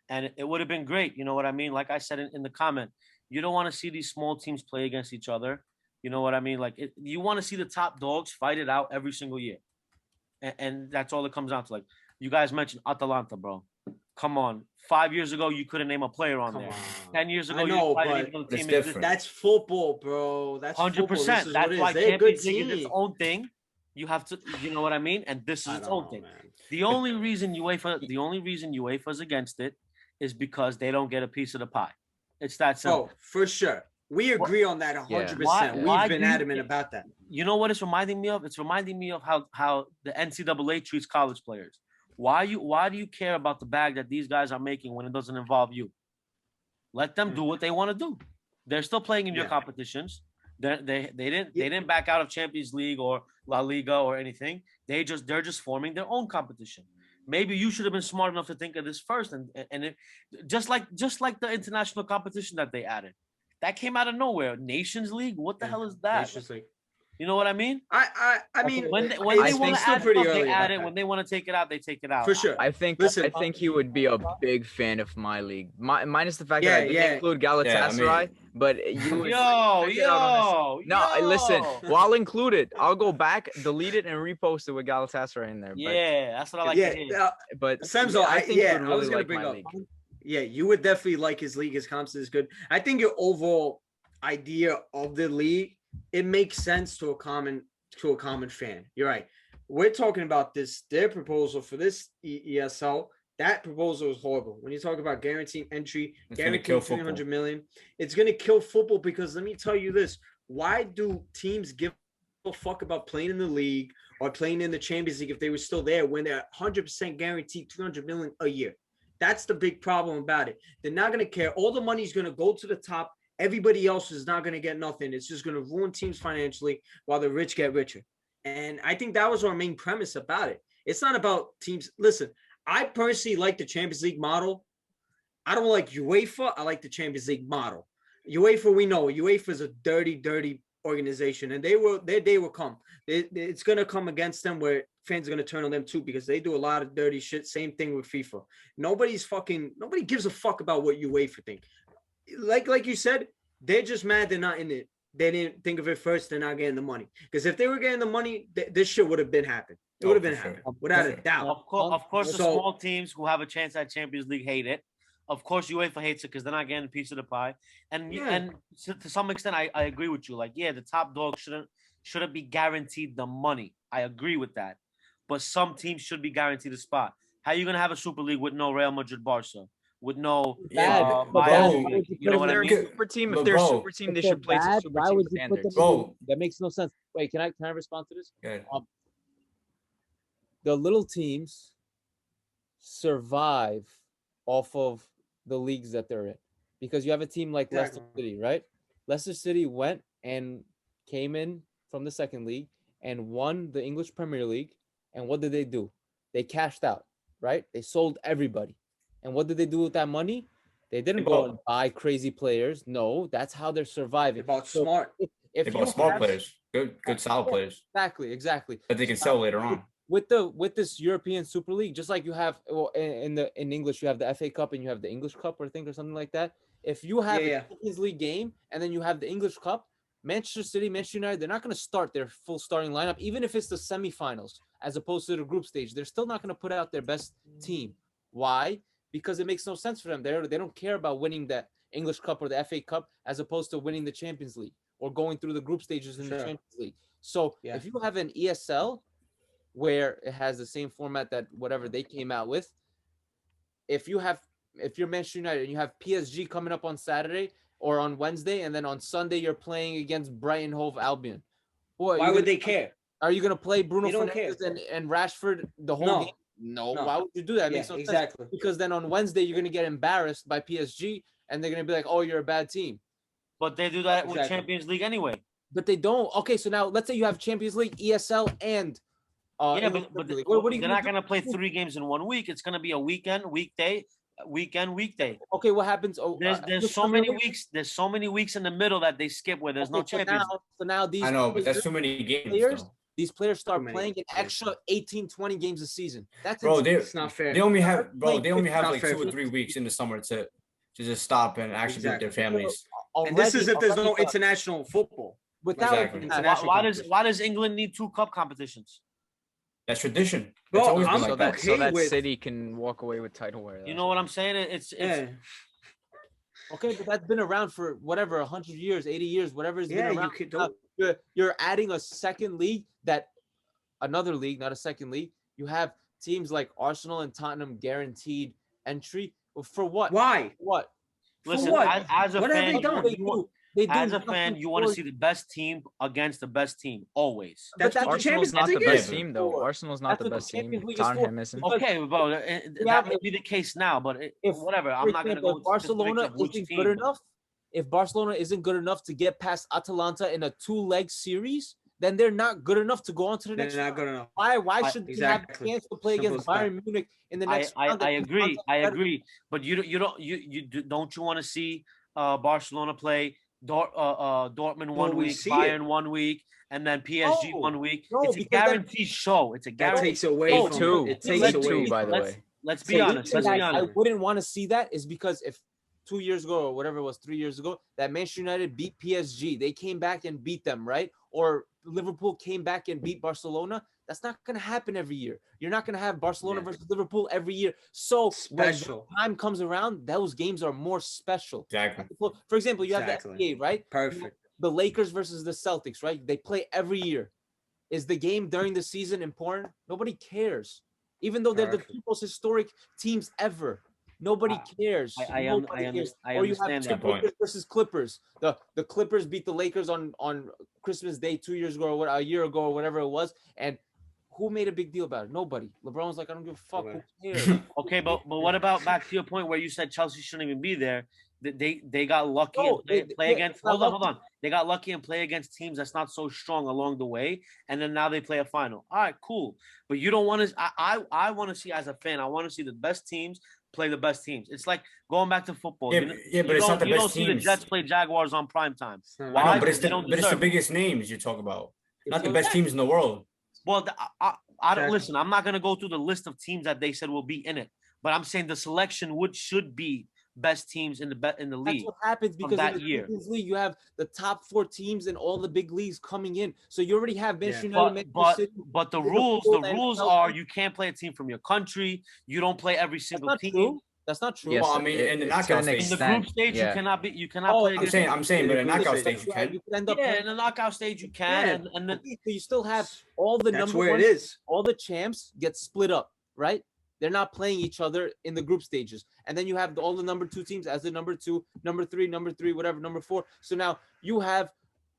S3: And it would have been great. You know what I mean? Like I said in the comment, you don't want to see these small teams play against each other. You know what I mean? Like you want to see the top dogs fight it out every single year. And that's all it comes down to. Like you guys mentioned Atalanta, bro. Come on. 5 years ago, you couldn't name a player on there. 10 years ago,
S5: it's different.
S1: That's football, bro. That's
S3: 100%. That's why Champions League is its own thing. You have to, you know what I mean? And this is its own thing. Man. The only reason UEFA is against it is because they don't get a piece of the pie. It's that simple.
S1: Oh, for sure. We agree on that 100%. We've been adamant about that.
S3: You know what it's reminding me of? It's reminding me of how the NCAA treats college players. Why do you care about the bag that these guys are making when it doesn't involve you? Let them do what they want to do. They're still playing in your competitions. They didn't back out of Champions League or La Liga or anything. They're just forming their own competition. Maybe you should have been smart enough to think of this first, and it, just like the international competition that they added, that came out of nowhere. Nations League, what the hell is that?
S1: Nations League.
S3: You know what I mean?
S1: I mean,
S3: When they
S1: it's
S3: want to
S1: still
S3: add
S1: pretty
S3: stuff, they
S1: early
S3: add
S1: about
S3: it.
S1: that.
S3: When they want to take it out, they take it out.
S1: For sure.
S2: I think
S1: Listen.
S2: he would be a big fan of my league. Minus the fact
S1: Yeah,
S2: that I didn't
S1: yeah.
S2: include
S5: Yeah, I
S2: Galatasaray,
S5: mean-
S2: but you would
S3: Yo,
S2: check it out on this- No, listen.
S3: yo.
S2: Well, I'll include it. I'll go back, delete it, and repost it with Galatasaray in there.
S3: Yeah, that's what I like to hear.
S1: Yeah,
S2: But
S1: Semzo,
S2: yeah, I think you would
S1: I
S2: really
S1: was gonna
S2: like
S1: bring
S2: my
S1: up.
S2: league.
S1: Yeah, you would definitely like his league. His comps is good. I think your overall idea of the league, it makes sense to a common fan. You're right. We're talking about their proposal for this ESL. That proposal is horrible. When you talk about guaranteed entry,
S5: It's gonna
S1: guaranteed
S5: kill
S1: 300 million, it's gonna kill football because let me tell you this: why do teams give a fuck about playing in the league or playing in the Champions League if they were still there when they're 100% guaranteed 300 million a year? That's the big problem about it. They're not going to care. All the money's going to go to the top. Everybody else is not going to get nothing. It's just going to ruin teams financially while the rich get richer. And I think that was our main premise about it. It's not about teams. Listen, I personally like the Champions League model. I don't like UEFA. I like the Champions League model. UEFA, we know UEFA is a dirty, dirty organization, and their day will come. It's going to come against them where fans are going to turn on them too because they do a lot of dirty shit. Same thing with FIFA. Nobody gives a fuck about what UEFA think. Like you said, they're just mad they're not in it. They didn't think of it first. They're not getting the money. Because if they were getting the money, this shit would have been happened. It would have been happening without a doubt.
S3: Of course, the small teams who have a chance at Champions League hate it. Of course, UEFA hates it because they're not getting a piece of the pie. And to some extent, I agree with you. Like, yeah, the top dog shouldn't be guaranteed the money. I agree with that. But some teams should be guaranteed a spot. How are you gonna have a Super League with no Real Madrid, Barca, with no
S5: Bayern?
S3: You know what I
S2: If
S3: mean?
S2: they're a super team, if they're a super team, they should play to super
S4: why
S2: team
S4: would you put
S2: standards.
S4: them
S5: Bro.
S4: that makes no sense. Wait, can I respond to this?
S5: Yeah.
S4: The little teams survive off of the leagues that they're in because you have a team like Leicester City, right? Leicester City went and came in from the second league and won the English Premier League. And what did they do? They cashed out, right? They sold everybody. And what did they do with that money? They didn't go and buy crazy players. No, that's how they're surviving.
S1: They bought smart.
S5: They bought smart players, good solid players
S4: Exactly.
S5: that they can sell later on.
S4: With this European Super League, just like you have in English, you have the FA Cup and you have the English Cup or something like that. If you have a Champions League game and then you have the English Cup, Manchester City, Manchester United, they're not going to start their full starting lineup, even if it's the semifinals as opposed to the group stage. They're still not going to put out their best team. Why? Because it makes no sense for them. They don't care about winning the English Cup or the FA Cup as opposed to winning the Champions League or going through the group stages in the Champions League. So if you have an ESL where it has the same format that whatever they came out with, if you're Manchester United and you have PSG coming up on Saturday or on Wednesday, and then on Sunday you're playing against Brighton Hove Albion,
S1: why would they care?
S4: Are you going to play Bruno Fernandes and Rashford the whole game? No. Why would you do that? It makes no sense. Because then on Wednesday you're going to get embarrassed by PSG, and they're going to be like, "Oh, you're a bad team."
S3: But they do that with Champions League anyway.
S4: But they don't. Okay, so now let's say you have Champions League, ESL, and
S3: but they're not going to play 3 games in 1 week. It's going to be a weekend, weekday.
S4: Okay, what happens?
S3: There's so many weeks. There's so many weeks in the middle that they skip where there's no Champions.
S4: So now these
S5: I know, but that's too many games.
S4: These players start playing an extra 18, 20 games a season. That's
S1: it's not fair.
S5: They only have like 2 or 3 weeks in the summer to just stop and actually be with their families.
S1: And this is if there's no international football.
S3: Why does England need 2 cup competitions?
S5: That's tradition.
S1: Bro,
S2: so that City can walk away with titleware.
S3: You know what I'm saying? It's
S4: okay, but that's been around for whatever 100 years, 80 years, whatever has been around. You're adding a second league another league, not a second league. You have teams like Arsenal and Tottenham guaranteed entry. For what?
S1: Why?
S4: What?
S3: Listen, as a fan, you want to see the best team against the best team always.
S2: Arsenal's not the best team, though. Arsenal's not the best team. Tottenham isn't.
S3: Okay, bro, that may be the case now, but whatever. I'm not going to go.
S4: Barcelona isn't good enough. If Barcelona isn't good enough to get past Atalanta in a 2-leg series, then they're not good enough to go on to the next round.
S1: Good enough.
S4: Why should they have a chance to play against Bayern Munich in the next round?
S3: I agree. But you don't want to see Barcelona play Dortmund 1 week, Bayern 1 week, and then PSG
S4: No,
S3: 1 week.
S4: no,
S3: It's a
S4: because that-
S3: guaranteed show. It's a
S1: That
S3: guarantee.
S1: takes away
S2: Day
S1: from
S2: two.
S1: it
S2: Day
S1: takes
S3: let's-
S1: away
S2: two, by the
S1: from
S2: way.
S3: Let's
S4: So
S3: be
S4: the
S3: honest.
S4: reason
S3: Let's be
S4: that I
S3: honest.
S4: wouldn't want to see that is because if 2 years ago or whatever it was, 3 years ago, that Manchester United beat PSG, they came back and beat them, right? Or Liverpool came back and beat Barcelona. That's not going to happen every year. You're not going to have Barcelona
S1: Yeah.
S4: versus Liverpool every year. So
S1: Special.
S4: when time comes around, those games are more special.
S5: Exactly.
S4: For example, you have
S1: Exactly.
S4: the NBA, right?
S1: Perfect.
S4: The Lakers versus the Celtics, right? They play every year. Is the game during the season important? Nobody cares. Even though they're the
S1: Perfect.
S4: two most historic teams ever. Nobody cares.
S3: I
S4: Nobody cares.
S3: I
S4: Or you have
S3: understand
S5: Good
S3: that.
S5: point.
S4: Lakers versus Clippers. The Clippers beat the Lakers on Christmas Day 2 years ago or what, a year ago or whatever it was. And who made a big deal about it? Nobody. LeBron was like, I don't give a fuck. Who cares?
S3: Okay, but what about back to your point where you said Chelsea shouldn't even be there? They got lucky
S4: No,
S3: and play
S4: they-
S3: against.
S4: it's not
S3: Hold on. They got lucky and play against teams that's not so strong along the way, and then now they play a final. All right, cool. But you don't want to. I want to see as a fan. I want to see the best teams play the best teams. It's like going back to football.
S5: Yeah,
S3: You
S5: but-
S3: know-
S5: yeah, but
S3: you
S5: it's
S3: don't-
S5: not the
S3: you don't
S5: best
S3: see the
S5: teams.
S3: Jets play Jaguars on prime time.
S1: I know,
S5: I
S3: Why?
S5: know, but it's
S3: They
S5: the
S3: don't
S5: but it's the
S3: deserve it.
S5: biggest names you talk about, not the
S4: So-
S5: best teams in the world.
S3: Well, I don't
S1: Exactly.
S3: listen. I'm not gonna go through the list of teams that they said will be in it, but I'm saying the selection should be best teams in the
S4: That's
S3: league.
S4: what happens because
S3: that
S4: in the
S3: year.
S4: Champions League, you have the top 4 teams in all the big leagues coming in. So you already have Manchester United,
S3: But
S4: Manchester
S3: but
S4: City,
S3: the
S4: Liverpool, and
S3: rules
S4: Chelsea.
S3: are you can't play a team from your country. You don't play every
S4: That's
S3: single
S4: not
S3: team.
S4: true. That's not true.
S2: Yes,
S5: Well, I mean, in the
S2: to
S5: knockout
S2: an
S5: stage.
S3: In the
S2: extent,
S3: group stage,
S2: yeah.
S3: you cannot play
S4: Oh,
S3: against.
S5: I'm saying, but in
S1: Yeah,
S5: knockout
S1: yeah,
S5: stage you can.
S4: You could end up
S3: Yeah, in the knockout stage you can,
S1: Yeah.
S3: and then
S4: so you still have all the
S1: That's
S4: number
S1: where
S4: one,
S1: it is.
S4: all the champs get split up, right? They're not playing each other in the group stages. And then you have all the number 2 teams as the number 2, number 3, whatever, number 4. So now you have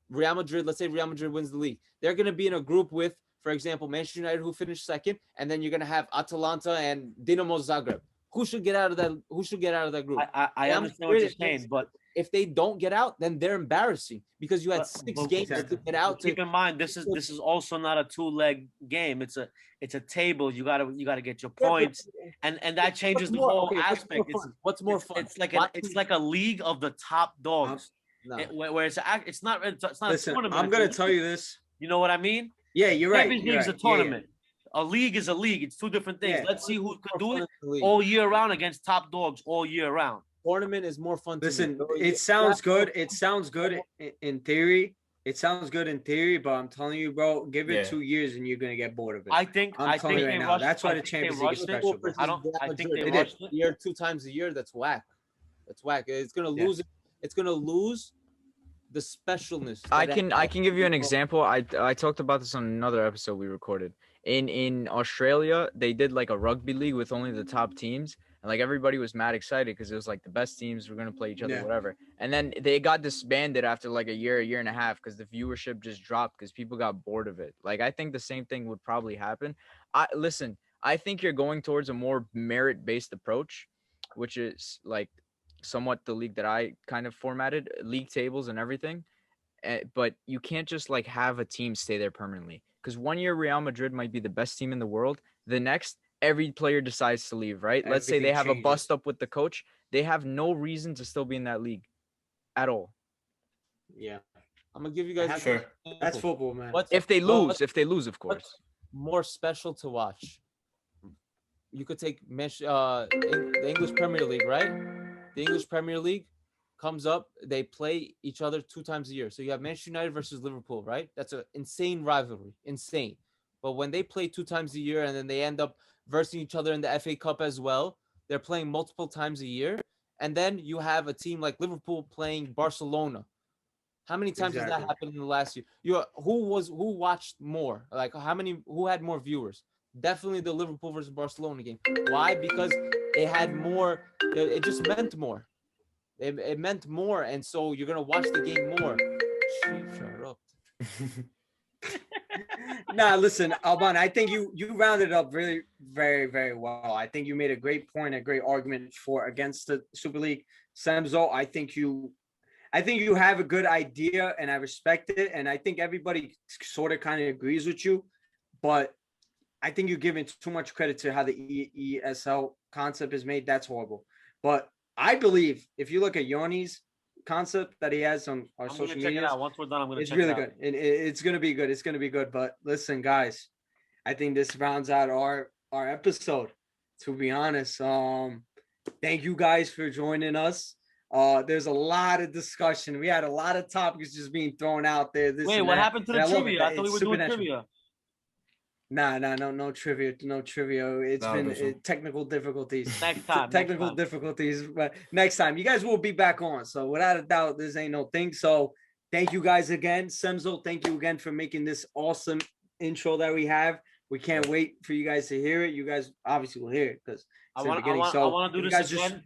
S4: Real Madrid. Let's say Real Madrid wins the league. They're going to be in a group with, for example, Manchester United, who finished second. And then you're going to have Atalanta and Dinamo Zagreb. Who should get out of that? Who should get out of that group?
S3: I
S4: Real
S3: understand what you're
S4: Madrid
S3: saying, but
S4: if they don't get out, then they're embarrassing because you had
S3: But-
S4: 6
S3: but-
S4: games
S1: Exactly.
S4: to get out.
S3: keep in mind this is also not a 2-leg game. It's a table. You gotta get your points, and that changes the whole aspect.
S4: What's more fun?
S3: It's like
S4: Watching-
S3: it's like a league of the top dogs,
S4: No.
S3: where it's not a
S1: Listen,
S3: tournament.
S1: I'm gonna tell you this.
S3: You know what I mean?
S1: Yeah, you're right.
S3: Champions
S1: You're
S3: League's
S1: right.
S3: a tournament. A league is a league. It's 2 different things.
S1: Yeah.
S3: Let's see who can do it
S4: League.
S3: all year round against top dogs all year round.
S4: Tournament is more fun. To
S1: Listen,
S4: me.
S1: it sounds good. It sounds good in theory. It sounds good in theory, but I'm telling you, bro, give it
S5: Yeah.
S1: 2 years and you're gonna get bored of it.
S3: I think
S1: I'm telling you right
S3: they
S1: now,
S3: rushed.
S1: that's why
S3: I
S1: the
S3: think they
S1: Champions League is
S3: rushed it.
S1: special, bro.
S3: I think they
S1: They did.
S3: rushed it.
S4: Year 2 times a year. That's whack. That's whack. It's gonna
S1: Yeah.
S4: lose. It's gonna lose the specialness.
S2: I
S4: that it
S2: can
S4: has.
S2: give you an example. I talked about this on another episode we recorded. In Australia, they did like a rugby league with only the top teams, and like everybody was mad excited because it was like the best teams were gonna play each other,
S1: Yeah.
S2: whatever. And then they got disbanded after like a year and a half because the viewership just dropped because people got bored of it. Like I think the same thing would probably happen. I think you're going towards a more merit-based approach, which is like somewhat the league that I kind of formatted, league tables and everything. But you can't just like have a team stay there permanently because 1 year Real Madrid might be the best team in the world. The next, every player decides to leave, right? Let's say they
S1: Everything
S2: have a
S1: changes.
S2: bust up with the coach. They have no reason to still be in that league at all.
S1: Yeah,
S4: I'm gonna give you guys.
S1: That's-
S5: Sure.
S4: an example.
S1: that's football, man.
S4: What's
S2: If they
S4: what's
S2: lose, of course.
S4: more special to watch? You could take the English Premier League, right? The English Premier League comes up. They play each other 2 times a year. So you have Manchester United versus Liverpool, right? That's an insane rivalry, insane. But when they play 2 times a year and then they end up versing each other in the FA Cup as well, they're playing multiple times a year. And then you have a team like Liverpool playing Barcelona. How many times has that
S1: Exactly.
S4: happened in the last year? Who watched more? Like who had more viewers? Definitely the Liverpool versus Barcelona game. Why? Because it had more. It just meant more. It meant more, and so you're gonna watch the game more. Chief, shut up.
S1: Nah, listen, Alban, I think you rounded up really very, very well. I think you made a great point, a great argument for against the Super League. Semzo, I think you have a good idea and I respect it. And I think everybody sort of kind of agrees with you, but I think you're giving too much credit to how the ESL concept is made. That's horrible. But I believe if you look at Yoni's concept that he has on our
S3: I'm gonna
S1: social
S3: check
S1: media.
S3: it out. Once we're done, I'm gonna
S1: It's
S3: check
S1: really
S3: it out.
S1: good. And it's gonna be good. It's gonna be good. But listen, guys, I think this rounds out our episode. To be honest, thank you guys for joining us. There's a lot of discussion. We had a lot of topics just being thrown out there.
S3: Wait, what happened to the trivia? I thought we were doing trivia.
S1: Nah, no trivia, no trivia. It's been technical difficulties.
S3: Next time.
S1: Technical difficulties, but next time you guys will be back on. So without a doubt, this ain't no thing. So thank you guys again, Semzo. Thank you again for making this awesome intro that we have. We can't wait for you guys to hear it. You guys obviously will hear it because
S3: I want to do this again.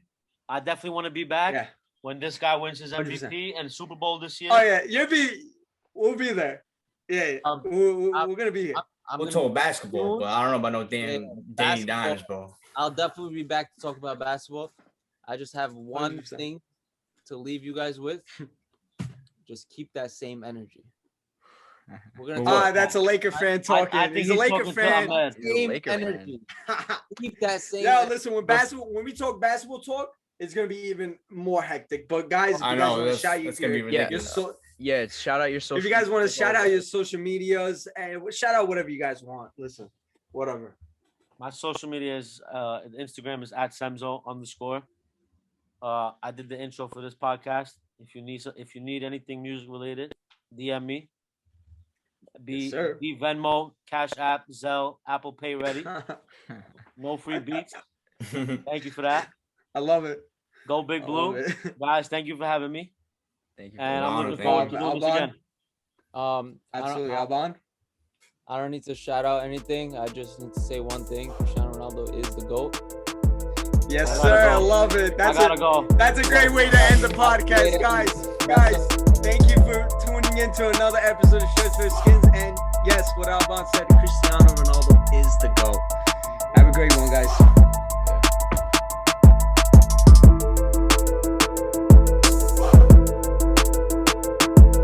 S3: I definitely want to be back when this guy wins his MVP 100%. And Super Bowl this year.
S1: Oh yeah, we'll be there. Yeah, we're gonna be here.
S5: We'll talk basketball, but I don't know about no damn Danny Dimes, bro.
S4: I'll definitely be back to talk about basketball. I just have one 100%. Thing to leave you guys with. Just keep that same energy. We're gonna
S1: that's a Laker fan talking.
S3: I think
S1: he's a Laker fan.
S4: Same energy. Keep that same.
S1: Yo, listen, when we talk basketball talk, it's gonna be even more hectic. But guys,
S5: I know that's gonna be ridiculous.
S2: Shout out your social.
S1: If you guys want to shout out your social medias and shout out whatever you guys want. Listen, whatever.
S3: My social media is Instagram is @Semzo_. I did the intro for this podcast. If you need anything music related, DM me. Be Venmo, Cash App, Zelle, Apple Pay ready. No free beats. Thank you for that.
S1: I love it.
S3: Go Big Blue, guys. Thank you for having me.
S2: Thank you.
S3: And I'm looking forward to doing this again.
S1: Absolutely, Alban.
S4: I don't need to shout out anything. I just need to say one thing: Cristiano Ronaldo is the GOAT.
S1: Yes, sir. I love it. That's a great way to end the podcast, guys. Thank you for tuning in to another episode of Shirts for Skins. And yes, what Alban said, Cristiano Ronaldo is the GOAT.